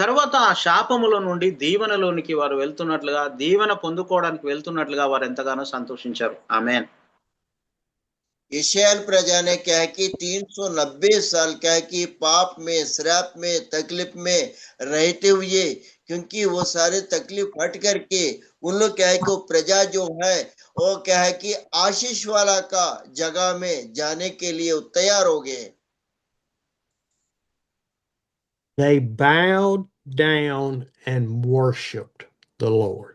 Speaker 2: తర్వాత ఆ శాపములో నుండి దీవెనలోనికి వారు వెళ్తున్నట్లుగా, దీవెన పొందుకోవడానికి వెళ్తున్నట్లుగా వారు ఎంతగానో సంతోషించారు. ఆమేన్.
Speaker 3: इस्राएल प्रजा ने क्या है कि 390 साल क्या है कि पाप में, श्राप में, तकलीफ में रहते हुए, क्योंकि वो सारे तकलीफ हट करके उन लोग क्या है कि वो प्रजा जो है वो क्या है कि आशीष वाला का जगह में जाने के लिए तैयार हो गए.
Speaker 1: They bowed down and worshipped the Lord.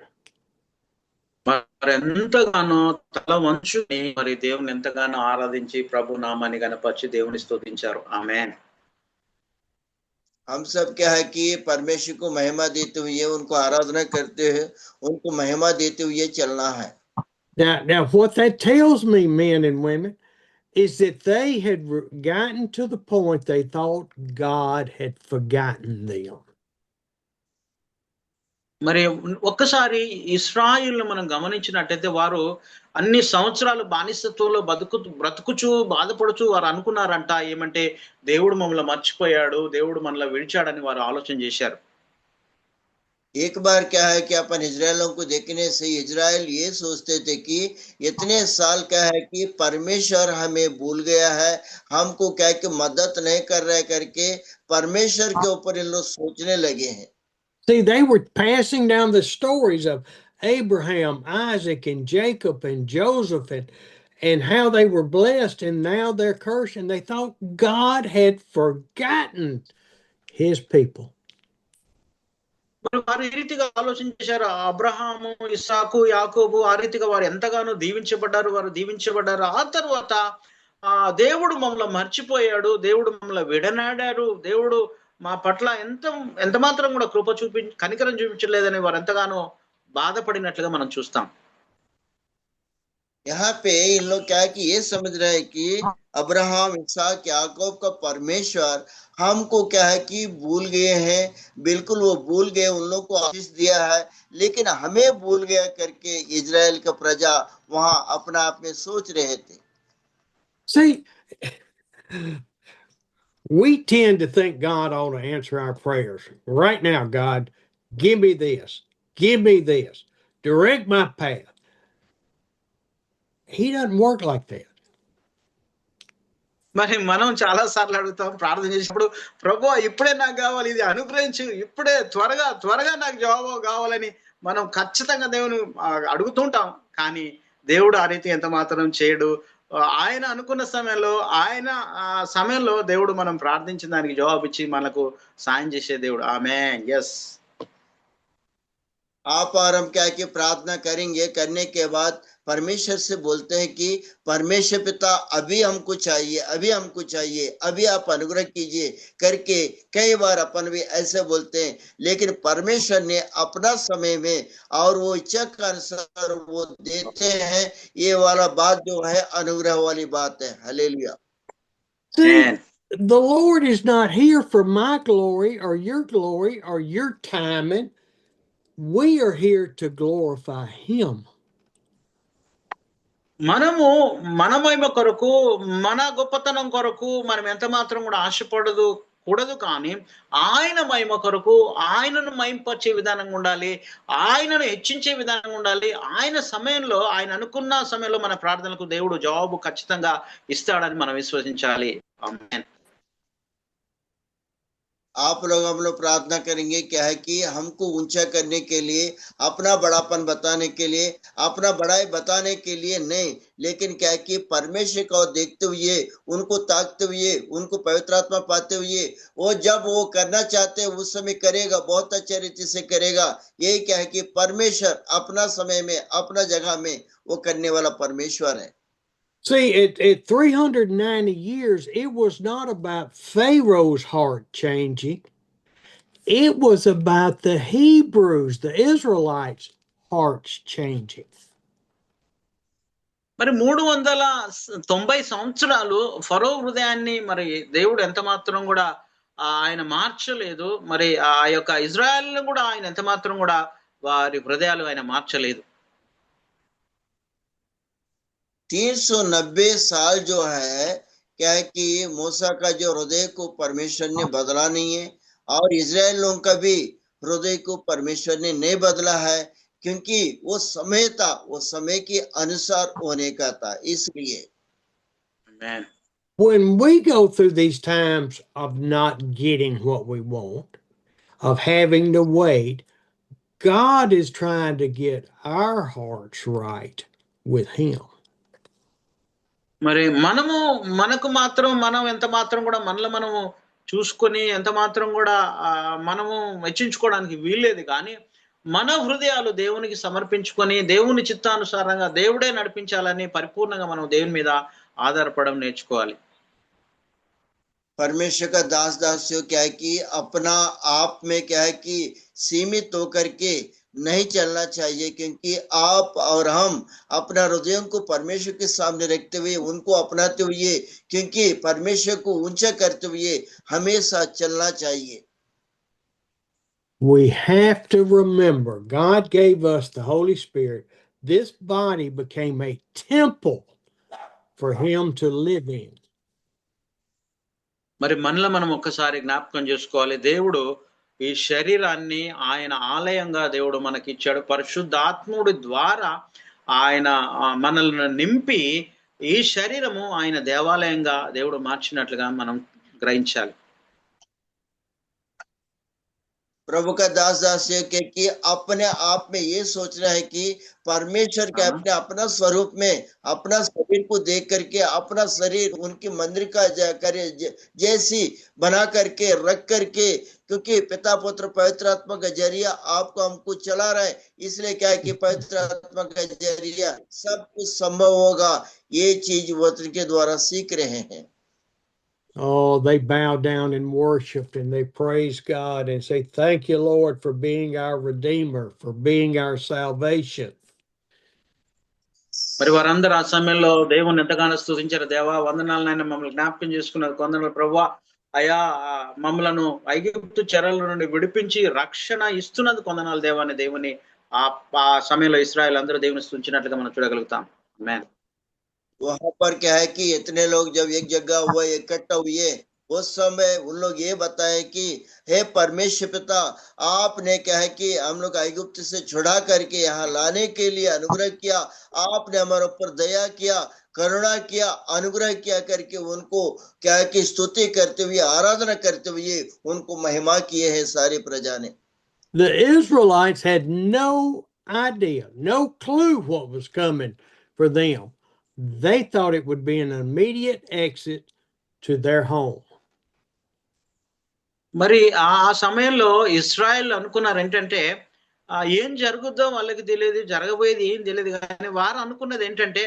Speaker 2: మరి ఎంతగానో తల వంచుని మరి దేవుని ఎంతగానో ఆరాధించి ప్రభు నామాన్ని గణపరిచి దేవుని స్తుతించారు. ఆమేన్.
Speaker 3: हम सब क्या है कि परमेश्वर को महिमा देते हुए, उनको आराधना करते हुए, उनको महिमा देते हुए चलना है.
Speaker 1: Now what that tells me, men and women, is that they had gotten to the point they thought God had forgotten them.
Speaker 2: మరి ఒక్కసారి ఇశ్రాయేలును మనం గమనించినట్టయితే వారు అన్ని సంవత్సరాలు బానిసత్వంలో బ్రతుకుచు బాధపడుచు వారు అనుకున్నారంట ఏమంటే దేవుడు మమ్మల్ని మర్చిపోయాడు, దేవుడు మనల్ని విడిచాడని వారు ఆలోచన చేశారు.
Speaker 3: एक बार क्या है कि अपन इजरायलों को देखने से इजराइल ये सोचते थे कि इतने साल क्या है कि परमेश्वर हमें भूल गया है, हमको क्या है कि मदद नहीं कर रहा है करके परमेश्वर के ऊपर इन लोग सोचने लगे हैं.
Speaker 1: See, they were passing down the stories of Abraham, Isaac, and Jacob, and Joseph, and how they were blessed, and now they're cursed, and they thought God had forgotten his people.
Speaker 2: మరి వారు ఈ రీతిగా ఆలోచన చేశారు. అబ్రహాము, ఇస్సాకు, యాకోబు ఆ రీతిగా వారు ఎంతగానో దీవించబడ్డారు. ఆ తర్వాత దేవుడు మమ్మల్ని మర్చిపోయాడు, దేవుడు మమ్మల్ని విడనాడారు, దేవుడు మా పట్ల ఎంత మాత్రం కూడా కనికరం చూపించలేదని వారు ఎంతగానో బాధపడినట్లుగా మనం చూస్తాం.
Speaker 3: यहाँ पे इन लोग क्या है कि ये समझ रहे हैं कि अब्राहम, इसहाक, याकूब का परमेश्वर हमको क्या है कि भूल गए हैं, बिल्कुल वो भूल गए, उन लोग को आशीष दिया है लेकिन हमें भूल गया करके इजराइल का प्रजा वहां अपना आप में सोच रहे थे.
Speaker 1: See, we tend to think God ought to answer our prayers. Right now, God, give me this, direct my path. He doesn't work like that.
Speaker 2: మరి మనం చాలా సార్లు అడుగుతాం ప్రార్థన చేసినప్పుడు, ప్రభువా ఇప్పుడే నాకు కావాలి, ఇది అనుగ్రహించు, ఇప్పుడే త్వరగా నాకు జవాబు కావాలని మనం ఖచ్చితంగా దేవుని అడుగుతుంటాం. కానీ దేవుడు ఆ రీతి ఎంత మాత్రం చేయడు. ఆయన అనుకున్న సమయంలో దేవుడు మనం ప్రార్థించిన దానికి జవాబు ఇచ్చి మనకు సాయం చేసే దేవుడు. ఆమేన్. yes.
Speaker 3: आप और हम क्या कि प्रार्थना करेंगे, करने के बाद परमेश्वर से बोलते हैं कि परमेश्वर पिता अभी हमको चाहिए, अभी आप अनुग्रह कीजिए करके कई बार अपन भी ऐसे बोलते हैं, लेकिन परमेश्वर ने अपना समय में और वो इच्छा के अनुसार वो देते हैं. ये वाला बात जो है अनुग्रह वाली बात है. Hallelujah.
Speaker 1: See, the Lord is not here for my glory or your timing. We are here to glorify him.
Speaker 2: మనము మన మహిమ కొరకు, మన గొప్పతనం కొరకు మనం ఎంత మాత్రం కూడా కూడదు కానీ ఆయన మహిమ కొరకు, ఆయనను మహింపరిచే విధానంగా ఉండాలి, ఆయనను హెచ్చించే విధానంగా ఉండాలి. ఆయన అనుకున్న సమయంలో మన ప్రార్థనలకు దేవుడు జవాబు ఖచ్చితంగా ఇస్తాడని మనం విశ్వసించాలి. ఆమేన్.
Speaker 3: आप लोग हम लोग प्रार्थना करेंगे क्या है कि हमको ऊंचा करने के लिए, अपना बड़ापन बताने के लिए, अपना बड़ाई बताने के लिए नहीं, लेकिन क्या है कि परमेश्वर को देखते हुए, उनको ताकते हुए, उनको पवित्र आत्मा पाते हुए वो जब वो करना चाहते हैं उस समय करेगा, बहुत अच्छे रीति से करेगा. यही क्या है कि परमेश्वर अपना समय में, अपना जगह में वो करने वाला परमेश्वर है.
Speaker 1: See, at 390 years, it was not about Pharaoh's heart changing. It was about the Hebrews, the Israelites' hearts changing.
Speaker 2: మరి 390 సంవత్సరాలు ఫరో హృదయాన్ని మరి దేవుడు ఎంత మాత్రం కూడా ఆయన మార్చలేదు. మరి ఆ యొక్క ఇజ్రాయెల్‌ని కూడా ఆయన ఎంత మాత్రం కూడా వారి హృదయాలు ఆయన మార్చలేదు.
Speaker 3: 390 साल जो है, क्या है कि मूसा का जो हृदय को परमेश्वर ने बदला नहीं है, और इजराइल लोगों का भी हृदय को परमेश्वर ने नहीं बदला है, क्योंकि वो समय था, वो समय के अनुसार होने का था, इसलिए।
Speaker 2: Amen.
Speaker 1: When we go through these times of not getting what we want, of having to wait, God is trying to get our hearts right with Him.
Speaker 2: మరి మనకు మాత్రం మనం ఎంత మాత్రం కూడా మనలో మనము చూసుకొని ఎంత మాత్రం కూడా మనము మెచ్చించుకోవడానికి వీల్లేదు. కానీ మన హృదయాలు దేవునికి సమర్పించుకొని దేవుని చిత్తానుసారంగా దేవుడే నడిపించాలని పరిపూర్ణంగా మనం దేవుని మీద ఆధారపడడం నేర్చుకోవాలి.
Speaker 3: परमेश्वर का दास दासियों क्या है कि अपना आप में क्या है कि सीमित होकर के नहीं चलना चाहिए, क्योंकि आप और हम अपना हृदयों को परमेश्वर के सामने रखते हुए उनको अपनाते हुए, क्योंकि परमेश्वर को ऊंचा करते हुए हमेशा चलना चाहिए.
Speaker 1: We have to remember God gave us the Holy Spirit. This body became a temple for Him to live in.
Speaker 2: మరి మనలో మనం ఒక్కసారి జ్ఞాపకం చేసుకోవాలి. దేవుడు ఈ శరీరాన్ని ఆయన ఆలయంగా దేవుడు మనకిచ్చాడు. పరిశుద్ధాత్ముడి ద్వారా ఆయన మనల్ని నింపి ఈ శరీరము ఆయన దేవాలయంగా దేవుడు మార్చినట్లుగా మనం గ్రహించాలి.
Speaker 3: प्रभु का दास दासियों के कि अपने आप में ये सोचना है कि परमेश्वर के अपने अपना स्वरूप में अपना शरीर को देख करके अपना शरीर उनकी मंदिर का करे जैसी बना करके रख करके, क्योंकि पिता पुत्र पवित्र आत्मा का जरिया आपको हमको चला रहा है, इसलिए क्या है कि पवित्र आत्मा का जरिया सब कुछ संभव होगा, ये चीज वचन के द्वारा सीख रहे हैं.
Speaker 1: Oh, they bow down and worshiped and they praise God and say, "Thank you, Lord, for being our Redeemer, for being our salvation."
Speaker 2: మరి వారందరూ ఆ సమయంలో దేవుని ఎంతగానో స్తుతించారు. దేవా వందనాలు నాయన, మమ్మల్ని జ్ఞాపకం చేసుకున్నారు. వందనాలు ప్రభువా, అయా మమ్మలను ఐగుప్తు చెరల నుండి విడిపించి రక్షణ ఇస్తున్నందుకు వందనాలు దేవా అని దేవుని ఆ సమయంలో ఇశ్రాయేలు అందరూ దేవుని స్తుతించినట్లుగా మనం చూడగలుగుతాం. ఆమేన్.
Speaker 3: वहां पर क्या है कि इतने लोग जब एक जगह हुए इकट्ठा हुए, उस समय उन लोग ये बताए कि हे परमेश्वर पिता, आपने क्या है कि हम लोग ऐगुप्त से छुड़ा करके यहाँ लाने के लिए अनुग्रह किया, आपने हमारे ऊपर दया किया, करुणा किया, अनुग्रह किया करके उनको क्या है कि स्तुति करते हुए आराधना करते हुए उनको महिमा किए हैं सारी प्रजा ने.
Speaker 1: The Israelites had no idea, no clue what was coming for them. They thought it would be an immediate exit to their home.
Speaker 2: మరి ఆ సమయంలో ఇశ్రాయేల్ అనుకున్నారు ఏంటంటే ఏం జరుగుద్దో వాళ్ళకి తెలియదు, జరగబోయేది ఏం తెలియదు. కానీ వారు అనుకున్నది ఏంటంటే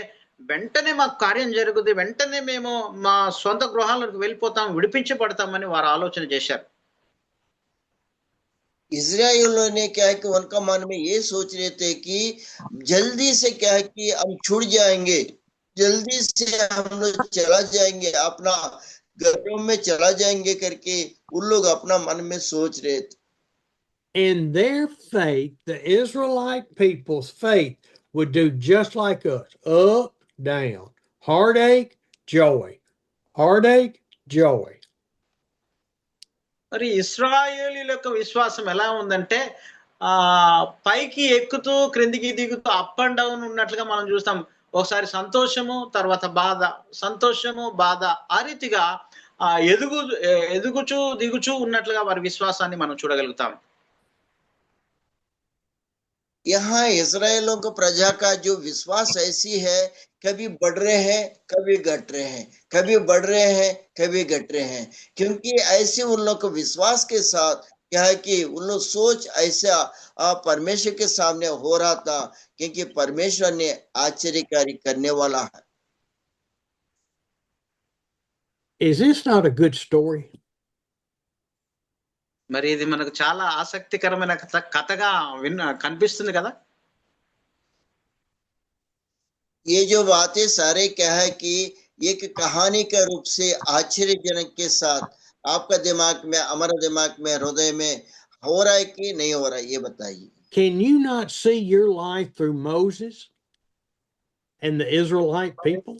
Speaker 2: వెంటనే మాకు కార్యం జరుగుద్ది, వెంటనే మేము మా సొంత గృహాలకు వెళ్ళిపోతాం, విడిపించబడతామని వారు ఆలోచన చేశారు.
Speaker 3: इजराइलियों ने क्या है कि उनका मन में ये सोच रहे थे कि जल्दी से क्या है कि हम छूट जाएंगे, जल्दी से हम लोग चला जाएंगे, अपना घरों में चला जाएंगे करके उन लोग अपना मन में सोच रहे थे.
Speaker 1: In their faith, the Israelite people's faith would do just like us, up, down, heartache, joy, heartache, joy.
Speaker 2: మరి ఇశ్రాయేలీల యొక్క విశ్వాసం ఎలా ఉందంటే పైకి ఎక్కుతూ క్రిందికి దిగుతూ అప్ అండ్ డౌన్ ఉన్నట్లుగా మనం చూస్తాం. ఒకసారి సంతోషము, తర్వాత బాధ, సంతోషము, బాధ, ఆ రీతిగా ఎదుగుచూ దిగుచూ ఉన్నట్లుగా వారి విశ్వాసాన్ని మనం చూడగలుగుతాం.
Speaker 3: यहाँ इजराइलों को प्रजा का जो विश्वास ऐसी है, कभी बढ़ रहे हैं कभी घट रहे हैं, कभी बढ़ रहे हैं कभी घट रहे हैं, क्योंकि ऐसे उन लोग को विश्वास के साथ क्या है कि उन लोग सोच ऐसा परमेश्वर के सामने हो रहा था, क्योंकि परमेश्वर ने आश्चर्यकारी करने वाला है.
Speaker 1: Is this not a good story?
Speaker 2: మరి ఇది మనకు చాలా ఆసక్తికరమైన కథగా కనిపిస్తుంది కదా.
Speaker 3: ये जो बातें सारे क्या है कि एक कहानी के रूप से आश्चर्यजनक के साथ आपका दिमाग में, हमारा दिमाग में, हृदय में हो रहा है कि नहीं हो रहा है, ये बताइए।
Speaker 1: Can you not see your life through Moses and the Israelite people?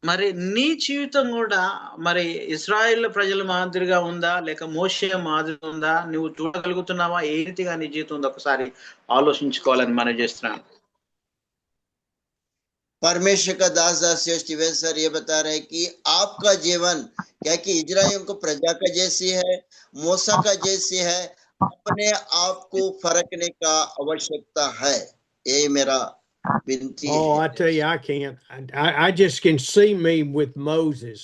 Speaker 2: మరి నీ జీవితం కూడా మరి ఇశ్రాయేల్ ప్రజల మాదిరిగా ఉందా, లేక మోషే మాదిరిగా ఉందా? నువ్వు చూడగలుగుతున్నావా? ఏ రీతిగా నీ జీవితం ఉందో ఒకసారి ఆలోచించుకోవాలని మనం చేస్తున్నాను.
Speaker 3: परमेश्वर का दास दास स्टीवन सर ये बता रहे हैं कि आपका जीवन क्या कि इजराइलियों को प्रजा का जैसी है, मूसा का जैसी है, अपने आप को फरकने का आवश्यकता है। ये मेरा विनती
Speaker 1: Oh,
Speaker 3: है।
Speaker 1: I tell you, I can't. I just can see me with Moses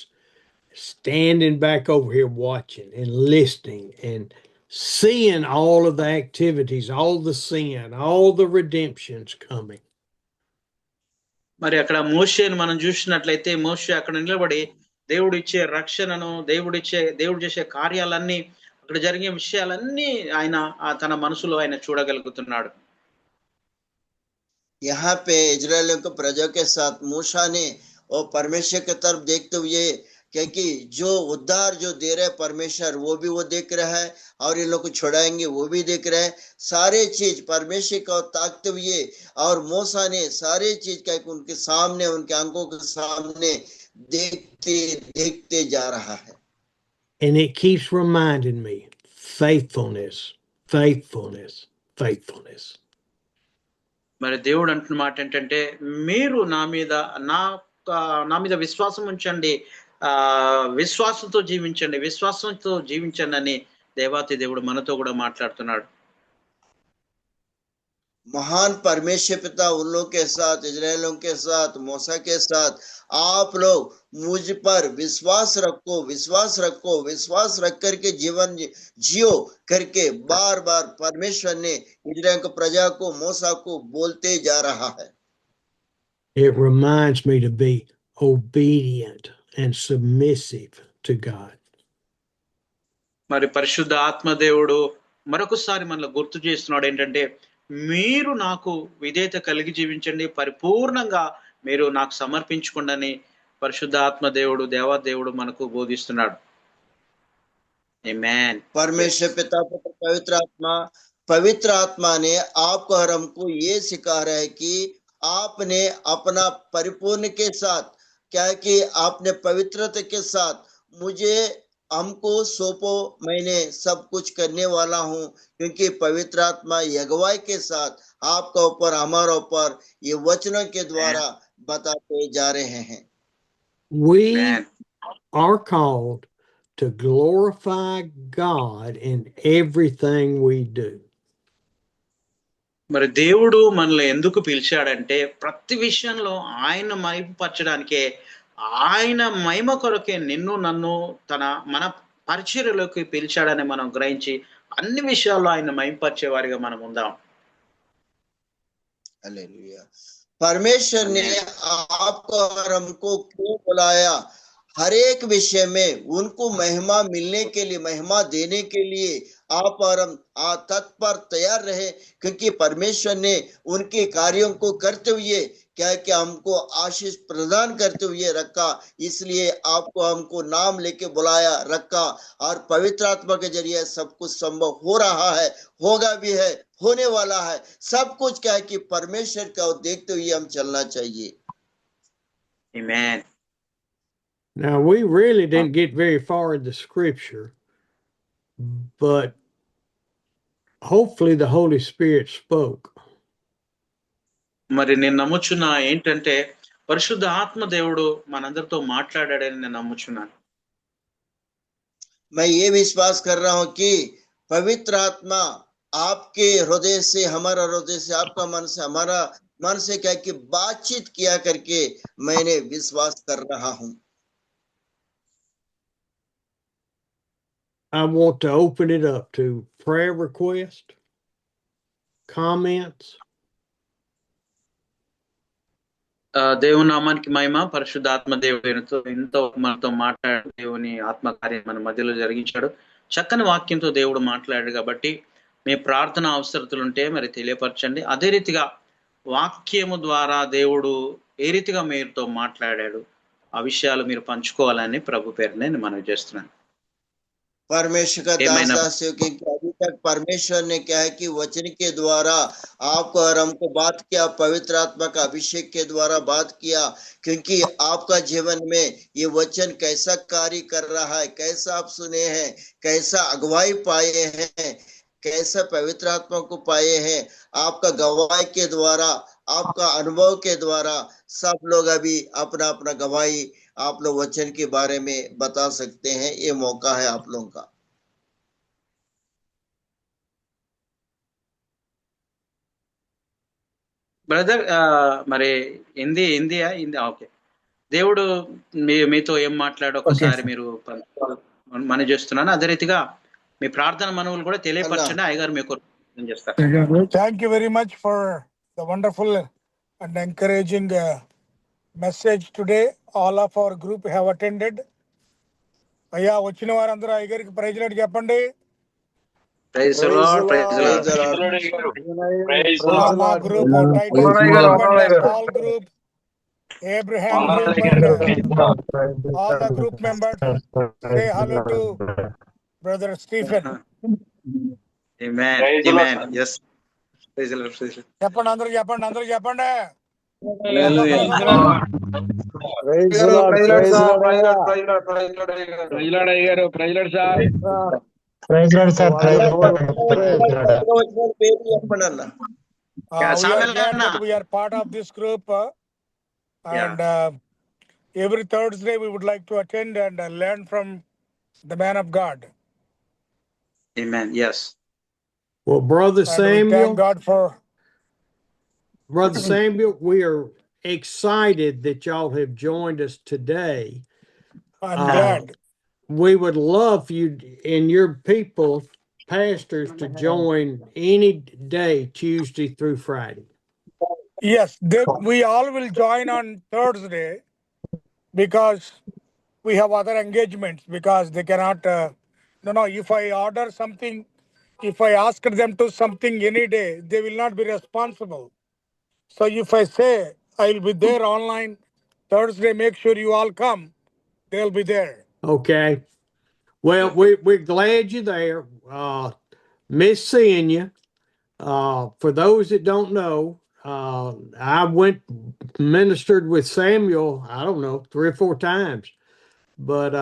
Speaker 1: standing back over here watching and listening and seeing all of the activities, all the sin, all the redemptions coming.
Speaker 2: మరి అక్కడ మోషేను మనం చూసినట్లయితే మోషే అక్కడ నిలబడి దేవుడు ఇచ్చే రక్షణను, దేవుడు చేసే కార్యాలన్నీ, అక్కడ జరిగే విషయాలన్నీ ఆయన తన మనసులో ఆయన చూడగలుగుతున్నాడు.
Speaker 3: यहाँ पे इजरायलियों को प्रजा के साथ मूसा ने और परमेश्वर की तरफ देखते हुए, क्योंकि जो उद्धार जो दे रहे परमेश्वर वो भी वो देख रहा है, और इन लोग को छुड़ाएंगे वो भी देख रहे हैं। सारे चीज परमेश्वर को ताकते हुए, और मूसा ने सारे चीज का उनके सामने, उनके आंखों के सामने देखते देखते जा रहा है।
Speaker 1: And it keeps reminding me, faithfulness, faithfulness, faithfulness.
Speaker 2: మరి దేవుడు అంటున్న మాట ఏంటంటే, మీరు నా మీద విశ్వాసం ఉంచండి, విశ్వాసంతో జీవించండి అని దేవాతి దేవుడు మనతో కూడా మాట్లాడుతున్నాడు.
Speaker 3: महान परमेश्वर पिता उन लोग के साथ, इजरायलियों के साथ, मूसा के साथ, आप लोग मुझ पर विश्वास रखो, विश्वास रखो, विश्वास रख करके जीवन जियो करके बार बार परमेश्वर ने इजराइल को, प्रजा को, मूसा को बोलते जा रहा है।
Speaker 1: It reminds me to be obedient and submissive to God.
Speaker 2: మరి పరిశుద్ధ ఆత్మదేవుడు మరొకసారి మనలో గుర్తు చేస్తున్నాడు ఏంటంటే, మీరు నాకు విధేయత కలిగి జీవించండి, పరిపూర్ణంగా మీరు నాకు సమర్పించుకోండి పరిశుద్ధ ఆత్మదేవుడు, దేవాదేవుడు మనకు బోధిస్తున్నాడు. ఆమేన్.
Speaker 3: परमेश्वर पिता, पुत्र, पवित्र आत्मा ने आपको और हमको ये सिखा रहा है कि आपने अपना परिपूर्ण के साथ, क्या कि आपने पवित्रता के साथ मुझे, हमको सौंपो, मैंने सब कुछ करने वाला हूं, क्योंकि पवित्र आत्मा अगुवाई के साथ आपका ऊपर, हमारा ऊपर ये वचनों के द्वारा बताते जा रहे हैं।
Speaker 1: We are called to glorify God in everything we do.
Speaker 2: మరి దేవుడు మనల్ని ఎందుకు పిలిచాడంటే, ప్రతి విషయంలో ఆయన మహిమపరచడానికే, ఆయన మహిమ కొరకే నిన్ను నన్ను మన పరిచర్యలోకి పిలిచాడని మనం గ్రహించి అన్ని విషయాల్లో ఆయన మహిమపరిచే వారిగా మనం ఉందాం.
Speaker 3: हालेलुया। परमेश्वर ने आपको और हमको क्यों बुलाया? हर एक विषय में उनको महिमा मिलने के लिए, महिमा देने के लिए आप और हम तत्पर तैयार रहे, क्योंकि परमेश्वर ने उनके कार्यों को करते हुए क्या कि हमको आशीष प्रदान करते हुए रखा, इसलिए आपको हमको नाम लेके बुलाया, रखा, और पवित्र आत्मा के जरिए सब कुछ संभव हो रहा है, होगा भी है, होने वाला है। सब कुछ क्या है कि परमेश्वर का देखते हुए हम चलना चाहिए।
Speaker 2: आमेन।
Speaker 1: Now, we really didn't get very far in the scripture, but hopefully the Holy Spirit spoke.
Speaker 2: మరి నేను నమ్ముచున్నా ఏంటంటే, పరిశుద్ధ ఆత్మ దేవుడు మనందరితో మాట్లాడాడని నేను నమ్ముచున్నాను.
Speaker 3: मैं ये विश्वास कर रहा हूं कि पवित्र आत्मा आपके हृदय से, हमारा हृदय से, आपका मन से, हमारा मन से क्या कि बातचीत किया करके मैंने विश्वास कर रहा हूं।
Speaker 1: I want to open it up to prayer requests, comments.
Speaker 2: దేవుని నామానికి మహిమ. పరిశుద్ధాత్మ దేవుడు ఎంతో మనతో మాట్లాడు, దేవుని ఆత్మకార్యం మన మధ్యలో జరిగించాడు. చక్కని వాక్యంతో దేవుడు మాట్లాడాడు కాబట్టి మీ ప్రార్థన అవసరతలుంటే మరి తెలియపరచండి. అదే రీతిగా వాక్యము ద్వారా దేవుడు ఏ రీతిగా మీరుతో మాట్లాడాడు, ఆ విషయాలు మీరు పంచుకోవాలని ప్రభు పేరు నేను మనవి చేస్తున్నాను.
Speaker 3: परमेश्वर का दास
Speaker 2: ఏమైనా
Speaker 3: दासियों की अभी तक परमेश्वर ने क्या है कि वचन के द्वारा आपको और हमको बात किया, पवित्र आत्मा का अभिषेक के द्वारा बात किया, क्योंकि आपका जीवन में ये वचन कैसा कार्य कर रहा है, कैसा आप सुने हैं, कैसा अगुवाई पाए हैं, कैसा पवित्र आत्मा को पाए हैं, आपका गवाही के द्वारा, आपका अनुभव के द्वारा सब लोग अभी अपना अपना गवाही आप लोग वचन के बारे में बता सकते हैं। ये मौका है आप लोगों का।
Speaker 2: బ్రదర్ మరి హిందీయా ఓకే. దేవుడు మీతో ఏం మాట్లాడో ఒకసారి మీరు మనవి చేస్తున్నాను. అదే రీతిగా మీ ప్రార్థన మనవులు కూడా తెలియపరచండి. అయ్యగారు మీకు చేస్తారు.
Speaker 4: Thank you very much for the wonderful and encouraging message today. All of our group have attended. అయ్యా వచ్చిన వారందరూ అయ్యగారికి ప్రైజ్ లార్డ్ చెప్పండి.
Speaker 2: Praise the lord, praise the Lord.
Speaker 4: మా group titles all group Abraham group and all the group members say hello to brother Stephen.
Speaker 2: Amen. Amen. Yes. Praise the Lord. Praise the Lord.
Speaker 4: చెప్పండి అందరూ చెప్పండి అందరూ చెప్పండి. We are part of this group and every Thursday we would like to attend and learn from the man of God.
Speaker 2: Amen. Yes.
Speaker 1: Well, Brother
Speaker 4: And we
Speaker 1: Samuel,
Speaker 4: thank God for
Speaker 1: Brother Samuel, we are excited that y'all have joined us today.
Speaker 4: I'm glad.
Speaker 1: We would love you and your people, pastors, to join any day, Tuesday through Friday.
Speaker 4: Yes, we all will join on Thursday because we have other engagements, because they cannot, if I order something, if I ask them to something any day, they will not be responsible. So if I say I will be there online Thursday, make sure you all come, they'll be there.
Speaker 1: Okay. Well, we're glad you're there. Miss seeing you. For those that don't know, I ministered with Samuel, I don't know, 3 or 4 times. But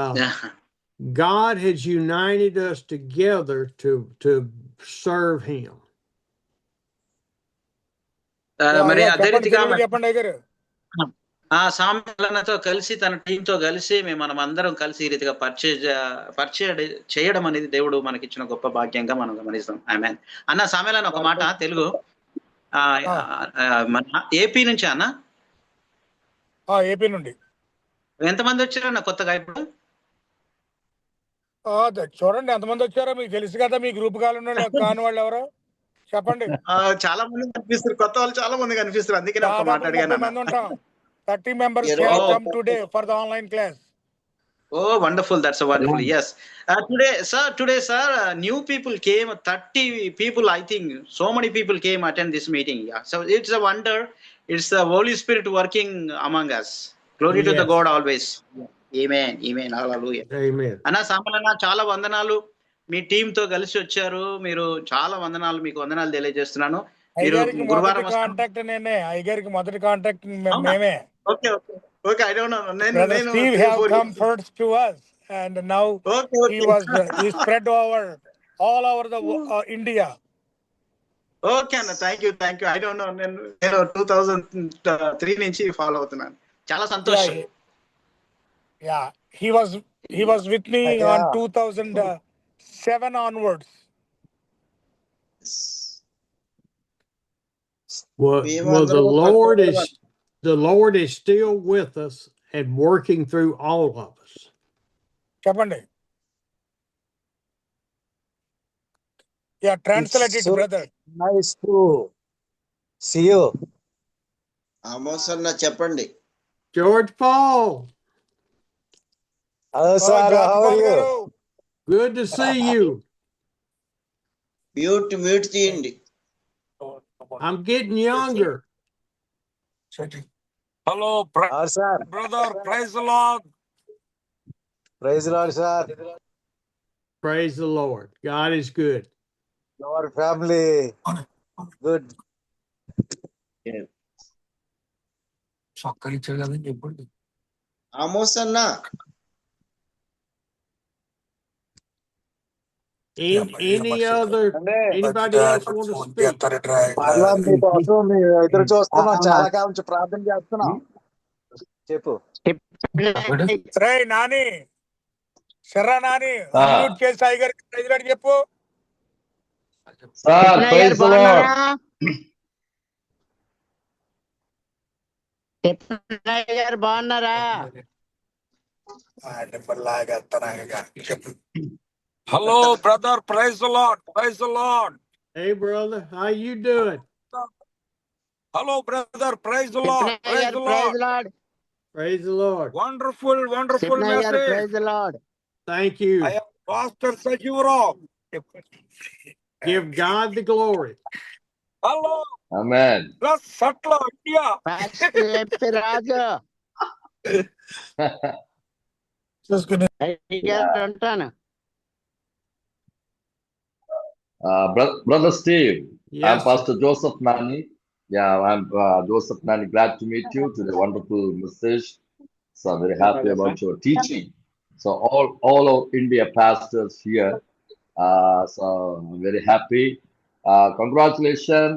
Speaker 1: God has united us together to serve Him.
Speaker 2: మరి అదే రీతిగా
Speaker 4: చెప్పండి అయ్యగారు.
Speaker 2: సామ్యాలతో కలిసి తన టీంతో కలిసి మనం అందరం కలిసి ఈ రీతిగా పరిచయం చేయడం అనేది దేవుడు మనకి ఇచ్చిన గొప్ప భాగ్యంగా మనం గమనిస్తాం. ఆమేన్. అన్న సామ్యాలని ఒక మాట తెలుగు మన ఏపీ నుంచి అన్న
Speaker 4: ఏపీ నుండి
Speaker 2: ఎంతమంది వచ్చారన్న కొత్తగా ఇప్పుడు?
Speaker 4: చూడండి ఎంతమంది వచ్చారో మీకు తెలుసు కదా, మీ గ్రూప్ కాని వాళ్ళు ఎవరో చెప్పండి.
Speaker 2: చాలా మంది కనిపిస్తారు, కొత్త వాళ్ళు చాలా మంది కనిపిస్తారు, అందుకే ఒక మాట అడిగాను.
Speaker 4: 30 members have come today for the online class.
Speaker 2: Oh, wonderful. That's a wonderful. Yes. Today, sir, new people came, 30 people, I think. So many people came attend this meeting. Yeah. So it's a wonder. It's the Holy Spirit working among us. Glory to the God always. Amen. Amen. Hallelujah.
Speaker 1: Amen.
Speaker 2: అన్న సామలన్న చాలా వందనాలు. మీ team తో కలిసి వచ్చారు. మీరు చాలా వందనాలు, మీకు వందనాలు తెలియజేస్తున్నాను. మీరు గురువారం
Speaker 4: కాంటాక్ట్ నేనే, అయ్యగారికి మొదటి కాంటాక్ట్ మేమే.
Speaker 2: Okay. I don't know.
Speaker 4: Steve have come first to us, and now he spread all over the India.
Speaker 2: Okay, Anna. Thank you. I don't know. నేను 2003 నుంచి ఫాలో అవుతున్నాను. చాలా సంతోషం.
Speaker 4: Yeah, he was with me on 2007 onwards.
Speaker 1: Well, the Lord is still with us and working through all of us.
Speaker 4: చెప్పండి. Yeah, translate it, brother.
Speaker 5: Nice to see you.
Speaker 3: Amos అన్న చెప్పండి.
Speaker 1: George Paul.
Speaker 5: Hello, sir. How are you?
Speaker 1: Good to see you.
Speaker 3: Mute తీయండి.
Speaker 1: I'm getting younger.
Speaker 4: Hello,
Speaker 5: sir.
Speaker 4: brother. Praise the Lord.
Speaker 5: Praise the Lord, sir.
Speaker 1: Praise the Lord. God is good.
Speaker 5: Your family, good.
Speaker 3: Amos అన్న
Speaker 1: Any other, anybody else want to speak?
Speaker 5: పర్లా మీకోసం మేము ఎదురు చూస్తున్నాం చాలా కాలం నుంచి ప్రార్థన చేస్తున్నాం చెప్పు
Speaker 4: రే నాని శర్రా నాని అన్మ్యూట్ చేసి సాయి గారికి ప్రైజ్ లార్డ్ చెప్పు.
Speaker 6: Sir praise the lord.
Speaker 3: గారు బాగున్నారా?
Speaker 4: Hello brother, praise the lord. Praise the lord.
Speaker 1: Hey, brother, how you doing?
Speaker 4: Hello brother, praise the lord. Praise the lord.
Speaker 1: Praise the Lord.
Speaker 4: Wonderful message.
Speaker 3: Praise the lord.
Speaker 1: Thank you.
Speaker 4: I am Pastor Sajivaraw.
Speaker 1: Give God the glory.
Speaker 4: Hello,
Speaker 6: amen.
Speaker 4: plus Satla, India.
Speaker 3: రాజు ఉంటాను.
Speaker 6: Brother Steve, I'm
Speaker 1: Yes.
Speaker 6: Pastor Joseph Nani. Yeah, I'm Joseph Nani. Glad to meet you to the wonderful message. So I'm very happy about your teaching. So all of India pastors here. So I'm very happy. Congratulations,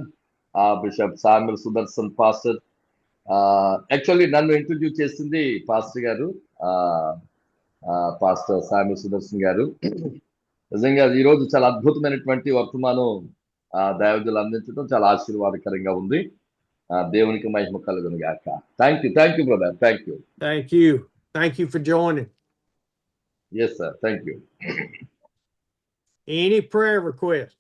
Speaker 6: Bishop Samuel Sudarshan Pastor. Actually, నన్ను introduce చేసింది pastor గారు, pastor Samuel Sudarshan గారు. నిజంగా ఈ రోజు చాలా అద్భుతమైనటువంటి వర్తమానం దైవజనులు అందించడం చాలా ఆశీర్వాదకరంగా ఉంది. దేవునికి మహిమ కలుగును గాక. Thank you brother.
Speaker 1: Thank you for joining.
Speaker 6: Yes sir, thank you.
Speaker 1: Any prayer request?